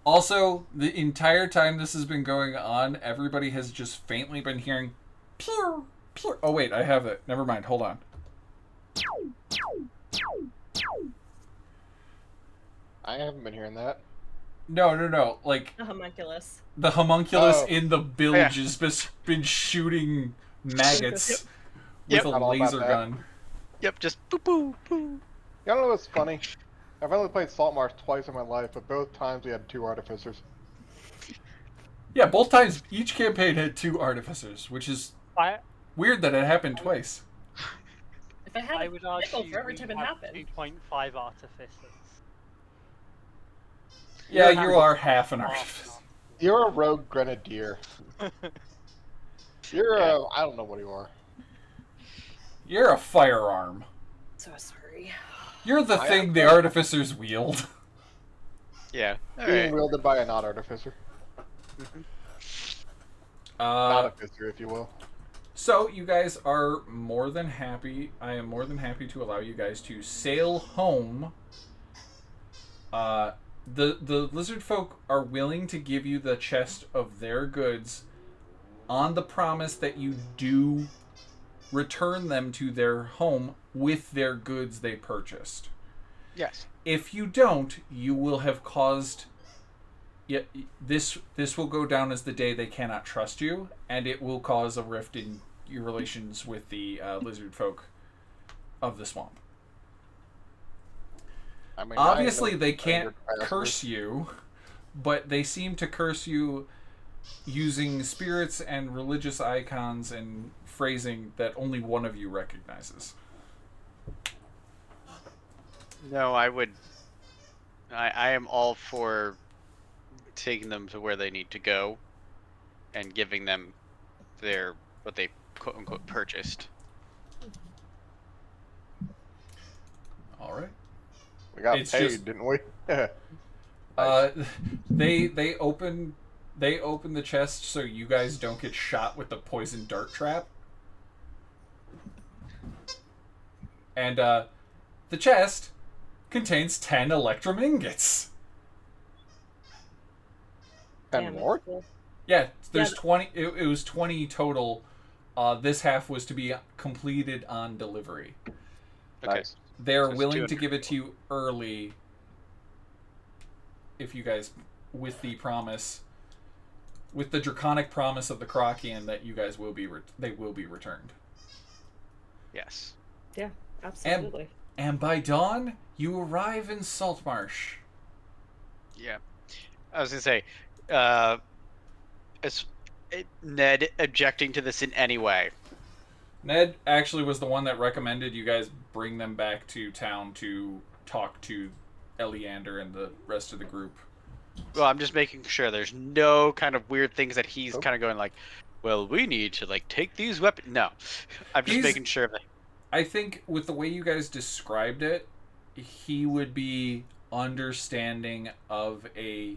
S1: Also, the entire time this has been going on, everybody has just faintly been hearing... Pew! Pew! Oh, wait, I have it. Never mind, hold on.
S5: I haven't been hearing that.
S1: No. Like,
S4: The homunculus.
S1: the homunculus
S5: Oh.
S1: in the bilge
S7: Yeah.
S1: has just been shooting maggots
S7: Yep.
S1: with a
S5: Not all about
S1: laser
S5: that.
S1: gun.
S7: Yep. Just boo boo boo.
S5: You know what's funny? I've only played Saltmarsh twice in my life, but both times we had 2 artificers.
S1: Yeah, both times, each campaign had 2 artificers, which is
S8: I
S1: weird that it happened twice.
S4: If I had
S8: I
S4: a
S8: would
S4: nickel
S8: argue
S4: for every
S8: we
S4: time it
S8: have
S4: happened.
S8: 2.5 artificers.
S1: Yeah,
S8: Yeah.
S1: you are half an artificer.
S5: You're a rogue grenadier. You're
S7: Yeah.
S5: a... I don't know what you are.
S1: You're a firearm.
S4: So sorry.
S1: You're the
S5: I
S1: thing
S5: am
S1: the
S5: not-
S1: artificers wield.
S7: Yeah. All
S5: Being
S7: right.
S5: wielded by a not artificer. Not artificer, if you will.
S1: So you guys are more than happy. I am more than happy to allow you guys to sail home. The lizard folk are willing to give you the chest of their goods on the promise that you do return them to their home with their goods they purchased.
S7: Yes.
S1: If you don't, you will have caused... This will go down as the day they cannot trust you, and it will cause a rift in your relations with the lizard folk of the swamp.
S5: I mean,
S1: Obviously,
S5: I know
S1: they can't
S5: bastards.
S1: curse you, but they seem to curse you using spirits and religious icons and phrasing that only one of you recognizes.
S7: No, I would. I am all for taking them to where they need to go, and giving them what they quote unquote purchased.
S1: All right.
S5: We got
S1: It's
S5: paid,
S1: just-
S5: didn't we?
S1: They open the chest so you guys don't get shot with the poison dart trap. And the chest contains 10 electrum ingots.
S5: And
S4: Damn,
S5: more?
S4: it's cool.
S1: Yeah, there's
S4: Yeah.
S1: 20. It was 20 total. This half was to be completed on delivery.
S7: Okay.
S5: Nice.
S1: They're
S7: So it's
S1: willing to
S7: 200.
S1: give it to you early. If you guys, with the promise, with the draconic promise of the Krokian that you guys will be, they will be returned.
S7: Yes.
S4: Yeah, absolutely.
S1: And by dawn, you arrive in Saltmarsh.
S7: Yeah. I was gonna say, is Ned objecting to this in any way?
S1: Ned actually was the one that recommended you guys bring them back to town to talk to Eleander and the rest of the group.
S7: Well, I'm just making sure there's no kind of weird things that he's
S5: Nope.
S7: kind of going like, well, we need to like take these weapons. No, I'm just
S1: He's-
S7: making sure that.
S1: I think with the way you guys described it, he would be understanding of a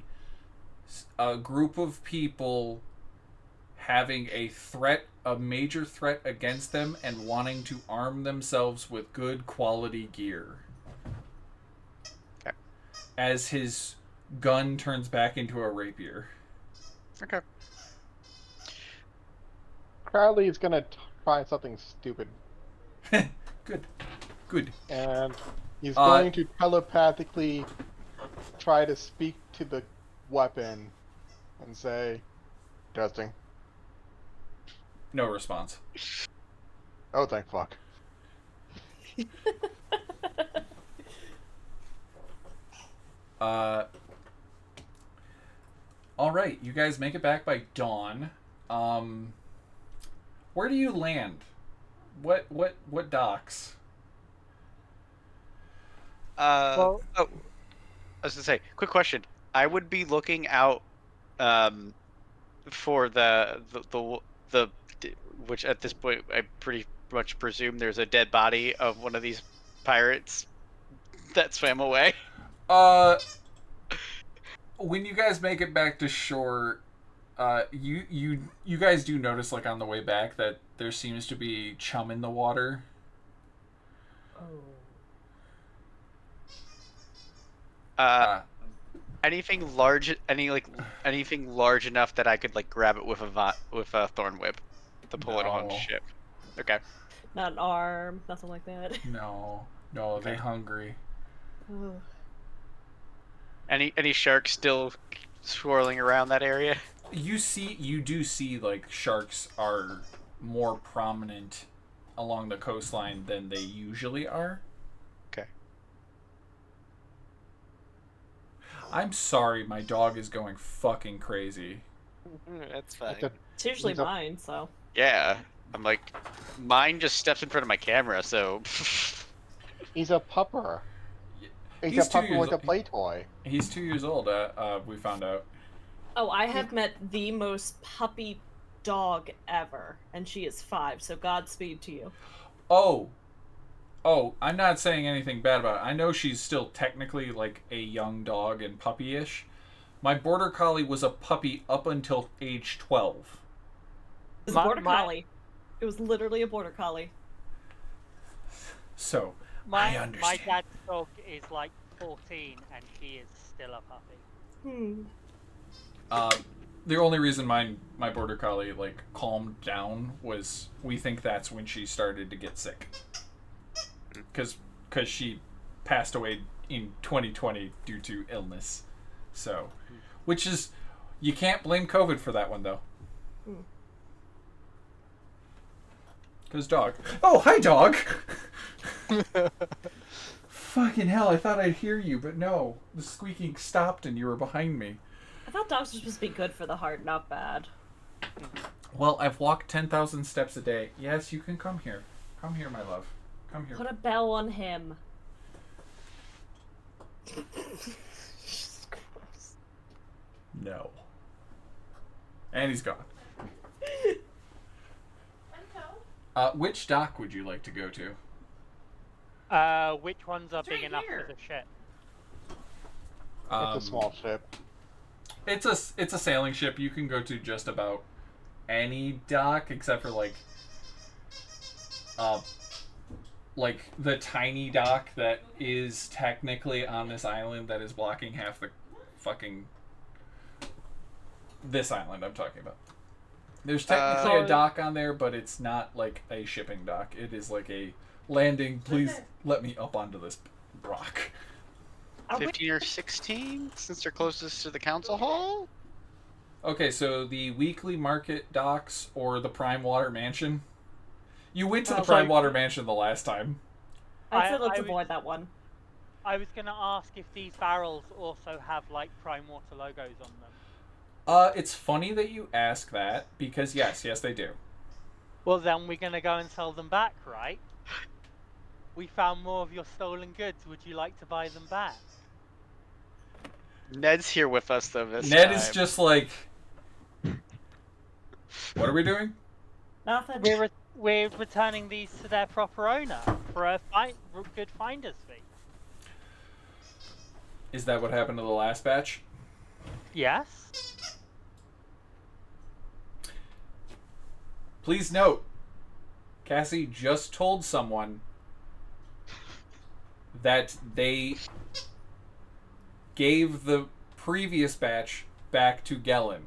S1: group of people having a major threat against them and wanting to arm themselves with good quality gear.
S7: Okay.
S1: As his gun turns back into a rapier.
S7: Okay.
S5: Crowley is gonna try something stupid.
S1: Good.
S5: And he's going to telepathically try to speak to the weapon and say, testing.
S1: No response.
S5: Oh, thank fuck.
S1: All right, you guys make it back by dawn. Where do you land? What docks?
S8: Well-
S7: Oh, I was gonna say, quick question. I would be looking out, for the which at this point I pretty much presume there's a dead body of one of these pirates that swam away.
S1: When you guys make it back to shore, you guys do notice, like, on the way back that there seems to be chum in the water.
S7: Anything large enough that I could like grab it with a thorn whip to pull it on
S1: No.
S7: ship. Okay.
S4: Not an arm, nothing like that.
S1: No, they hungry.
S4: Oh.
S7: Any sharks still swirling around that area?
S1: You do see like sharks are more prominent along the coastline than they usually are.
S7: Okay.
S1: I'm sorry, my dog is going fucking crazy.
S6: That's fine.
S4: It's usually
S5: He's a-
S4: mine, so.
S7: Yeah. I'm like, mine just steps in front of my camera, so.
S5: He's a pupper. He's
S1: He's
S5: a
S1: 2
S5: pupper
S1: years
S5: with a
S1: old.
S5: play toy.
S1: He's 2 years old. We found out.
S4: Oh, I have met the most puppy dog ever, and she is 5, so Godspeed to you.
S1: Oh, I'm not saying anything bad about it. I know she's still technically like a young dog and puppy-ish. My border collie was a puppy up until age 12.
S4: It was a border collie. It was literally a border collie.
S1: So, I
S8: My
S1: understand.
S8: dad's dog is like 14 and she is still a puppy.
S1: The only reason my border collie like calmed down was we think that's when she started to get sick. Cuz she passed away in 2020 due to illness. So, which is you can't blame COVID for that one though. Cuz dog. Oh, hi dog. Fucking hell, I thought I'd hear you, but no. The squeaking stopped and you were behind me.
S4: I thought dogs were supposed to be good for the heart, not bad.
S1: Well, I've walked 10,000 steps a day. Yes, you can come here. Come here, my love. Come here.
S4: Put a bell on him.
S1: No. And he's gone. Which dock would you like to go to?
S8: Which ones are big enough for the ship?
S5: It's a small ship.
S1: It's a sailing ship. You can go to just about any dock except for like the tiny dock that is technically on this island that is blocking half the fucking this island I'm talking about. There's technically a dock on there, but it's not like a shipping dock. It is like a landing. Please let me up onto this rock.
S7: 15 or 16, since they're closest to the council hall?
S1: Okay, so the weekly market docks or the Prime Water Mansion. You went to the Prime Water Mansion the last time.
S4: I said let's avoid that one.
S8: I was going to ask if these barrels also have, like, Prime Water logos on them.
S1: It's funny that you ask that, because yes, they do.
S8: Well, then we're going to go and sell them back, right? We found more of your stolen goods. Would you like to buy them back?
S7: Ned's here with us, though, this
S1: Ned
S7: time.
S1: is just like... What are we doing?
S4: Nothing.
S8: We're returning these to their proper owner for a good finder's fee.
S1: Is that what happened to the last batch?
S8: Yes.
S1: Please note, Cassie just told someone that they gave the previous batch back to Gellin.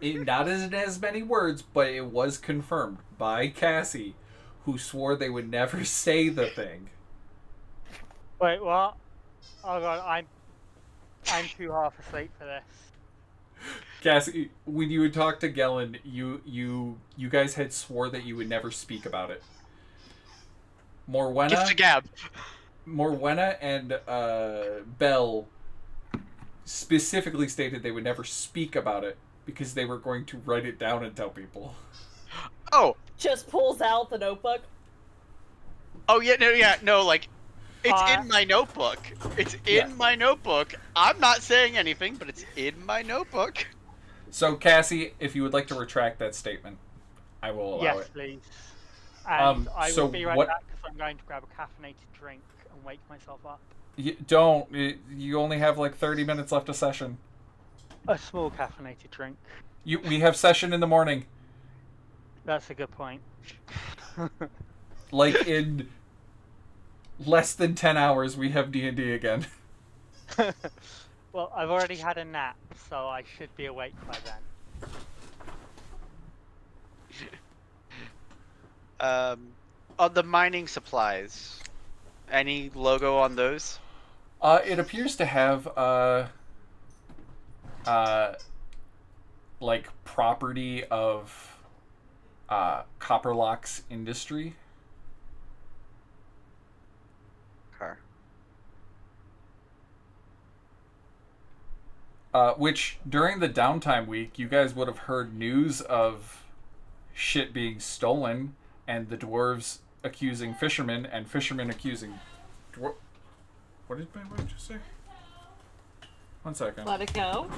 S1: Not in as many words, but it was confirmed by Cassie, who swore they would never say the thing.
S8: Wait, what? Oh god, I'm too half asleep for this.
S1: Cassie, when you would talk to Gellin, you guys had swore that you would never speak about it.
S7: Gift to Gab.
S1: Morwenna and Belle specifically stated they would never speak about it because they were going to write it down and tell people.
S7: Oh.
S4: Just pulls out the notebook.
S7: Oh, no, like, it's in my notebook. It's in my notebook. I'm not saying anything, but it's in my notebook.
S1: So, Cassie, if you would like to retract that statement, I will allow it.
S8: Yes, please. And I
S1: so
S8: will be right
S1: what...
S8: back because I'm going to grab a caffeinated drink and wake myself up.
S1: You don't. You only have like 30 minutes left of session.
S8: A small caffeinated drink.
S1: We have session in the morning.
S8: That's a good point.
S1: Like in less than 10 hours, we have D&D again.
S8: Well, I've already had a nap, so I should be awake by then.
S7: On the mining supplies, any logo on those?
S1: It appears to have like property of Copperlock's industry.
S7: Okay.
S1: Which during the downtime week, you guys would have heard news of shit being stolen, and the dwarves accusing fishermen, and fishermen accusing what did my wife just say? 1 second.
S4: Let it go.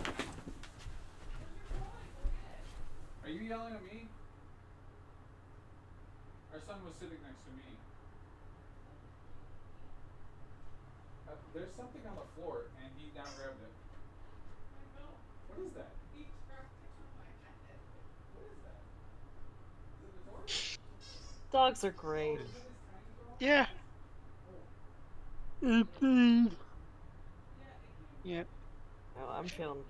S1: Are you yelling at me? Our son was sitting next to me. There's something on the floor, and he now grabbed it. What is that? What is that? Is it the door?
S4: Dogs are great.
S7: Yeah. Indeed. Yeah.
S4: Oh, I'm feeling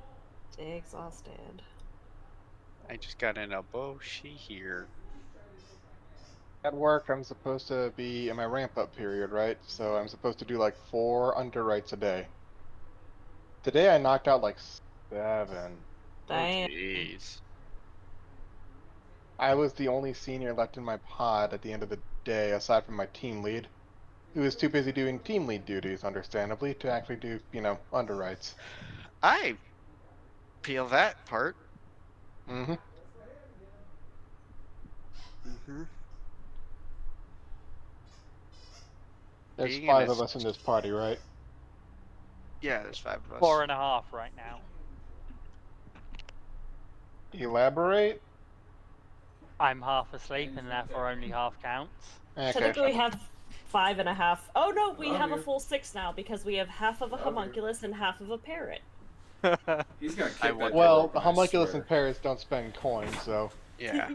S4: exhausted.
S7: I just got an elbow-she here.
S5: At work, I'm supposed to be in my ramp-up period, right? So I'm supposed to do like 4 underwrites a day. Today I knocked out like 7.
S7: Oh,
S4: Damn.
S7: jeez.
S5: I was the only senior left in my pod at the end of the day, aside from my team lead, who was too busy doing team lead duties, understandably, to actually do, underwrites.
S7: I feel that part.
S5: Mm-hmm.
S7: Mm-hmm.
S5: There's
S7: Being
S5: 5
S7: in a
S5: of us in this party, right?
S7: Yeah, there's 5 of us.
S8: 4.5 right now.
S5: Elaborate?
S8: I'm half asleep and therefore only half counts.
S5: Okay.
S4: Technically, we have 5.5. Oh no, we
S1: Love
S4: have a
S1: you.
S4: full 6 now because we have half of a
S1: Love you.
S4: homunculus and half of a parrot.
S1: He's gonna
S7: I
S1: kick that
S7: would-
S1: door
S5: Well,
S1: open, I
S5: homunculus
S1: swear.
S5: and parrots don't spend coins, so...
S7: Yeah.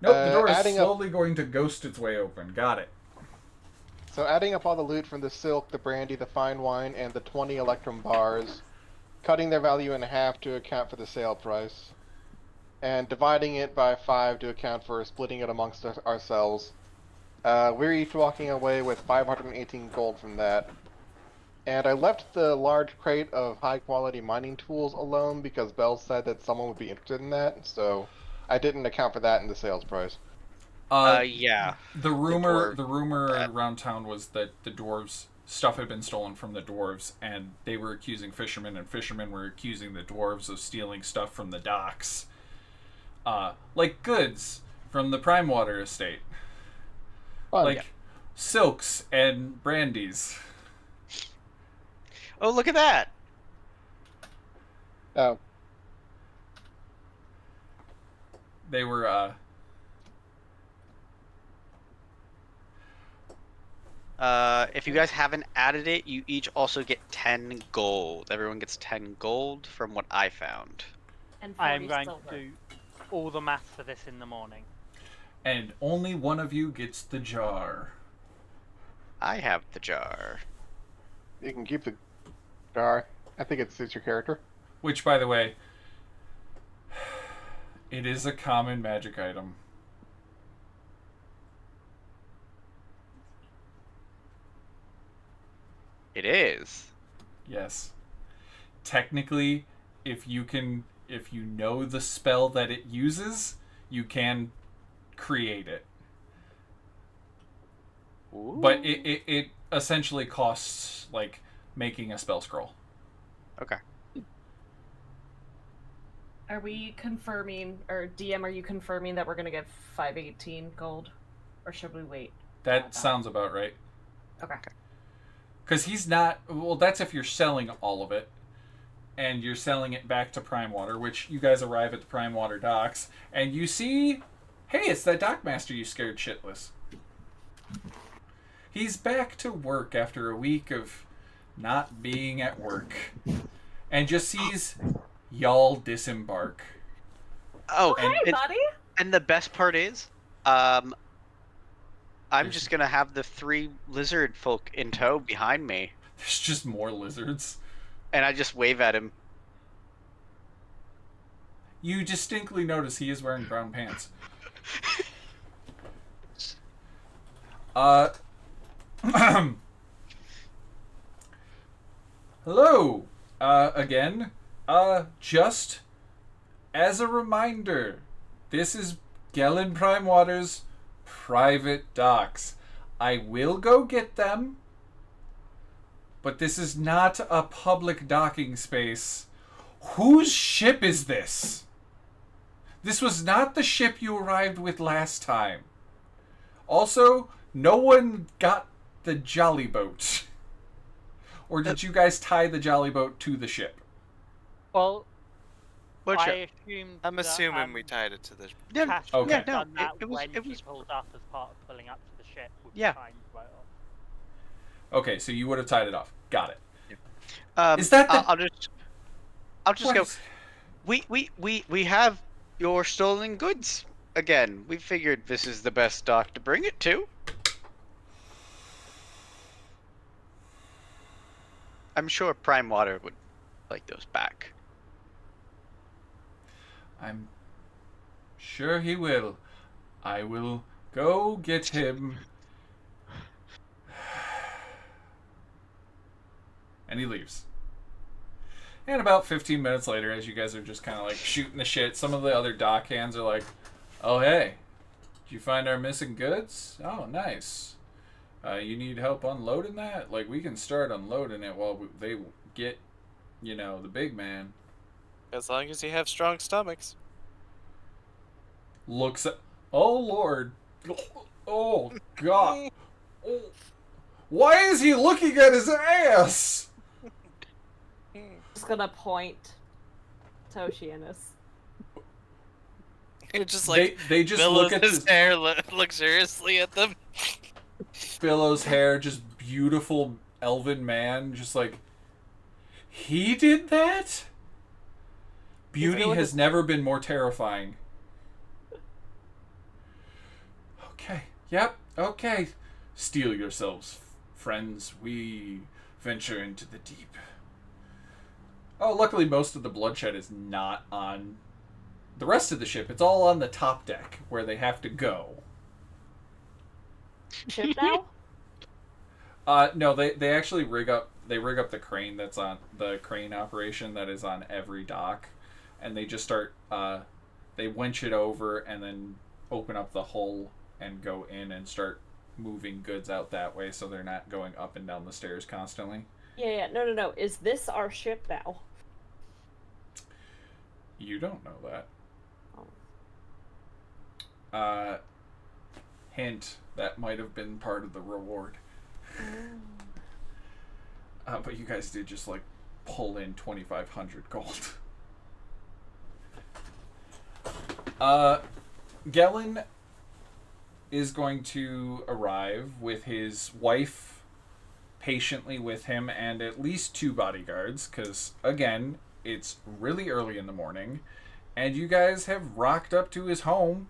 S1: Nope, the door is
S5: adding up-
S1: slowly going to ghost its way open. Got it.
S5: So adding up all the loot from the silk, the brandy, the fine wine, and the 20 electrum bars, cutting their value in half to account for the sale price, and dividing it by 5 to account for splitting it amongst ourselves. We're each walking away with 518 gold from that. And I left the large crate of high-quality mining tools alone because Bell said that someone would be interested in that, so I didn't account for that in the sales price.
S7: Yeah.
S1: The rumor
S7: that.
S1: around town was that the dwarves stuff had been stolen from the dwarves, and they were accusing fishermen, and fishermen were accusing the dwarves of stealing stuff from the docks, like goods from the Prime Water estate,
S5: Fun.
S1: like silks and brandies.
S7: Oh, look at that!
S5: Oh,
S1: They were
S7: If you guys haven't added it, you each also get 10 gold. Everyone gets 10 gold from what I found.
S4: And
S8: I
S4: 40
S8: am going
S4: silver.
S8: to do all the maths for this in the morning.
S1: and only one of you gets the jar.
S7: I have the jar.
S5: you can keep the jar. I think it suits your character.
S1: Which, by the way, it is a common magic item.
S7: It is.
S1: Yes. Technically, if you know the spell that it uses, you can create it.
S7: Ooh.
S1: But it essentially costs like making a spell scroll.
S7: Okay.
S4: Are we confirming, or DM, are you confirming that we're going to get 518 gold? Or should we wait?
S1: That sounds about right.
S4: Okay.
S1: Because he's not... Well, that's if you're selling all of it. And you're selling it back to Prime Water, which you guys arrive at the Prime Water docks. And you see... Hey, it's that dockmaster you scared shitless. He's back to work after a week of not being at work. And just sees y'all disembark.
S7: Oh,
S4: Hey, buddy!
S7: and the best part is, I'm just gonna have the 3 lizard folk in tow behind me,
S1: There's just more lizards.
S7: and I just wave at him.
S1: You distinctly notice he is wearing brown pants. Hello, again. Just as a reminder, this is Gellin Prime Water's private docks. I will go get them, but this is not a public docking space. Whose ship is this? This was not the ship you arrived with last time. Also, no one got the jolly boat. Or did you guys tie the jolly boat to the ship?
S8: Well,
S7: What
S8: I
S7: ship?
S8: assumed
S6: I'm
S8: that,
S6: assuming we tied it to the.
S7: Yeah,
S8: Cash
S1: Okay.
S8: would
S7: yeah,
S8: have
S7: no,
S8: done that
S7: it was
S8: when
S7: it
S8: she
S7: was
S8: pulled up as part of pulling up to the ship with
S7: Yeah.
S8: the time right off.
S1: Okay, so you would have tied it off. Got it.
S7: Is
S1: that the-
S7: I'll just
S1: What
S7: go.
S1: is-
S7: We have your stolen goods again. We figured this is the best dock to bring it to. I'm sure Prime Water would like those back.
S1: I'm sure he will. I will go get him. And he leaves. And about 15 minutes later, as you guys are just kind of like shooting the shit, some of the other dock hands are like, "Oh, hey, did you find our missing goods? Oh, nice. You need help unloading that? Like, we can start unloading it while they get, the big man."
S6: As long as you have strong stomachs.
S1: Looks at, oh, Lord. Oh, God. Oh. Why is he looking at his ass?
S4: Just gonna point to Oceanus.
S6: You're just like
S1: They just
S6: billows
S1: look at
S6: his
S1: this
S6: hair luxuriously at them.
S1: Billow's hair, just beautiful elven man, just like, he did that? Beauty
S4: gonna look
S1: has
S4: at-
S1: never been more terrifying. Okay, yep, okay. Steel yourselves, friends. We venture into the deep. Oh, luckily most of the bloodshed is not on the rest of the ship. It's all on the top deck, where they have to go.
S4: Ship now?
S1: No, they actually rig up the crane that's on the crane operation that is on every dock, and they just start they winch it over and then open up the hull and go in and start moving goods out that way, so they're not going up and down the stairs constantly.
S4: Yeah, no. Is this our ship now?
S1: You don't know that.
S4: Oh.
S1: Hint, that might have been part of the reward. But you guys did just like pull in 2,500 gold. Gellin is going to arrive with his wife patiently with him and at least 2 bodyguards, because again, it's really early in the morning, and you guys have rocked up to his home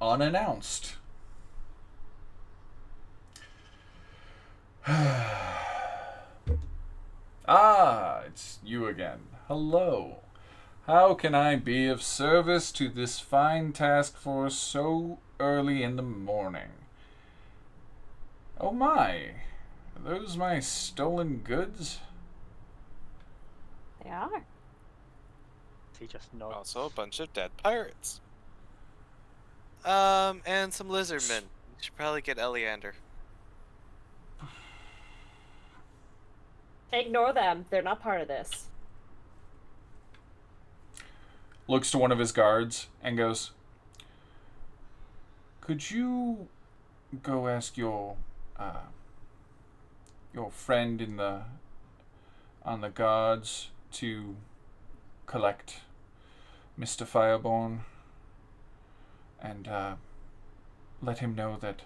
S1: unannounced. It's you again. Hello. How can I be of service to this fine task force so early in the morning? Oh my. Are those my stolen goods?
S4: They are.
S8: He just nods.
S6: Also a bunch of dead pirates. And some lizardmen. You should probably get Eleander.
S4: Ignore them. They're not part of this.
S1: Looks to one of his guards and goes, "Could you go ask your friend on the guards to collect Mr. Fireborn and let him know that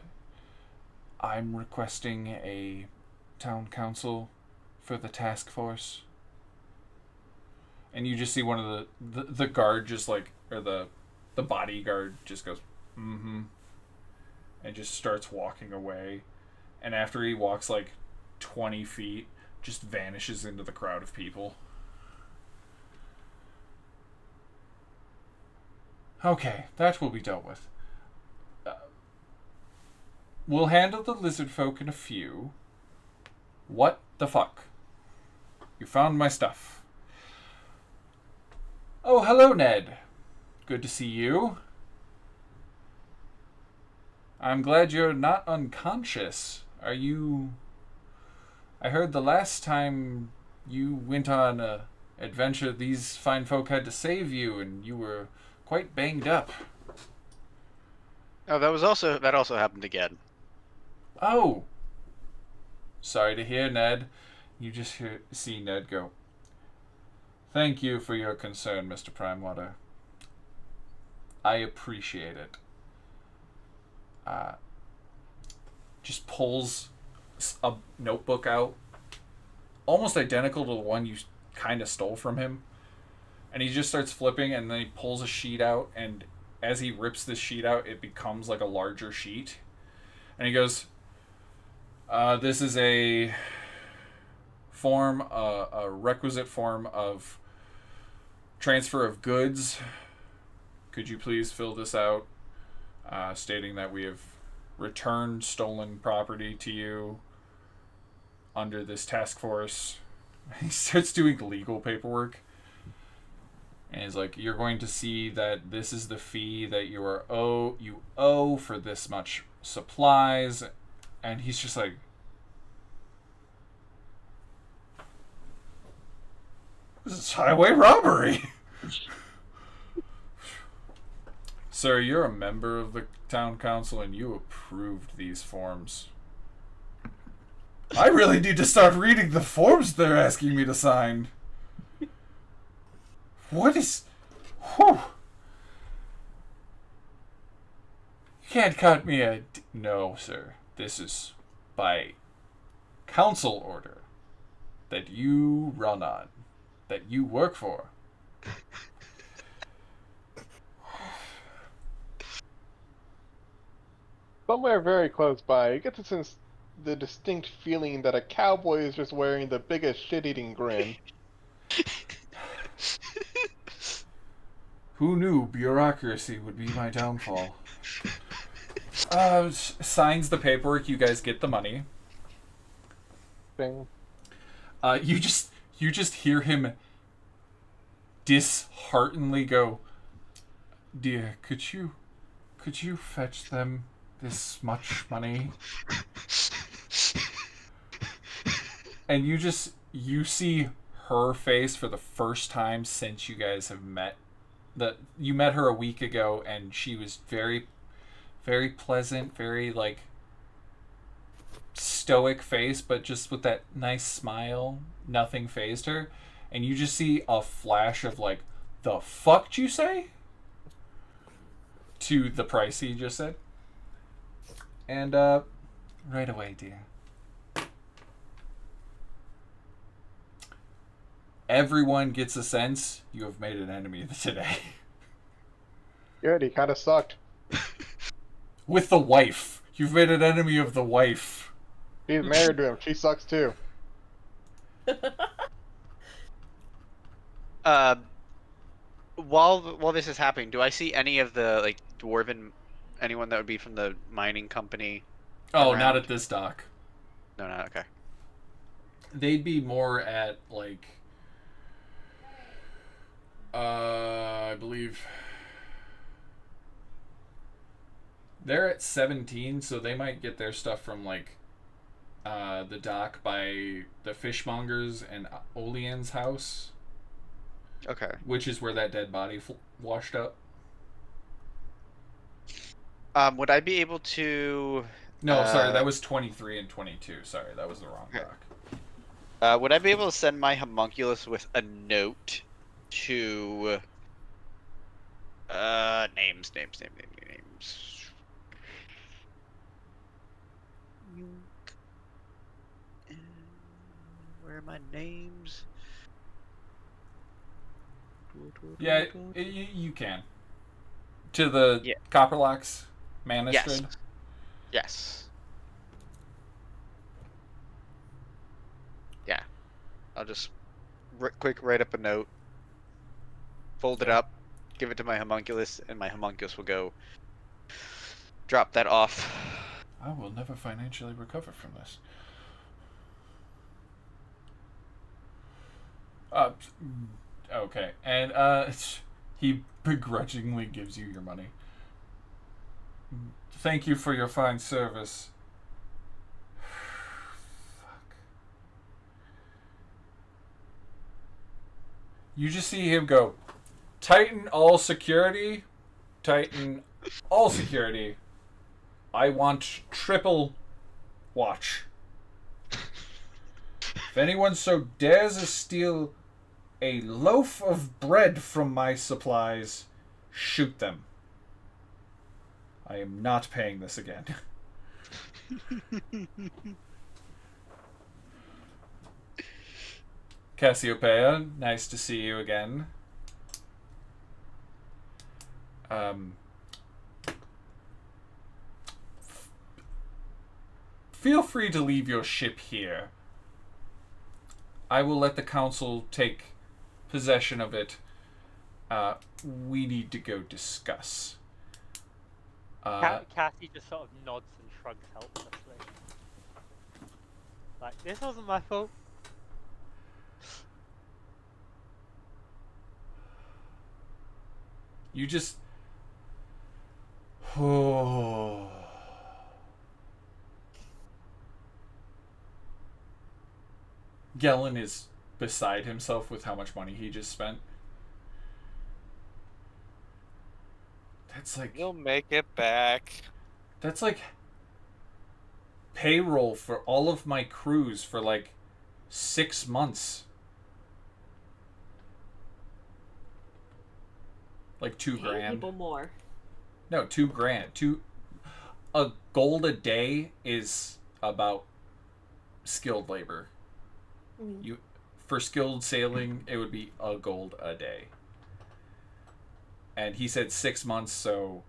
S1: I'm requesting a town council for the task force?" And you just see one of the guard just like, or the bodyguard just goes, "Mm-hmm," and just starts walking away. And after he walks like 20 feet, just vanishes into the crowd of people. Okay, that will be dealt with. We'll handle the lizard folk in a few. What the fuck? You found my stuff. Oh, hello, Ned. Good to see you. I'm glad you're not unconscious. Are you... I heard the last time you went on a adventure, these fine folk had to save you, and you were quite banged up.
S7: Oh, that also happened again.
S1: Oh! Sorry to hear, Ned. You just see Ned go, Thank you for your concern, Mr. Primewater. I appreciate it. Just pulls a notebook out, almost identical to the one you kind of stole from him. And he just starts flipping, and then he pulls a sheet out, and as he rips this sheet out, it becomes like a larger sheet. And he goes, this is a form, a requisite form of transfer of goods. Could you please fill this out, stating that we have returned stolen property to you under this task force? He starts doing legal paperwork. And he's like, you're going to see that this is the fee that you owe for this much supplies. And he's just like, this is highway robbery. Sir, you're a member of the town council and you approved these forms. I really need to start reading the forms they're asking me to sign. What is... Whew. You can't cut me a... No, sir. This is by council order that you run on, that you work for.
S5: Somewhere very close by, you get the distinct feeling that a cowboy is just wearing the biggest shit-eating grin.
S1: Who knew bureaucracy would be my downfall? Signs the paperwork. You guys get the money.
S5: Thing.
S1: You just hear him disheartenedly go, "Dear, could you fetch them this much money?" And you see her face for the first time since you guys have met. You met her a week ago, and she was very, very pleasant, very like stoic face, but just with that nice smile, nothing fazed her. And you just see a flash of like, the fuck you say? To the price he just said. And right away, dear. Everyone gets a sense you have made an enemy today.
S5: Good, he kind of sucked.
S1: With the wife. You've made an enemy of the wife.
S5: She's married to him. She sucks too.
S2: While this is happening, do I see any of the like dwarven, anyone that would be from the mining company?
S1: Oh,
S2: around?
S1: not at this dock.
S2: No, okay.
S1: They'd be more at like I believe they're at 17, so they might get their stuff from like the dock by the fishmongers and Olean's house.
S2: Okay.
S1: Which is where that dead body washed up.
S2: Would I be able to?
S1: No, sorry, that was 23 and 22. Sorry, that was the wrong dock.
S2: Would I be able to send my homunculus with a note to names. Where are my names?
S1: Yeah, you can. To the Copperlocks Manistrid?
S2: Yes. Yeah. I'll just quick write up a note, fold it up, give it to my homunculus, and my homunculus will go drop that off.
S1: I will never financially recover from this. Okay, and he begrudgingly gives you your money. Thank you for your fine service. Fuck. You just see him go, Tighten all security. Tighten all security. I want triple watch. If anyone so dares to steal a loaf of bread from my supplies, shoot them. I am not paying this again. Cassiopeia, nice to see you again. Feel free to leave your ship here. I will let the council take possession of it. We need to go discuss.
S8: Cassie just sort of nods and shrugs helplessly. Like, this wasn't my fault.
S1: You just... Oh... Gellin is beside himself with how much money he just spent. That's like...
S6: You'll make it back.
S1: That's like payroll for all of my crews for like 6 months. Like $2
S4: Pay
S1: grand.
S4: people more.
S1: No, $2 grand. A gold a day is about skilled labor.
S4: Mm.
S1: For skilled sailing, it would be a gold a day. And he said 6 months, so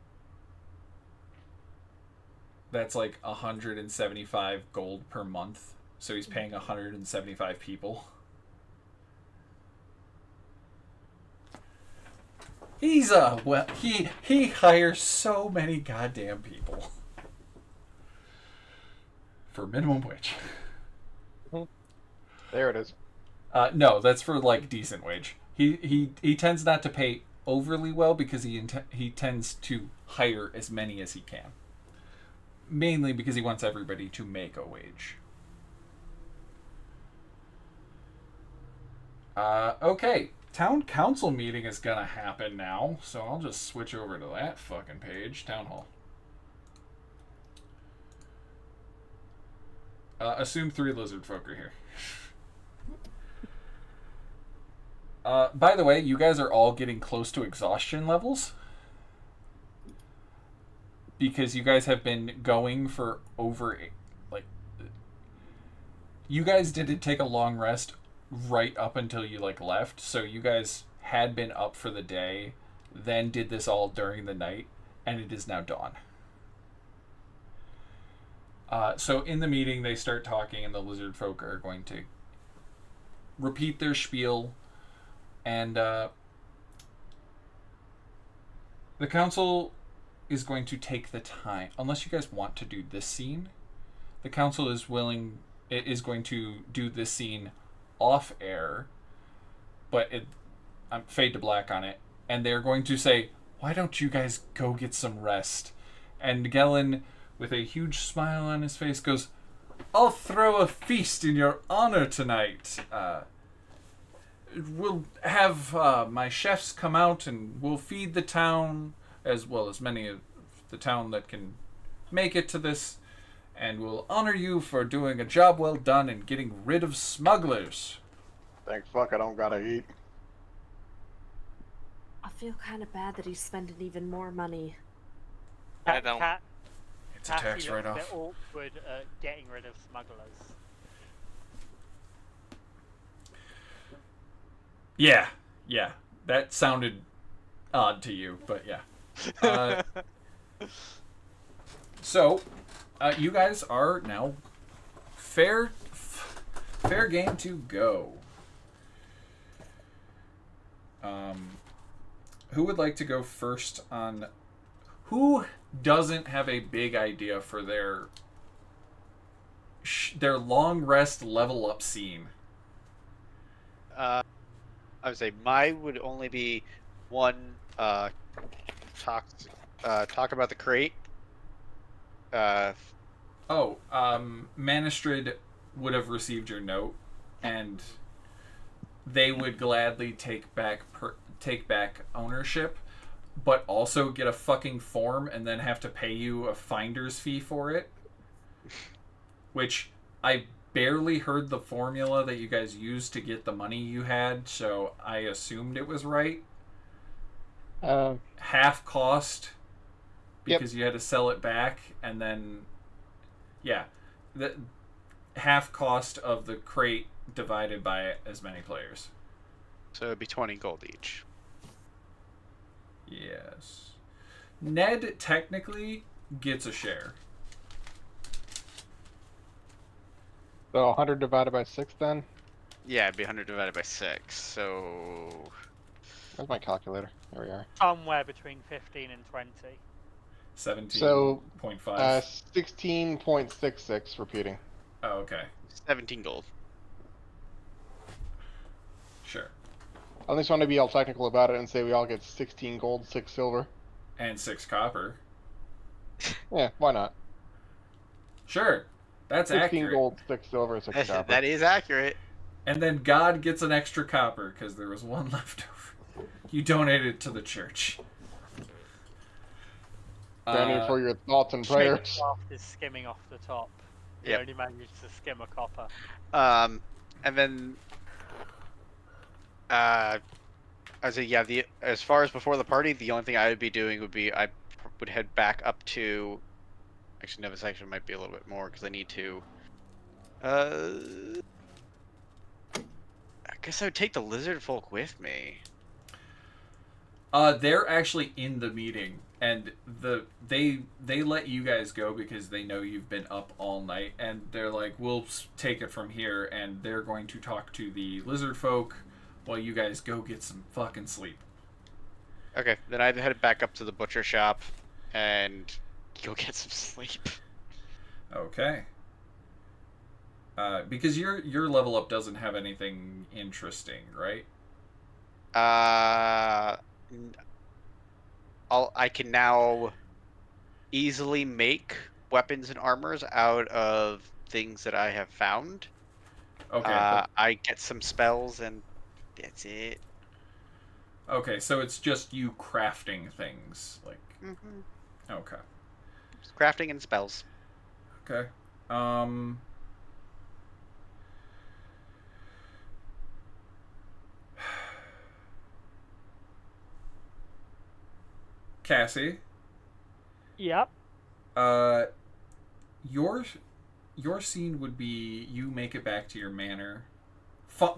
S1: that's like 175 gold per month. So he's paying 175 people. He's he hires so many goddamn people for minimum wage.
S5: There it is.
S1: No, that's for like decent wage. He tends not to pay overly well because he tends to hire as many as he can. Mainly because he wants everybody to make a wage. Okay, town council meeting is gonna happen now, so I'll just switch over to that fucking page. Town hall. Assume 3 lizard folk are here. By the way, you guys are all getting close to exhaustion levels. Because you guys have been going for over... Like... You guys didn't take a long rest right up until you, like, left. So you guys had been up for the day, then did this all during the night, and it is now dawn. So in the meeting, they start talking, and the lizard folk are going to repeat their spiel. And the council is going to take the time, unless you guys want to do this scene. The council is going to do this scene off air, but I'm fade to black on it, and they're going to say, "Why don't you guys go get some rest?" And Gellin, with a huge smile on his face, goes, "I'll throw a feast in your honor tonight. We'll have my chefs come out and we'll feed the town, as well as many of the town that can make it to this, and we'll honor you for doing a job well done and getting rid of smugglers."
S5: Thank fuck I don't gotta eat.
S4: I feel kind of bad that he's spending even more money.
S6: I don't.
S1: It's a tax
S8: Cassie looks a
S1: write-off.
S8: bit awkward at getting rid of smugglers.
S1: Yeah. That sounded odd to you, but yeah. So, you guys are now fair game to go. Who would like to go first on... Who doesn't have a big idea for their long rest level up scene?
S7: I would say mine would only be one talk about the crate.
S1: Manistrid would have received your note, and they would gladly take back ownership, but also get a fucking form and then have to pay you a finder's fee for it, which I barely heard the formula that you guys used to get the money you had, so I assumed it was right. Half cost because you had to sell it back, and then the half cost of the crate divided by as many players.
S7: So it'd be 20 gold each.
S1: Yes. Ned technically gets a share.
S5: So 100 divided by 6 then?
S7: Yeah, it'd be 100 divided by 6. So
S5: Where's my calculator? There we are.
S8: Somewhere between 15 and 20.
S1: 17.5.
S5: 16.66 repeating.
S1: Oh, okay.
S7: 17 gold.
S1: Sure.
S5: I just want to be all technical about it and say we all get 16 gold, 6 silver.
S1: And 6 copper.
S5: Yeah, why not?
S1: Sure. That's
S5: 16
S1: accurate.
S5: gold, 6 silver, 6 copper.
S7: That is accurate.
S1: And then God gets an extra copper because there was one left over. You donated it to the church.
S5: Thank you for your thoughts and prayers.
S8: Tradecraft is skimming off the top. He
S7: Yep.
S8: only managed to skim a copper.
S7: And then I say, yeah, as far as before the party, the only thing I would be doing would be I would head back up to. Actually, no, this section might be a little bit more because I need to. I guess I would take the lizard folk with me.
S1: They're actually in the meeting, and they let you guys go because they know you've been up all night, and they're like, we'll take it from here, and they're going to talk to the lizard folk while you guys go get some fucking sleep.
S7: Okay, then I'd head back up to the butcher shop and go get some sleep.
S1: Okay. Because your level up doesn't have anything interesting, right?
S7: I can now easily make weapons and armors out of things that I have found.
S1: Okay.
S7: I get some spells and that's it.
S1: Okay, so it's just you crafting things, like.
S7: Mm-hmm.
S1: Okay.
S7: Just crafting and spells.
S1: Okay. Cassie.
S8: Yep.
S1: Your scene would be you make it back to your manor,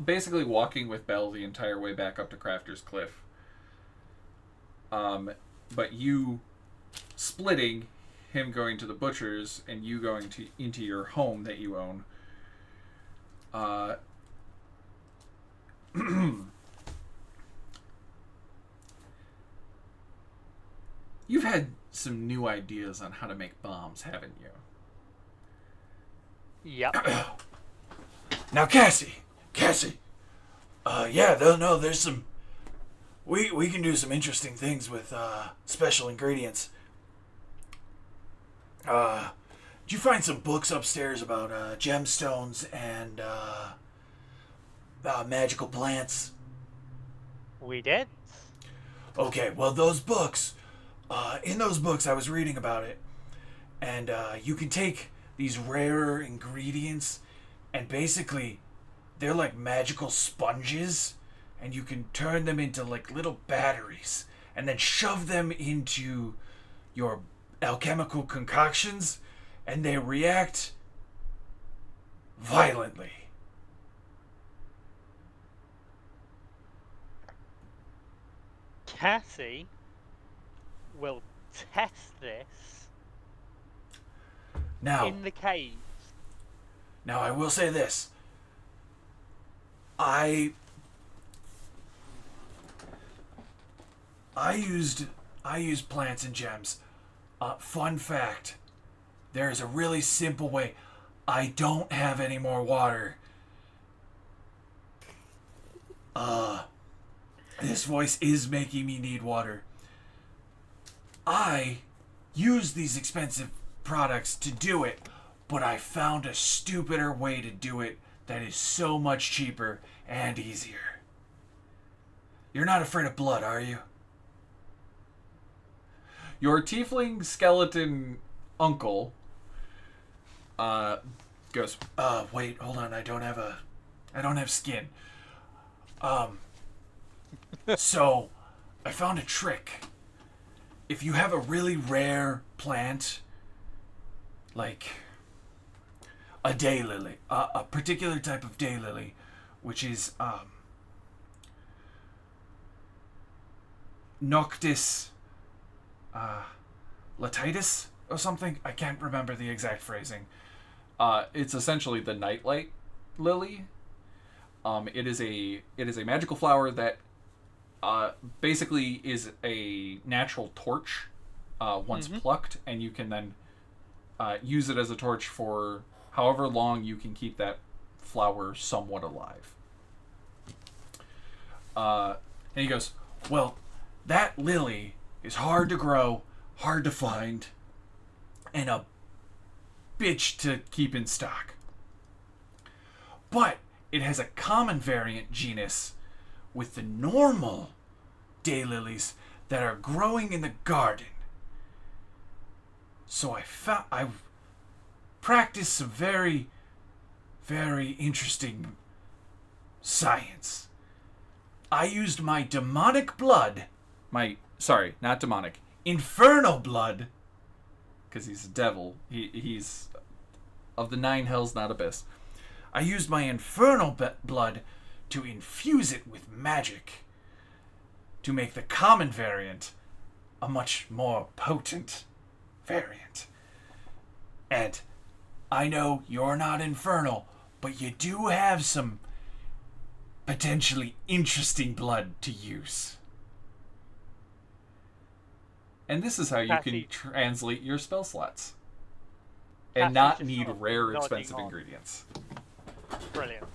S1: basically walking with Belle the entire way back up to Crafter's Cliff. But you splitting, him going to the butcher's and you going into your home that you own. You've had some new ideas on how to make bombs, haven't you?
S8: Yep.
S9: Now, Cassie, yeah, no, there's some. We can do some interesting things with special ingredients. Did you find some books upstairs about gemstones and magical plants?
S8: We did.
S9: Okay, well, those books. In those books, I was reading about it, and you can take these rarer ingredients, and basically, they're like magical sponges, and you can turn them into like little batteries, and then shove them into your alchemical concoctions, and they react violently.
S8: Cassie will test this
S9: Now,
S8: in the cave.
S9: Now, I will say this. I used plants and gems. Fun fact. There is a really simple way. I don't have any more water. This voice is making me need water. I use these expensive products to do it, but I found a stupider way to do it that is so much cheaper and easier. You're not afraid of blood, are you?
S1: Your tiefling skeleton uncle
S9: goes, wait, hold on, I don't have skin. So, I found a trick. If you have a really rare plant, like a daylily, a particular type of daylily, which is, Noctis, Latitis or something? I can't remember the exact phrasing. It's essentially the nightlight lily. It is a magical flower that basically is a natural torch once plucked, and you can then use it as a torch for however long you can keep that flower somewhat alive. And he goes, well, that lily is hard to grow, hard to find, and a bitch to keep in stock. But it has a common variant genus with the normal daylilies that are growing in the garden. So I practiced some very, very interesting science. I used my demonic blood, not demonic, infernal blood, because he's a devil. He's of the nine hells, not abyss. I used my infernal blood to infuse it with magic to make the common variant a much more potent variant. And I know you're not infernal, but you do have some potentially interesting blood to use. And this is how you can translate your spell slots and not need rare, expensive ingredients.
S8: Brilliant.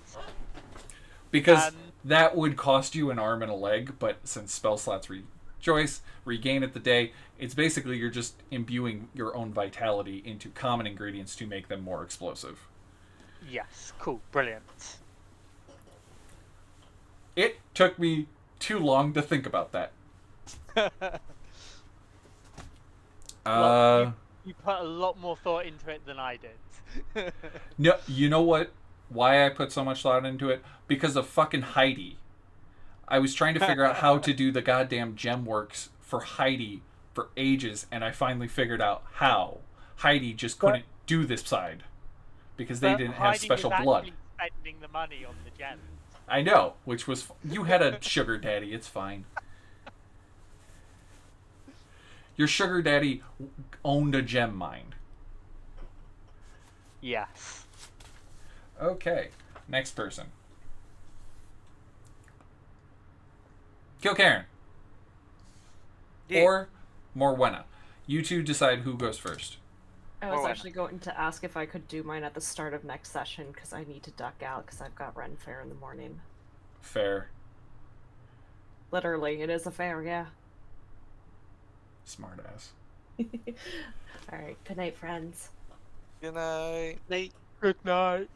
S1: Because that would cost you an arm and a leg, but since spell slots regain at the day, it's basically you're just imbuing your own vitality into common ingredients to make them more explosive.
S8: Yes, cool, brilliant.
S1: It took me too long to think about that.
S8: You put a lot more thought into it than I did.
S1: No, you know what? Why I put so much thought into it? Because of fucking Heidi. I was trying to figure out how to do the goddamn gem works for Heidi for ages, and I finally figured out how. Heidi just couldn't do this side because they didn't have special blood.
S8: Spending the money on the gems.
S1: I know, which was you had a sugar daddy. It's fine. Your sugar daddy owned a gem mine.
S8: Yes.
S1: Okay, next person. Killkaren.
S6: Yeah.
S1: Or Morwenna. You two decide who goes first.
S4: I was
S2: Morwenna.
S4: actually going to ask if I could do mine at the start of next session because I need to duck out because I've got Ren Fair in the morning.
S1: Fair.
S4: Literally, it is a fair, yeah.
S1: Smart ass.
S4: Alright, good night, friends.
S6: Good night.
S8: Good night.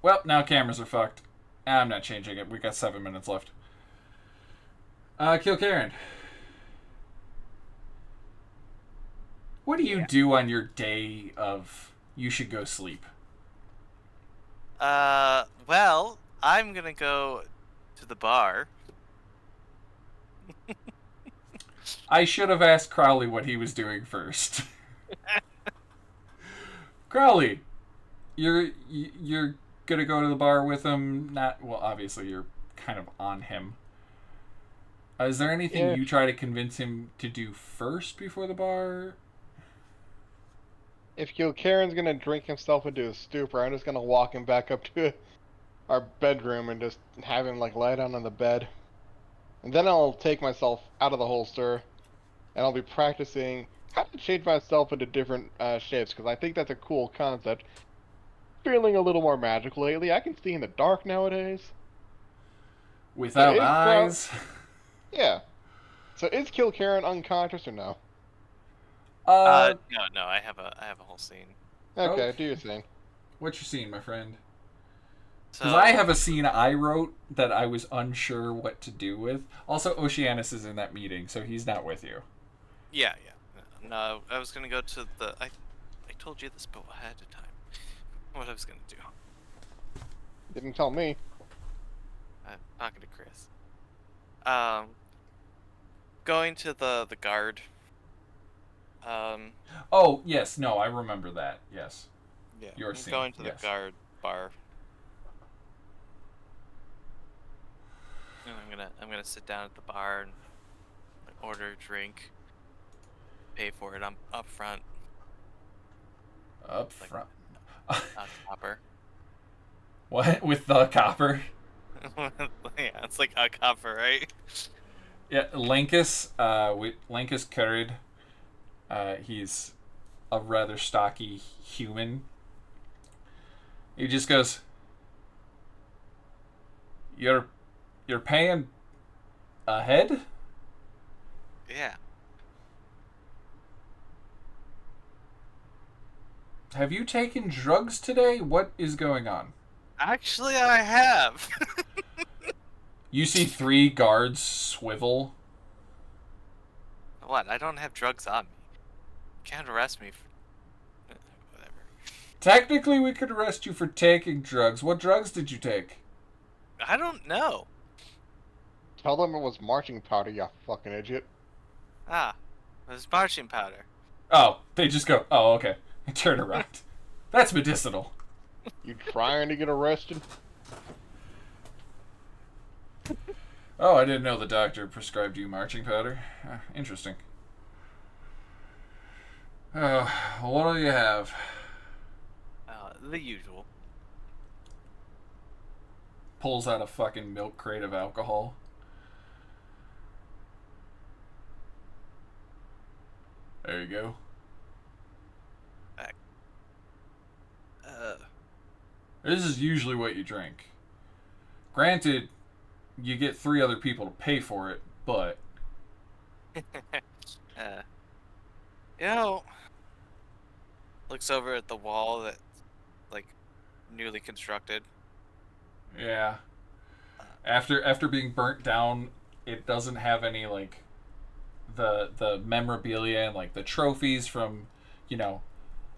S1: Well, now cameras are fucked. I'm not changing it. We got 7 minutes left. Killkaren. What do you do on your day of you should go sleep?
S6: Well, I'm gonna go to the bar.
S1: I should have asked Crowley what he was doing first. Crowley, you're gonna go to the bar with him? Not well. Obviously, you're kind of on him. Is there anything you try to convince him to do first before the bar?
S5: If Killkaren's gonna drink himself into a stupor, I'm just gonna walk him back up to our bedroom and just have him like lie down on the bed. And then I'll take myself out of the holster and I'll be practicing how to change myself into different shapes, because I think that's a cool concept. Feeling a little more magical lately. I can see in the dark nowadays.
S1: Without eyes?
S5: Yeah. So is Killkaren unconscious or no?
S6: No, I have a whole scene.
S5: Okay, do your thing.
S1: What's your scene, my friend?
S6: So
S1: Because I have a scene I wrote that I was unsure what to do with. Also, Oceanus is in that meeting, so he's not with you.
S6: yeah. No, I was gonna go to the. I told you this, but ahead of time. what I was gonna do.
S5: Didn't tell me.
S6: I'm talking to Chris. Going to the guard.
S1: Oh, yes. No, I remember that. Yes.
S6: Yeah.
S1: Your
S6: I'm
S1: scene.
S6: going to the
S1: Yes.
S6: guard bar. And I'm gonna sit down at the bar and like, order a drink. Pay for it. I'm up front.
S1: Up
S6: Like,
S1: front.
S6: Copper.
S1: What? With the copper?
S6: Yeah, it's like a copper, right?
S1: Yeah, Lankus, Lankus Currid. He's a rather stocky human. He just goes, You're paying ahead?
S6: Yeah.
S1: Have you taken drugs today? What is going on?
S6: Actually, I have.
S1: You see 3 guards swivel.
S6: What? I don't have drugs on me. Can't arrest me for whatever.
S1: Technically, we could arrest you for taking drugs. What drugs did you take?
S6: I don't know.
S5: Tell them it was marching powder, you fucking idiot.
S6: Ah, it was marching powder.
S1: Oh, they just go, oh, okay. And turn around. That's medicinal.
S5: You trying to get arrested?
S1: Oh, I didn't know the doctor prescribed you marching powder. Interesting. Oh, what do you have?
S6: The usual.
S1: Pulls out a fucking milk crate of alcohol. There you go. This is usually what you drink. Granted, you get 3 other people to pay for it, but
S6: You know, looks over at the wall that's like newly constructed.
S1: yeah. After being burnt down, it doesn't have any like the memorabilia and like the trophies from, you know,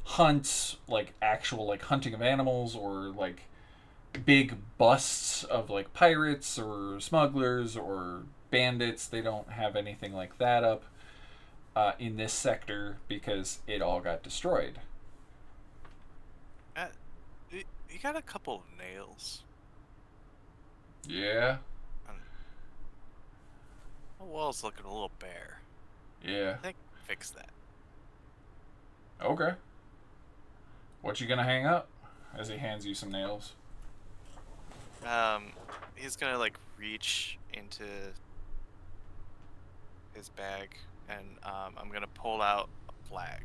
S1: hunts, like actual like hunting of animals, or like big busts of like pirates or smugglers or bandits. They don't have anything like that up in this sector because it all got destroyed.
S6: You got a couple of nails.
S1: Yeah.
S6: The wall's looking a little bare.
S1: Yeah.
S6: I think fix that.
S1: Okay. What you gonna hang up? As he hands you some nails.
S6: He's gonna like reach into his bag and I'm gonna pull out a flag.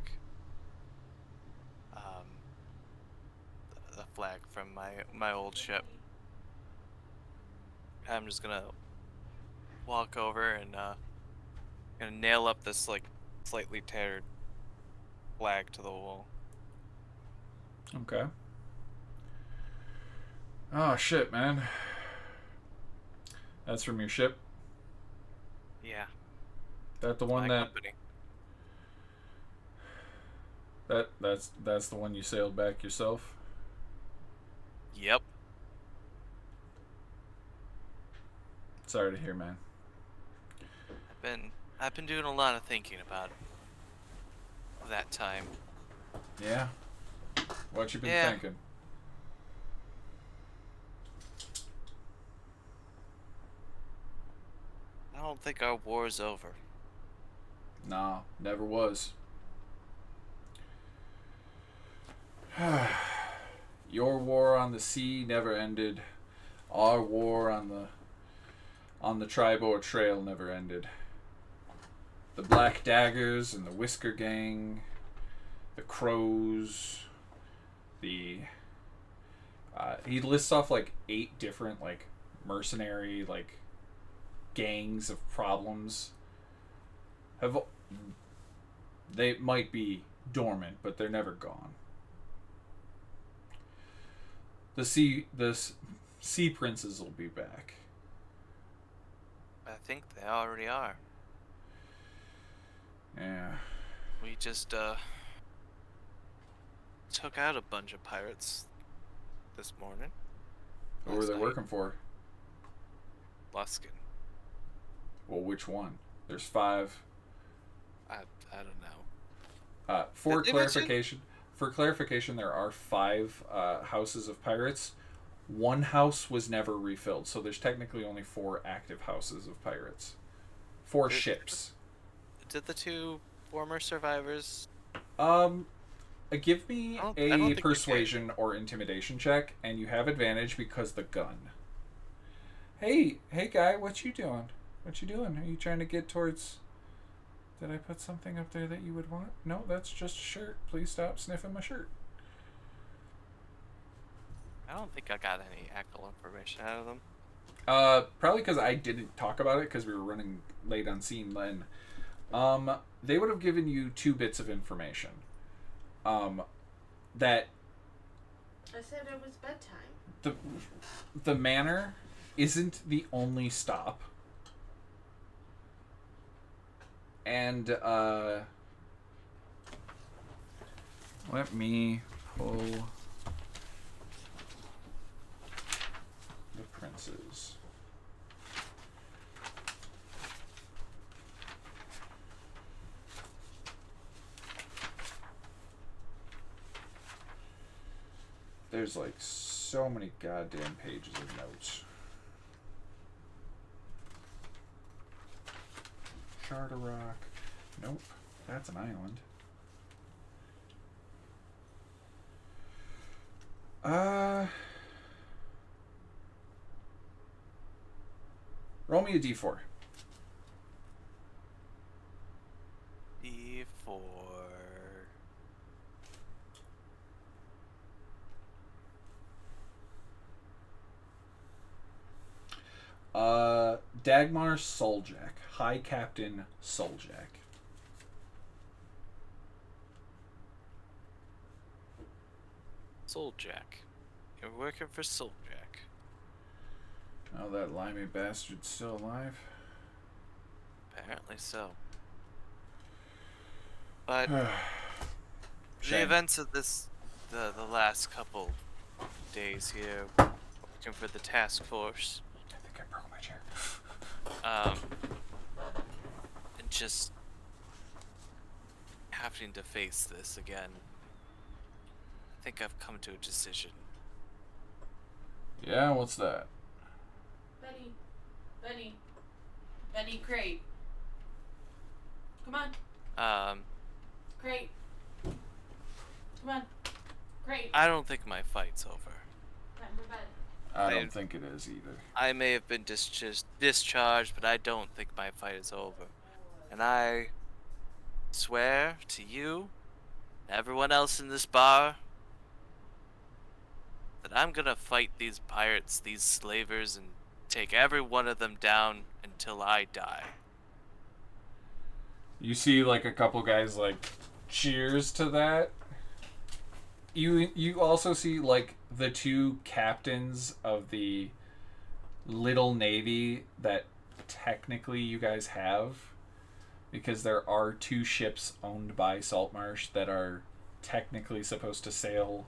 S6: The flag from my old ship. I'm just gonna walk over and gonna nail up this like slightly tattered flag to the wall.
S1: Okay. Oh shit, man. That's from your ship?
S6: Yeah.
S1: That the one
S6: My
S1: that
S6: company.
S1: that's the one you sailed back yourself?
S6: Yep.
S1: Sorry to hear, man.
S6: I've been doing a lot of thinking about that time.
S1: Yeah. What you been
S6: Yeah.
S1: thinking?
S6: I don't think our war's over.
S1: Nah, never was. Your war on the sea never ended. Our war on the Tribord Trail never ended. The Black Daggers and the Whisker Gang, the Crows, the he lists off like 8 different like mercenary like gangs of problems. They might be dormant, but they're never gone. The sea princes will be back.
S6: I think they already are.
S1: Yeah.
S6: We just took out a bunch of pirates this morning.
S1: Who were
S6: Last
S1: they
S6: night.
S1: working for?
S6: Luskin.
S1: Well, which one? There's 5.
S6: I don't know.
S1: For
S6: Did they mention-
S1: clarification, there are 5 houses of pirates. One house was never refilled, so there's technically only 4 active houses of pirates. 4 ships.
S6: Did the 2 former survivors?
S1: Give me
S6: I don't
S1: a
S6: think you
S1: persuasion or intimidation check, and you have advantage because the gun. Hey guy, what you doing? What you doing? Are you trying to get towards... Did I put something up there that you would want? No, that's just a shirt. Please stop sniffing my shirt.
S6: I don't think I got any actual information out of them.
S1: Probably because I didn't talk about it because we were running late on scene then. They would have given you 2 bits of information. That
S3: I said it was bedtime.
S1: the manor isn't the only stop. And, let me pull the princes. There's like so many goddamn pages of notes. Charter-Rock. Nope. That's an island. Roll me a d4.
S6: D4.
S1: Dagmar Soljack. High Captain Soljack.
S6: Souljack. You're working for Souljack.
S1: Oh, that limey bastard's still alive?
S6: Apparently so. But
S1: Shame.
S6: the events of the last couple days here, working for the task force.
S1: I think I broke my chair.
S6: And just having to face this again. I think I've come to a decision.
S1: Yeah, what's that?
S3: Benny, crate. Come on, crate. Come on, crate.
S6: I don't think my fight's over.
S3: Time for bed.
S1: I don't think it is either.
S6: I may have been discharged, but I don't think my fight is over. And I swear to you, and everyone else in this bar, that I'm gonna fight these pirates, these slavers, and take every one of them down until I die.
S1: You see, like, a couple guys, like, cheers to that. You also see, like, the 2 captains of the little navy that technically you guys have, because there are 2 ships owned by Saltmarsh that are technically supposed to sail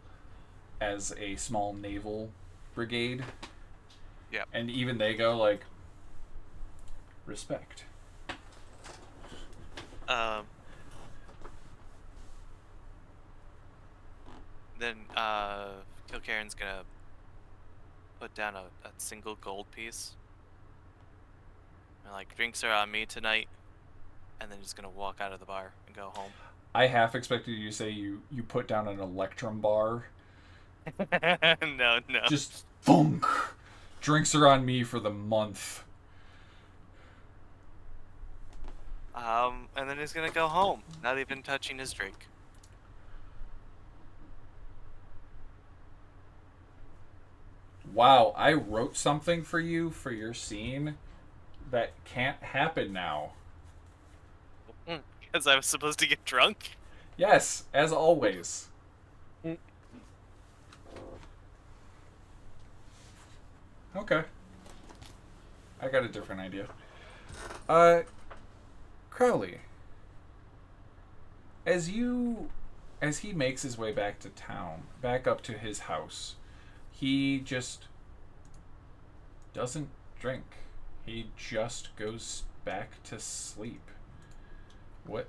S1: as a small naval brigade.
S6: Yeah.
S1: And even they go, like, respect.
S6: Then Killkaren's gonna put down a single gold piece. And like, drinks are on me tonight. And then he's gonna walk out of the bar and go home.
S1: I half expected you to say you put down an electrum bar.
S6: No.
S1: Just thunk. Drinks are on me for the month.
S6: And then he's gonna go home, not even touching his drink.
S1: Wow, I wrote something for you for your scene that can't happen now.
S6: Because I was supposed to get drunk?
S1: Yes, as always. Okay. I got a different idea. Crowley. As he makes his way back to town, back up to his house, he just doesn't drink. He just goes back to sleep. What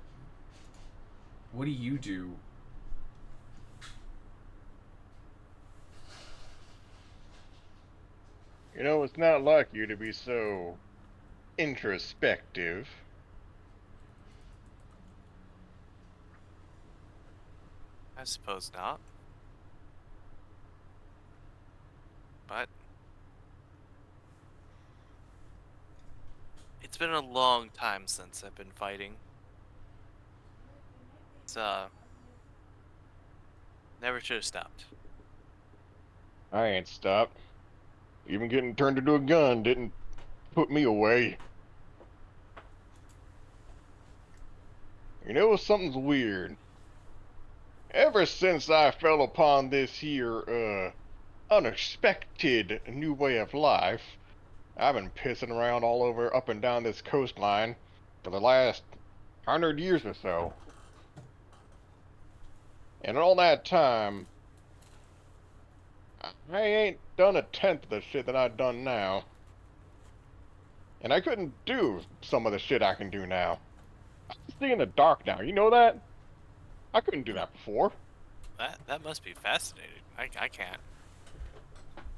S1: do you do?
S5: You know, it's not like you to be so introspective.
S6: I suppose not. But it's been a long time since I've been fighting. It's never should have stopped.
S5: I ain't stopped. Even getting turned into a gun didn't put me away. You know, something's weird. Ever since I fell upon this here, unexpected new way of life, I've been pissing around all over up and down this coastline for the last 100 years or so. And in all that time, I ain't done a tenth of the shit that I've done now. And I couldn't do some of the shit I can do now. I see in the dark now, you know that? I couldn't do that before.
S6: That must be fascinating. I can't.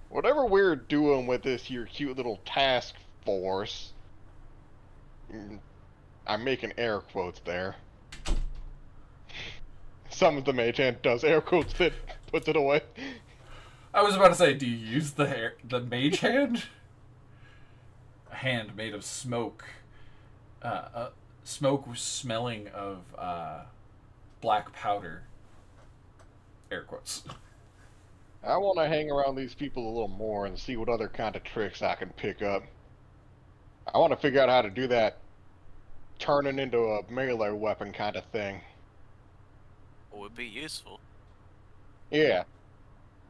S5: Whatever we're doing with this here cute little task force, I'm making air quotes there. Some of the mage hand does air quotes that puts it away.
S1: I was about to say, do you use the mage hand? A hand made of smoke. Smoke smelling of black powder. Air quotes.
S5: I want to hang around these people a little more and see what other kind of tricks I can pick up. I want to figure out how to do that turning into a melee weapon kind of thing.
S6: Would be useful.
S5: Yeah.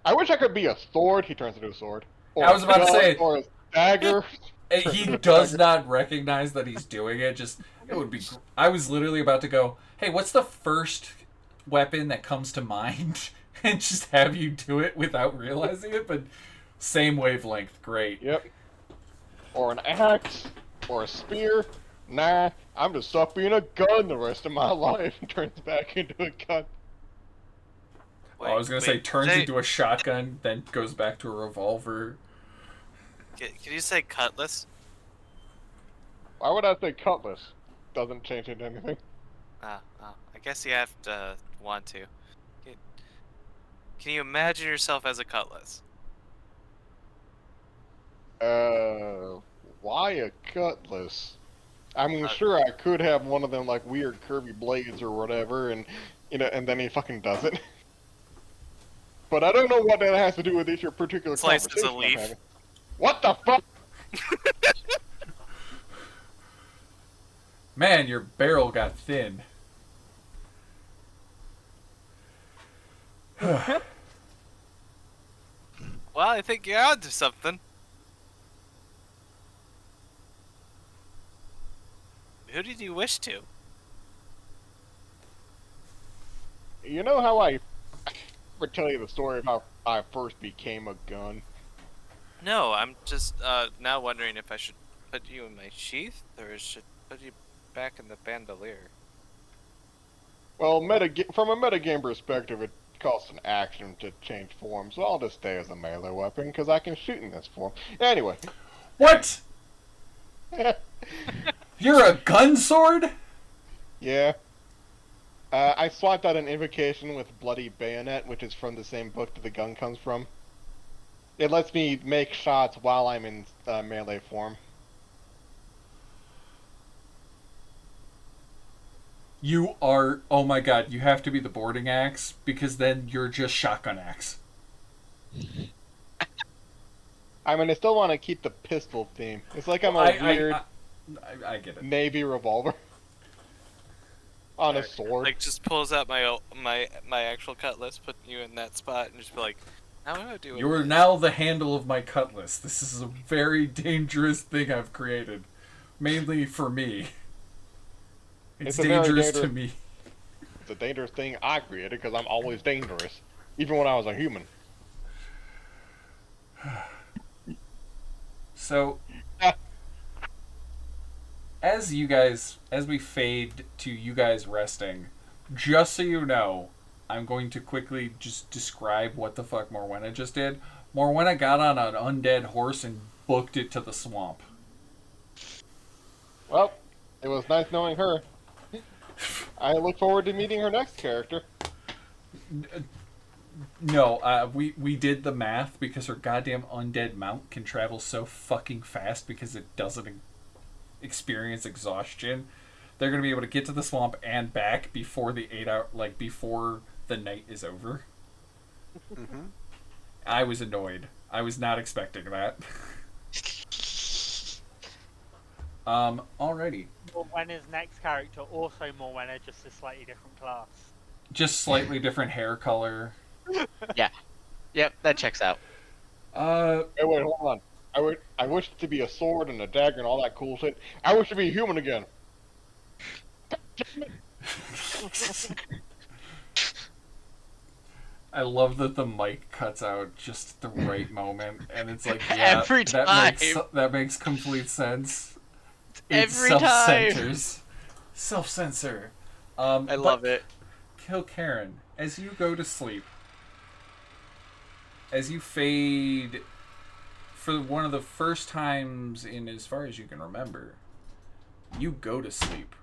S5: I wish I could be a sword. He turns into a sword. Or
S1: I was about to say,
S5: or a dagger.
S1: He does not recognize that he's doing it. It would be. I was literally about to go, hey, what's the first weapon that comes to mind? And just have you do it without realizing it, but same wavelength. Great.
S5: Yep. Or an axe. Or a spear. Nah, I'm just stuck being a gun the rest of my life and turns back into a gun.
S6: Wait,
S1: I was going to say turns into a shotgun, then goes back to a revolver.
S6: Can you say cutlass?
S5: Why would I say cutlass? Doesn't change into anything.
S6: I guess you have to want to. Can you imagine yourself as a cutlass?
S5: Why a cutlass? I mean, sure, I could have one of them, like, weird curvy blades or whatever, and, you know, and then he fucking does it. But I don't know what that has to do with this your particular
S6: Sliced as a
S5: conversation
S6: leaf.
S5: I'm having. What the fuck?
S1: Man, your barrel got thin.
S6: Well, I think you're onto something. Who did you wish to?
S5: You know how I ever tell you the story of how I first became a gun?
S6: No, I'm just now wondering if I should put you in my sheath or should put you back in the bandolier.
S5: Well, from a metagame perspective, it costs an action to change form, so I'll just stay as a melee weapon, because I can shoot in this form. Anyway.
S1: What? You're a gun sword?
S5: Yeah. I swapped out an invocation with Bloody Bayonet, which is from the same book that the gun comes from. It lets me make shots while I'm in melee form.
S1: You are... Oh my god, you have to be the boarding axe, because then you're just shotgun axe.
S5: I mean, I still want to keep the pistol theme. It's like I'm a weird
S1: I get it.
S5: navy revolver. On a sword.
S6: Like, just pulls out my actual cutlass, put you in that spot, and just be like, now I'm gonna do it.
S1: You are now the handle of my cutlass. This is a very dangerous thing I've created. Mainly for me. It's dangerous to me.
S5: It's a dangerous thing I created because I'm always dangerous. Even when I was a human.
S1: So, as we fade to you guys resting, just so you know, I'm going to quickly just describe what the fuck Morwenna just did. Morwenna got on an undead horse and booked it to the swamp.
S5: Well, it was nice knowing her. I look forward to meeting her next character.
S1: No, we did the math because her goddamn undead mount can travel so fucking fast because it doesn't experience exhaustion. They're gonna be able to get to the swamp and back before the 8 hour, like before the night is over.
S7: Mm-hmm.
S1: I was annoyed. I was not expecting that. Alrighty.
S8: Morwenna's next character, also Morwenna, just a slightly different class.
S1: Just slightly different hair color.
S2: Yeah. Yep, that checks out.
S5: Hey, wait, hold on. I wish it to be a sword and a dagger and all that cool shit. I wish to be a human again.
S1: I love that the mic cuts out just at the right moment, and it's like, yeah,
S2: Every
S1: that makes complete sense.
S2: Every time.
S1: Self-censor.
S2: I love it.
S1: Killkaren, as you go to sleep, as you fade for one of the first times in as far as you can remember, you go to sleep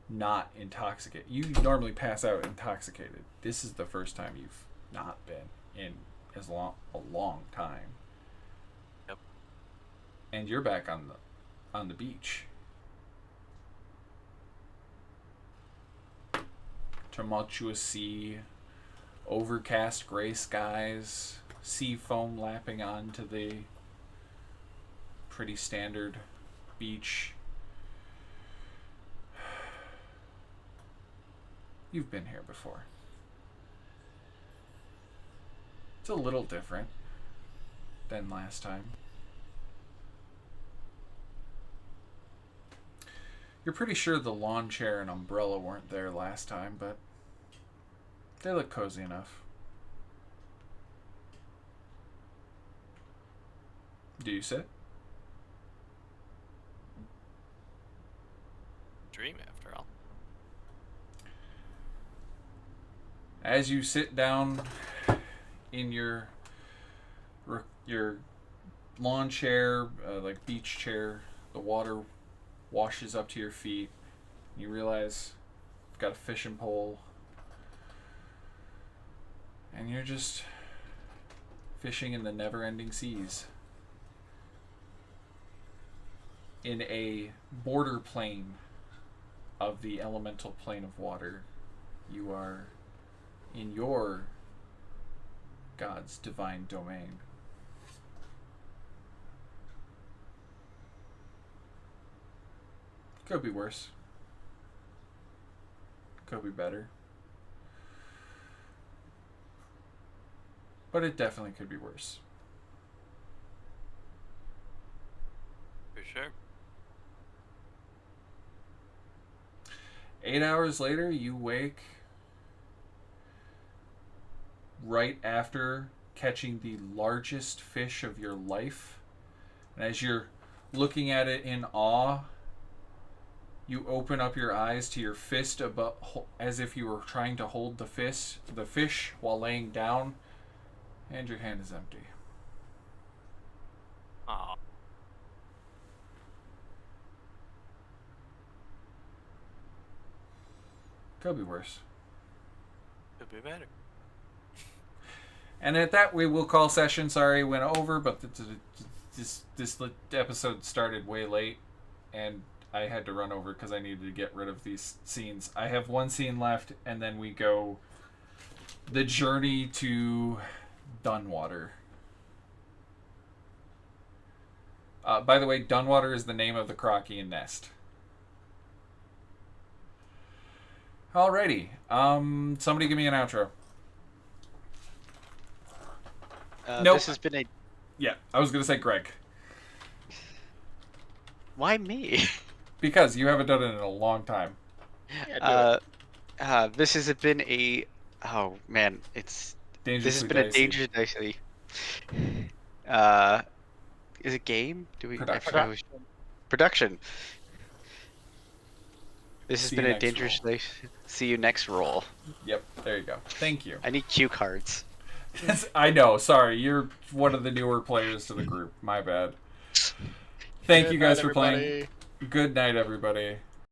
S1: not intoxicated. You normally pass out intoxicated. This is the first time you've not been in a long time.
S6: Yep.
S1: And you're back on the beach. Tumultuous sea, overcast gray skies, sea foam lapping onto the pretty standard beach. You've been here before. It's a little different than last time. You're pretty sure the lawn chair and umbrella weren't there last time, but they look cozy enough. Do you sit?
S6: Dream, after all.
S1: As you sit down in your lawn chair, like beach chair, the water washes up to your feet. You realize you've got a fishing pole, and you're just fishing in the never-ending seas in a border plane of the elemental plane of water. You are in your God's divine domain. Could be worse. Could be better. But it definitely could be worse.
S6: For sure.
S1: 8 hours later, you wake right after catching the largest fish of your life. And as you're looking at it in awe, you open up your eyes to your fist above, as if you were trying to hold the fish while laying down, and your hand is empty.
S6: Aw.
S1: Could be worse.
S6: Could be better.
S1: And at that, we will call session. Sorry, went over, but this episode started way late, and I had to run over because I needed to get rid of these scenes. I have one scene left, and then we go the journey to Dunwater. By the way, Dunwater is the name of the Crockian nest. Alrighty. Somebody give me an outro. Nope.
S2: This has been a...
S1: Yeah, I was going to say Greg.
S2: Why me?
S1: Because you haven't done it in a long time.
S2: This has been a... Oh, man. This has been a dangerous Dicey.
S7: Is it game? Do we? I
S1: Production.
S7: forgot who- Production. This has
S1: See
S7: been
S1: you
S7: a
S1: next
S7: dangerous
S1: roll.
S7: day. See you next roll.
S1: Yep, there you go. Thank you.
S7: I need cue cards.
S1: I know, sorry, you're one of the newer players to the group. My bad. Thank
S5: Good
S1: you guys
S5: night,
S1: for playing.
S5: everybody.
S1: Good night, everybody.